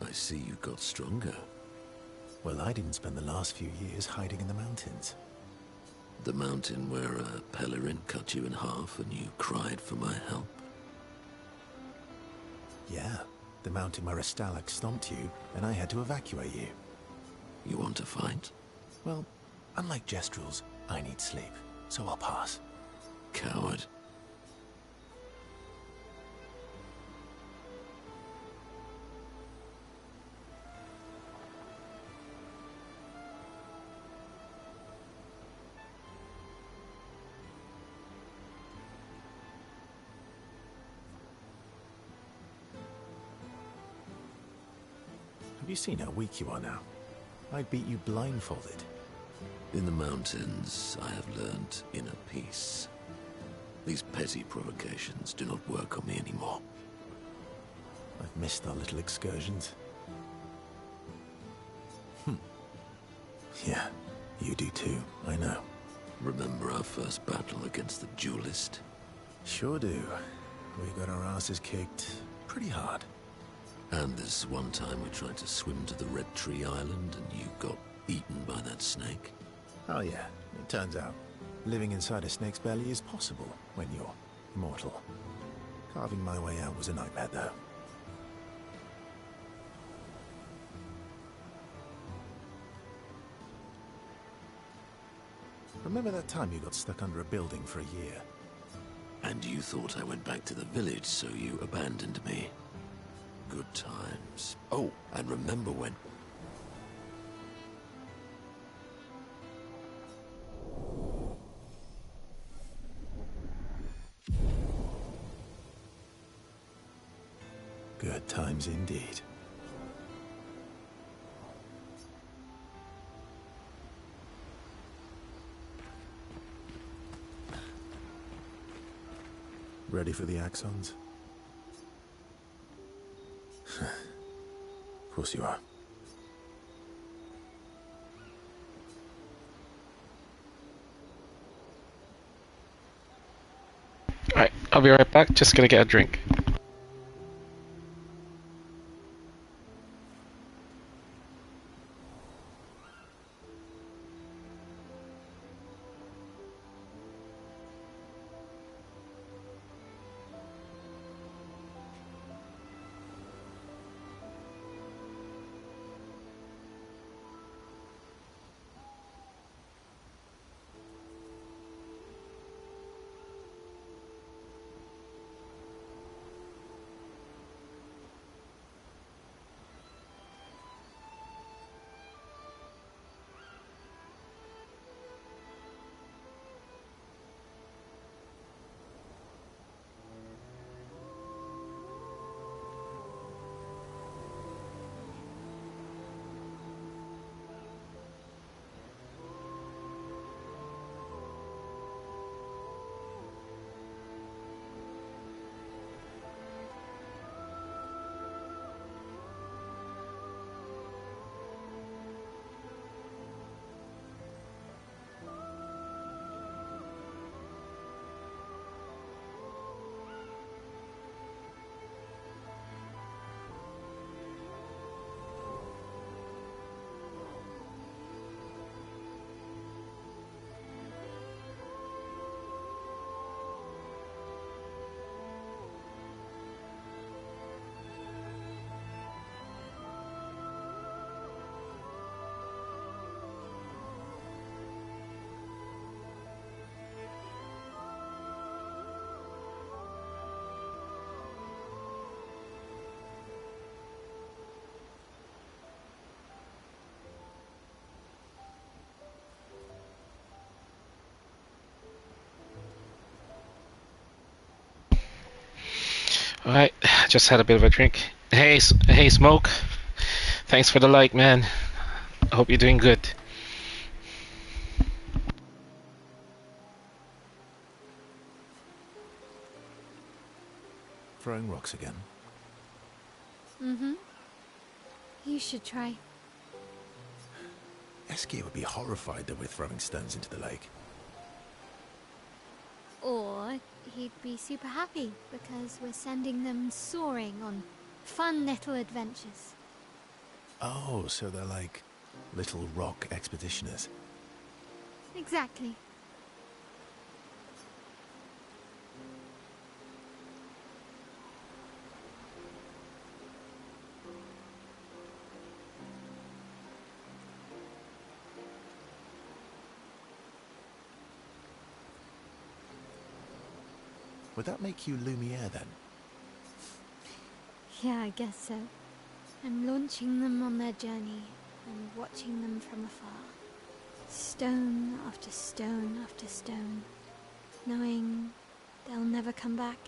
Speaker 7: I see you got stronger.
Speaker 2: Well, I didn't spend the last few years hiding in the mountains.
Speaker 7: The mountain where a pelerin cut you in half and you cried for my help?
Speaker 2: Yeah, the mountain where a Stalak stomped you and I had to evacuate you.
Speaker 7: You want to fight?
Speaker 2: Well, unlike Jestrels, I need sleep, so I'll pass.
Speaker 7: Coward.
Speaker 2: Have you seen how weak you are now? I'd beat you blindfolded.
Speaker 7: In the mountains, I have learned inner peace. These petty provocations do not work on me anymore.
Speaker 2: I've missed our little excursions. Yeah, you do too, I know.
Speaker 7: Remember our first battle against the duelist?
Speaker 2: Sure do. We got our asses kicked pretty hard.
Speaker 7: And this one time we tried to swim to the Red Tree Island and you got eaten by that snake?
Speaker 2: Oh yeah, it turns out living inside a snake's belly is possible when you're immortal. Carving my way out was a nightmare though. Remember that time you got stuck under a building for a year?
Speaker 7: And you thought I went back to the village, so you abandoned me. Good times. Oh, and remember when...
Speaker 2: Good times indeed. Ready for the axons? Of course you are.
Speaker 4: Alright, I'll be right back. Just gonna get a drink. Alright, just had a bit of a drink. Hey, hey, Smoke. Thanks for the like, man. I hope you're doing good.
Speaker 2: Throwing rocks again?
Speaker 5: Mm-hmm. You should try.
Speaker 2: Eskia would be horrified that we're throwing stones into the lake.
Speaker 5: Or he'd be super happy because we're sending them soaring on fun little adventures.
Speaker 2: Oh, so they're like little rock expeditioners.
Speaker 5: Exactly.
Speaker 2: Would that make you Lumiere then?
Speaker 5: Yeah, I guess so. I'm launching them on their journey and watching them from afar. Stone after stone after stone, knowing they'll never come back.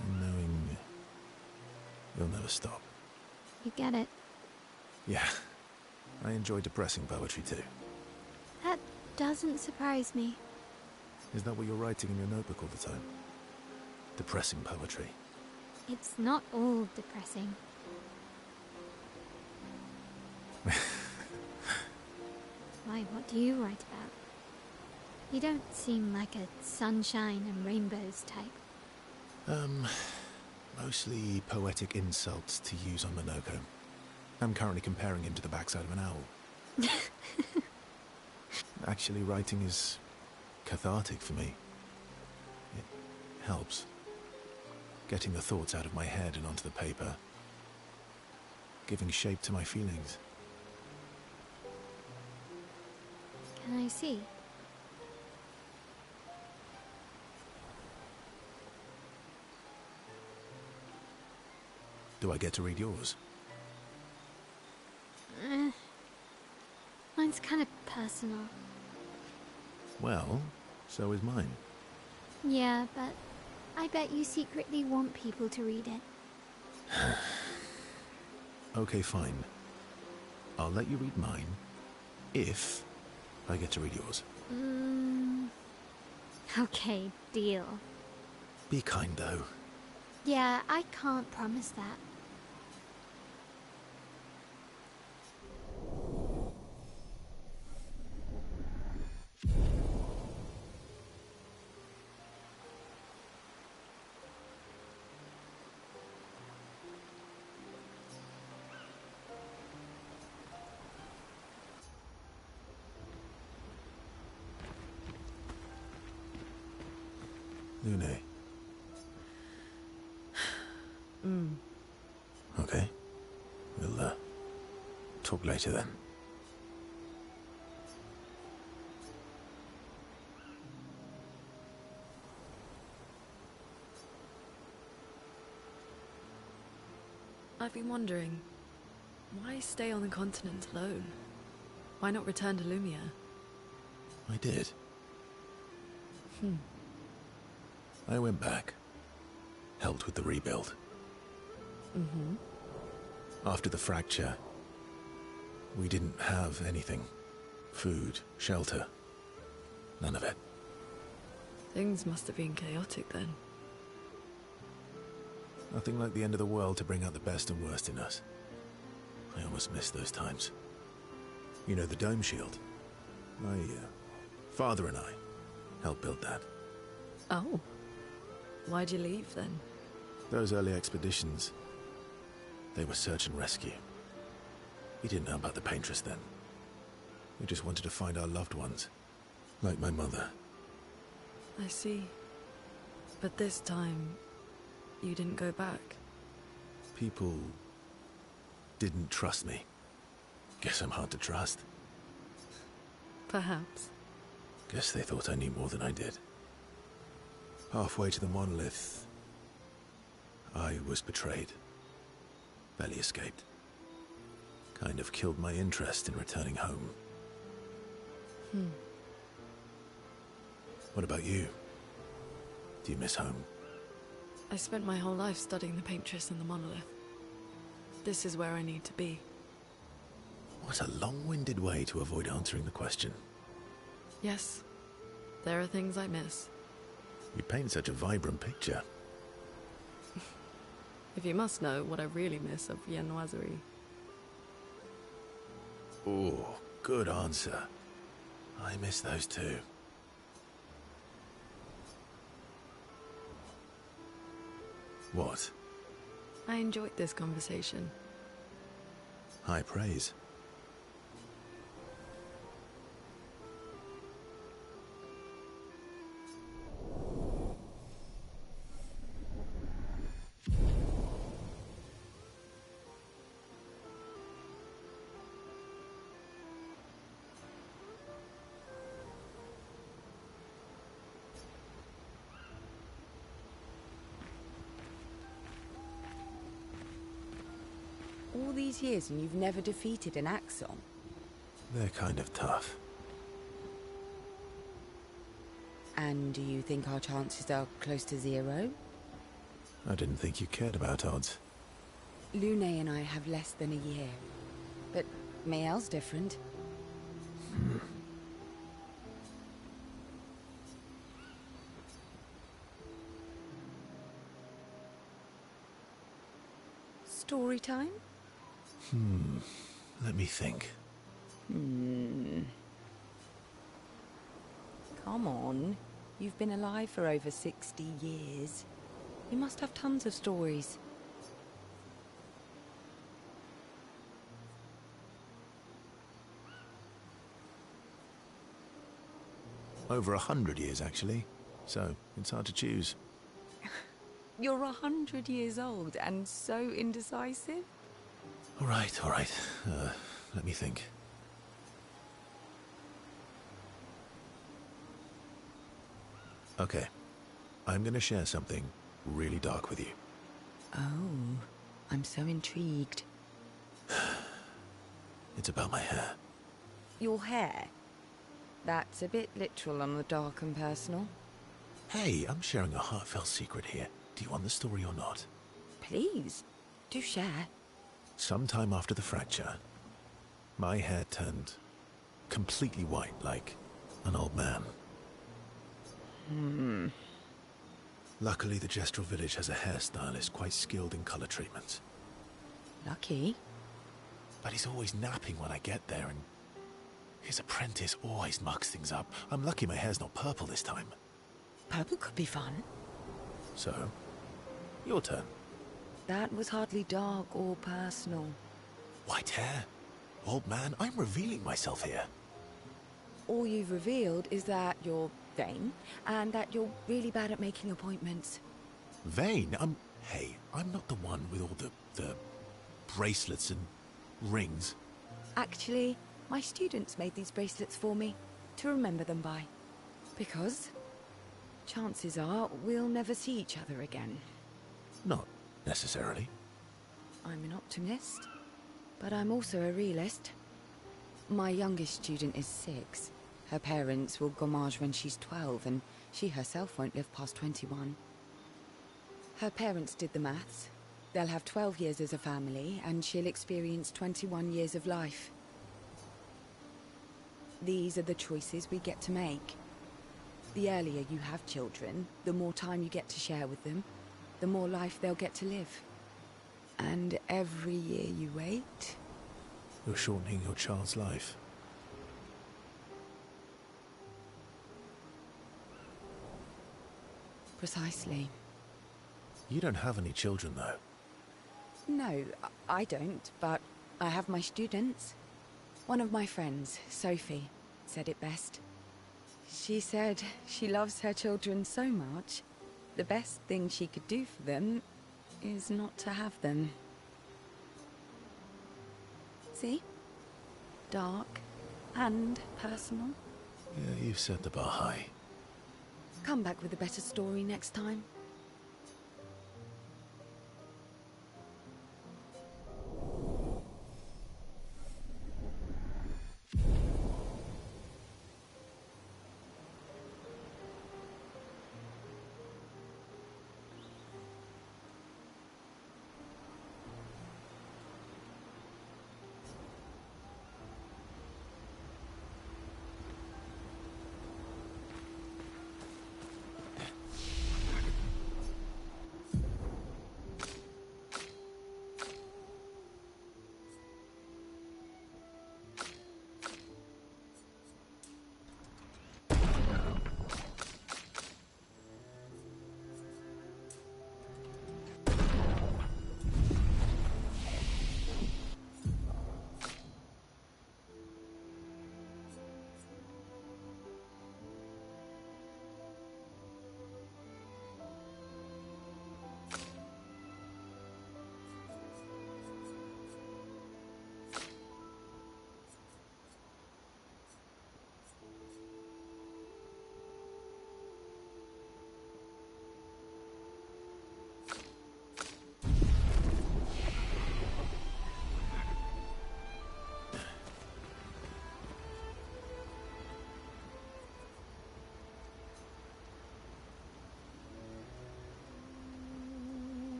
Speaker 2: And knowing you'll never stop.
Speaker 5: You get it?
Speaker 2: Yeah, I enjoy depressing poetry too.
Speaker 5: That doesn't surprise me.
Speaker 2: Is that what you're writing in your notebook all the time? Depressing poetry.
Speaker 5: It's not all depressing. Why, what do you write about? You don't seem like a sunshine and rainbows type.
Speaker 2: Mostly poetic insults to use on Monoko. I'm currently comparing him to the backside of an owl. Actually, writing is cathartic for me. It helps. Getting the thoughts out of my head and onto the paper. Giving shape to my feelings.
Speaker 5: Can I see?
Speaker 2: Do I get to read yours?
Speaker 5: Mine's kind of personal.
Speaker 2: Well, so is mine.
Speaker 5: Yeah, but I bet you secretly want people to read it.
Speaker 2: Okay, fine. I'll let you read mine, if I get to read yours.
Speaker 5: Okay, deal.
Speaker 2: Be kind, though.
Speaker 5: Yeah, I can't promise that.
Speaker 2: Lune. Okay. We'll, talk later then.
Speaker 9: I've been wondering, why stay on the continent alone? Why not return to Lumiere?
Speaker 2: I did. I went back. Helped with the rebuild. After the fracture, we didn't have anything. Food, shelter. None of it.
Speaker 9: Things must have been chaotic then.
Speaker 2: Nothing like the end of the world to bring out the best and worst in us. I almost miss those times. You know, the dome shield. My father and I helped build that.
Speaker 9: Oh. Why'd you leave then?
Speaker 2: Those early expeditions, they were search and rescue. We didn't know about the Paintress then. We just wanted to find our loved ones, like my mother.
Speaker 9: I see. But this time, you didn't go back.
Speaker 2: People didn't trust me. Guess I'm hard to trust.
Speaker 9: Perhaps.
Speaker 2: Guess they thought I knew more than I did. Halfway to the monolith, I was betrayed. Belly escaped. Kind of killed my interest in returning home. What about you? Do you miss home?
Speaker 9: I spent my whole life studying the Paintress and the monolith. This is where I need to be.
Speaker 2: What a long-winded way to avoid answering the question.
Speaker 9: Yes, there are things I miss.
Speaker 2: You paint such a vibrant picture.
Speaker 9: If you must know what I really miss of viennoiserie.
Speaker 2: Oh, good answer. I miss those too. What?
Speaker 9: I enjoyed this conversation.
Speaker 2: High praise.
Speaker 6: All these years and you've never defeated an Axon?
Speaker 2: They're kind of tough.
Speaker 6: And do you think our chances are close to 0?
Speaker 2: I didn't think you cared about odds.
Speaker 6: Lune and I have less than a year. But Mael's different. Story time?
Speaker 2: Let me think.
Speaker 6: Come on. You've been alive for over 60 years. You must have tons of stories.
Speaker 2: Over 100 years, actually. So, it's hard to choose.
Speaker 6: You're 100 years old and so indecisive?
Speaker 2: All right. Let me think. Okay. I'm gonna share something really dark with you.
Speaker 6: Oh, I'm so intrigued.
Speaker 2: It's about my hair.
Speaker 6: Your hair? That's a bit literal on the dark and personal.
Speaker 2: Hey, I'm sharing a heartfelt secret here. Do you want the story or not?
Speaker 6: Please, do share.
Speaker 2: Sometime after the fracture, my hair turned completely white, like an old man. Luckily, the Gestural village has a hairstylist quite skilled in color treatments.
Speaker 6: Lucky?
Speaker 2: But he's always napping when I get there, and his apprentice always mucks things up. I'm lucky my hair's not purple this time.
Speaker 6: Purple could be fun.
Speaker 2: So, your turn.
Speaker 6: That was hardly dark or personal.
Speaker 2: White hair? Old man, I'm revealing myself here.
Speaker 6: All you've revealed is that you're vain, and that you're really bad at making appointments.
Speaker 2: Vain? Hey, I'm not the one with all the bracelets and rings.
Speaker 6: Actually, my students made these bracelets for me, to remember them by. Because chances are we'll never see each other again.
Speaker 2: Not necessarily.
Speaker 6: I'm an optimist, but I'm also a realist. My youngest student is 6. Her parents will gommage when she's 12, and she herself won't live past 21. Her parents did the maths. They'll have 12 years as a family, and she'll experience 21 years of life. These are the choices we get to make. The earlier you have children, the more time you get to share with them, the more life they'll get to live. And every year you wait...
Speaker 2: You're shortening your child's life.
Speaker 6: Precisely.
Speaker 2: You don't have any children, though.
Speaker 6: No, I don't, but I have my students. One of my friends, Sophie, said it best. She said she loves her children so much, the best thing she could do for them is not to have them. See? Dark and personal.
Speaker 2: Yeah, you've set the bar high.
Speaker 6: Come back with a better story next time.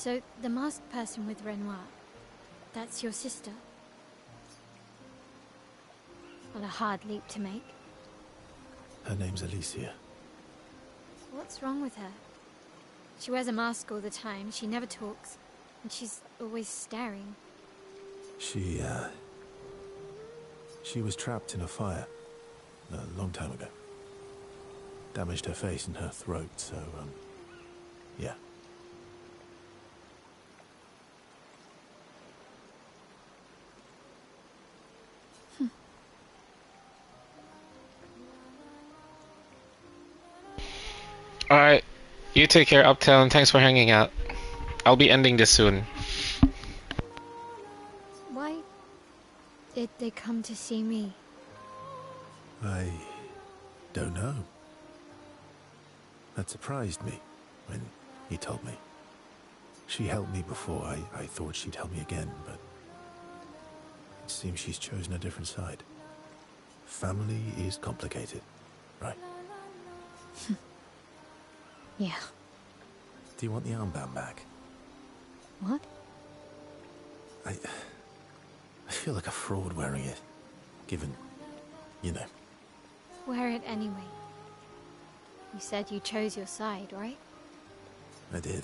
Speaker 5: So, the masked person with Renoir, that's your sister? What a hard leap to make.
Speaker 2: Her name's Alicia.
Speaker 5: What's wrong with her? She wears a mask all the time, she never talks, and she's always staring.
Speaker 2: She was trapped in a fire a long time ago. Damaged her face and her throat, so, yeah.
Speaker 4: Alright, you take care, Uptown. Thanks for hanging out. I'll be ending this soon.
Speaker 5: Why did they come to see me?
Speaker 2: I don't know. That surprised me when he told me. She helped me before. I thought she'd help me again, but it seems she's chosen a different side. Family is complicated, right?
Speaker 5: Yeah.
Speaker 2: Do you want the armband back?
Speaker 5: What?
Speaker 2: I feel like a fraud wearing it, given, you know.
Speaker 5: Wear it anyway. You said you chose your side, right?
Speaker 2: I did.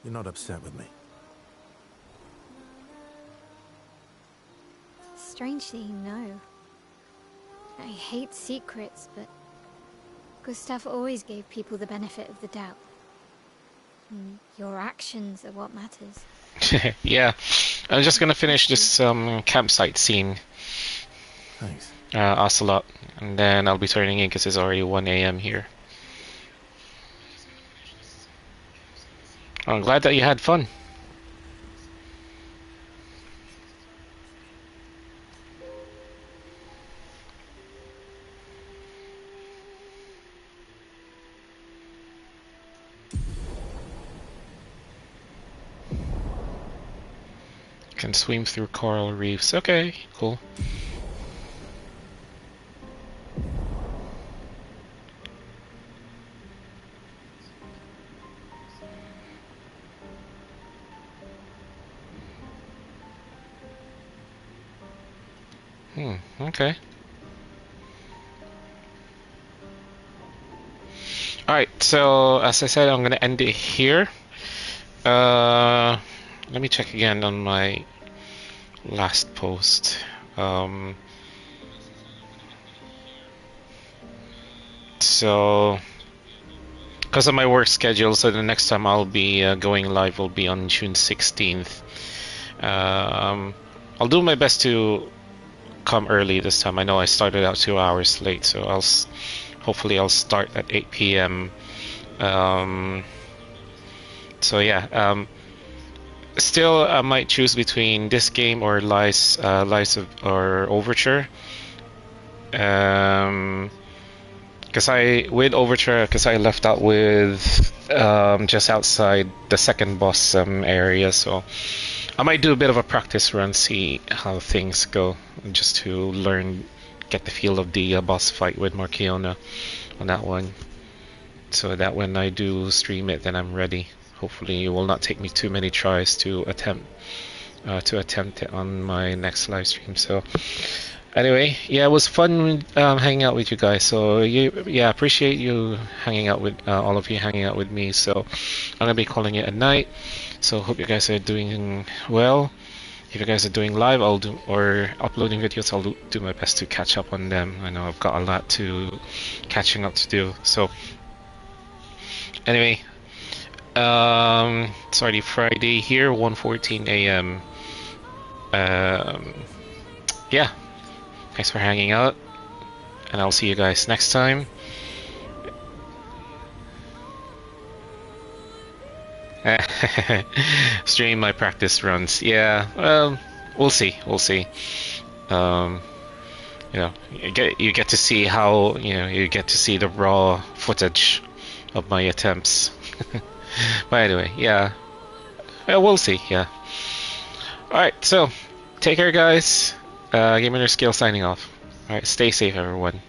Speaker 2: You're not upset with me.
Speaker 5: Strangely, no. I hate secrets, but Gustave always gave people the benefit of the doubt. And your actions are what matters.
Speaker 4: Yeah, I'm just gonna finish this campsite scene.
Speaker 2: Thanks.
Speaker 4: Ocelot, and then I'll be turning in because it's already 1 AM here. I'm glad that you had fun. Can swim through coral reefs. Okay, cool. Okay. Alright, so as I said, I'm gonna end it here. Let me check again on my last post. So, because of my work schedule, so the next time I'll be going live will be on June 16th. I'll do my best to come early this time. I know I started out 2 hours late, so hopefully I'll start at 8 p.m. So yeah, still I might choose between this game or Lies or Overture. Because with Overture, because I left out with just outside the second boss area, so I might do a bit of a practice run, see how things go, just to learn, get the feel of the boss fight with Marchiona on that one, so that when I do stream it, then I'm ready. Hopefully it will not take me too many tries to attempt it on my next live stream. So anyway, yeah, it was fun hanging out with you guys. So yeah, appreciate you hanging out with all of you hanging out with me. So I'm gonna be calling it a night. So hope you guys are doing well. If you guys are doing live, I'll do, or uploading videos, I'll do my best to catch up on them. I know I've got a lot to catching up to do. So anyway, it's already Friday here, 1:14 a.m. Yeah, thanks for hanging out, and I'll see you guys next time. Stream my practice runs. Yeah, well, we'll see. You know, you get to see how, you get to see the raw footage of my attempts. But anyway, yeah, we'll see. Yeah. All right, so take care, guys. Gamer Skill signing off. All right, stay safe, everyone.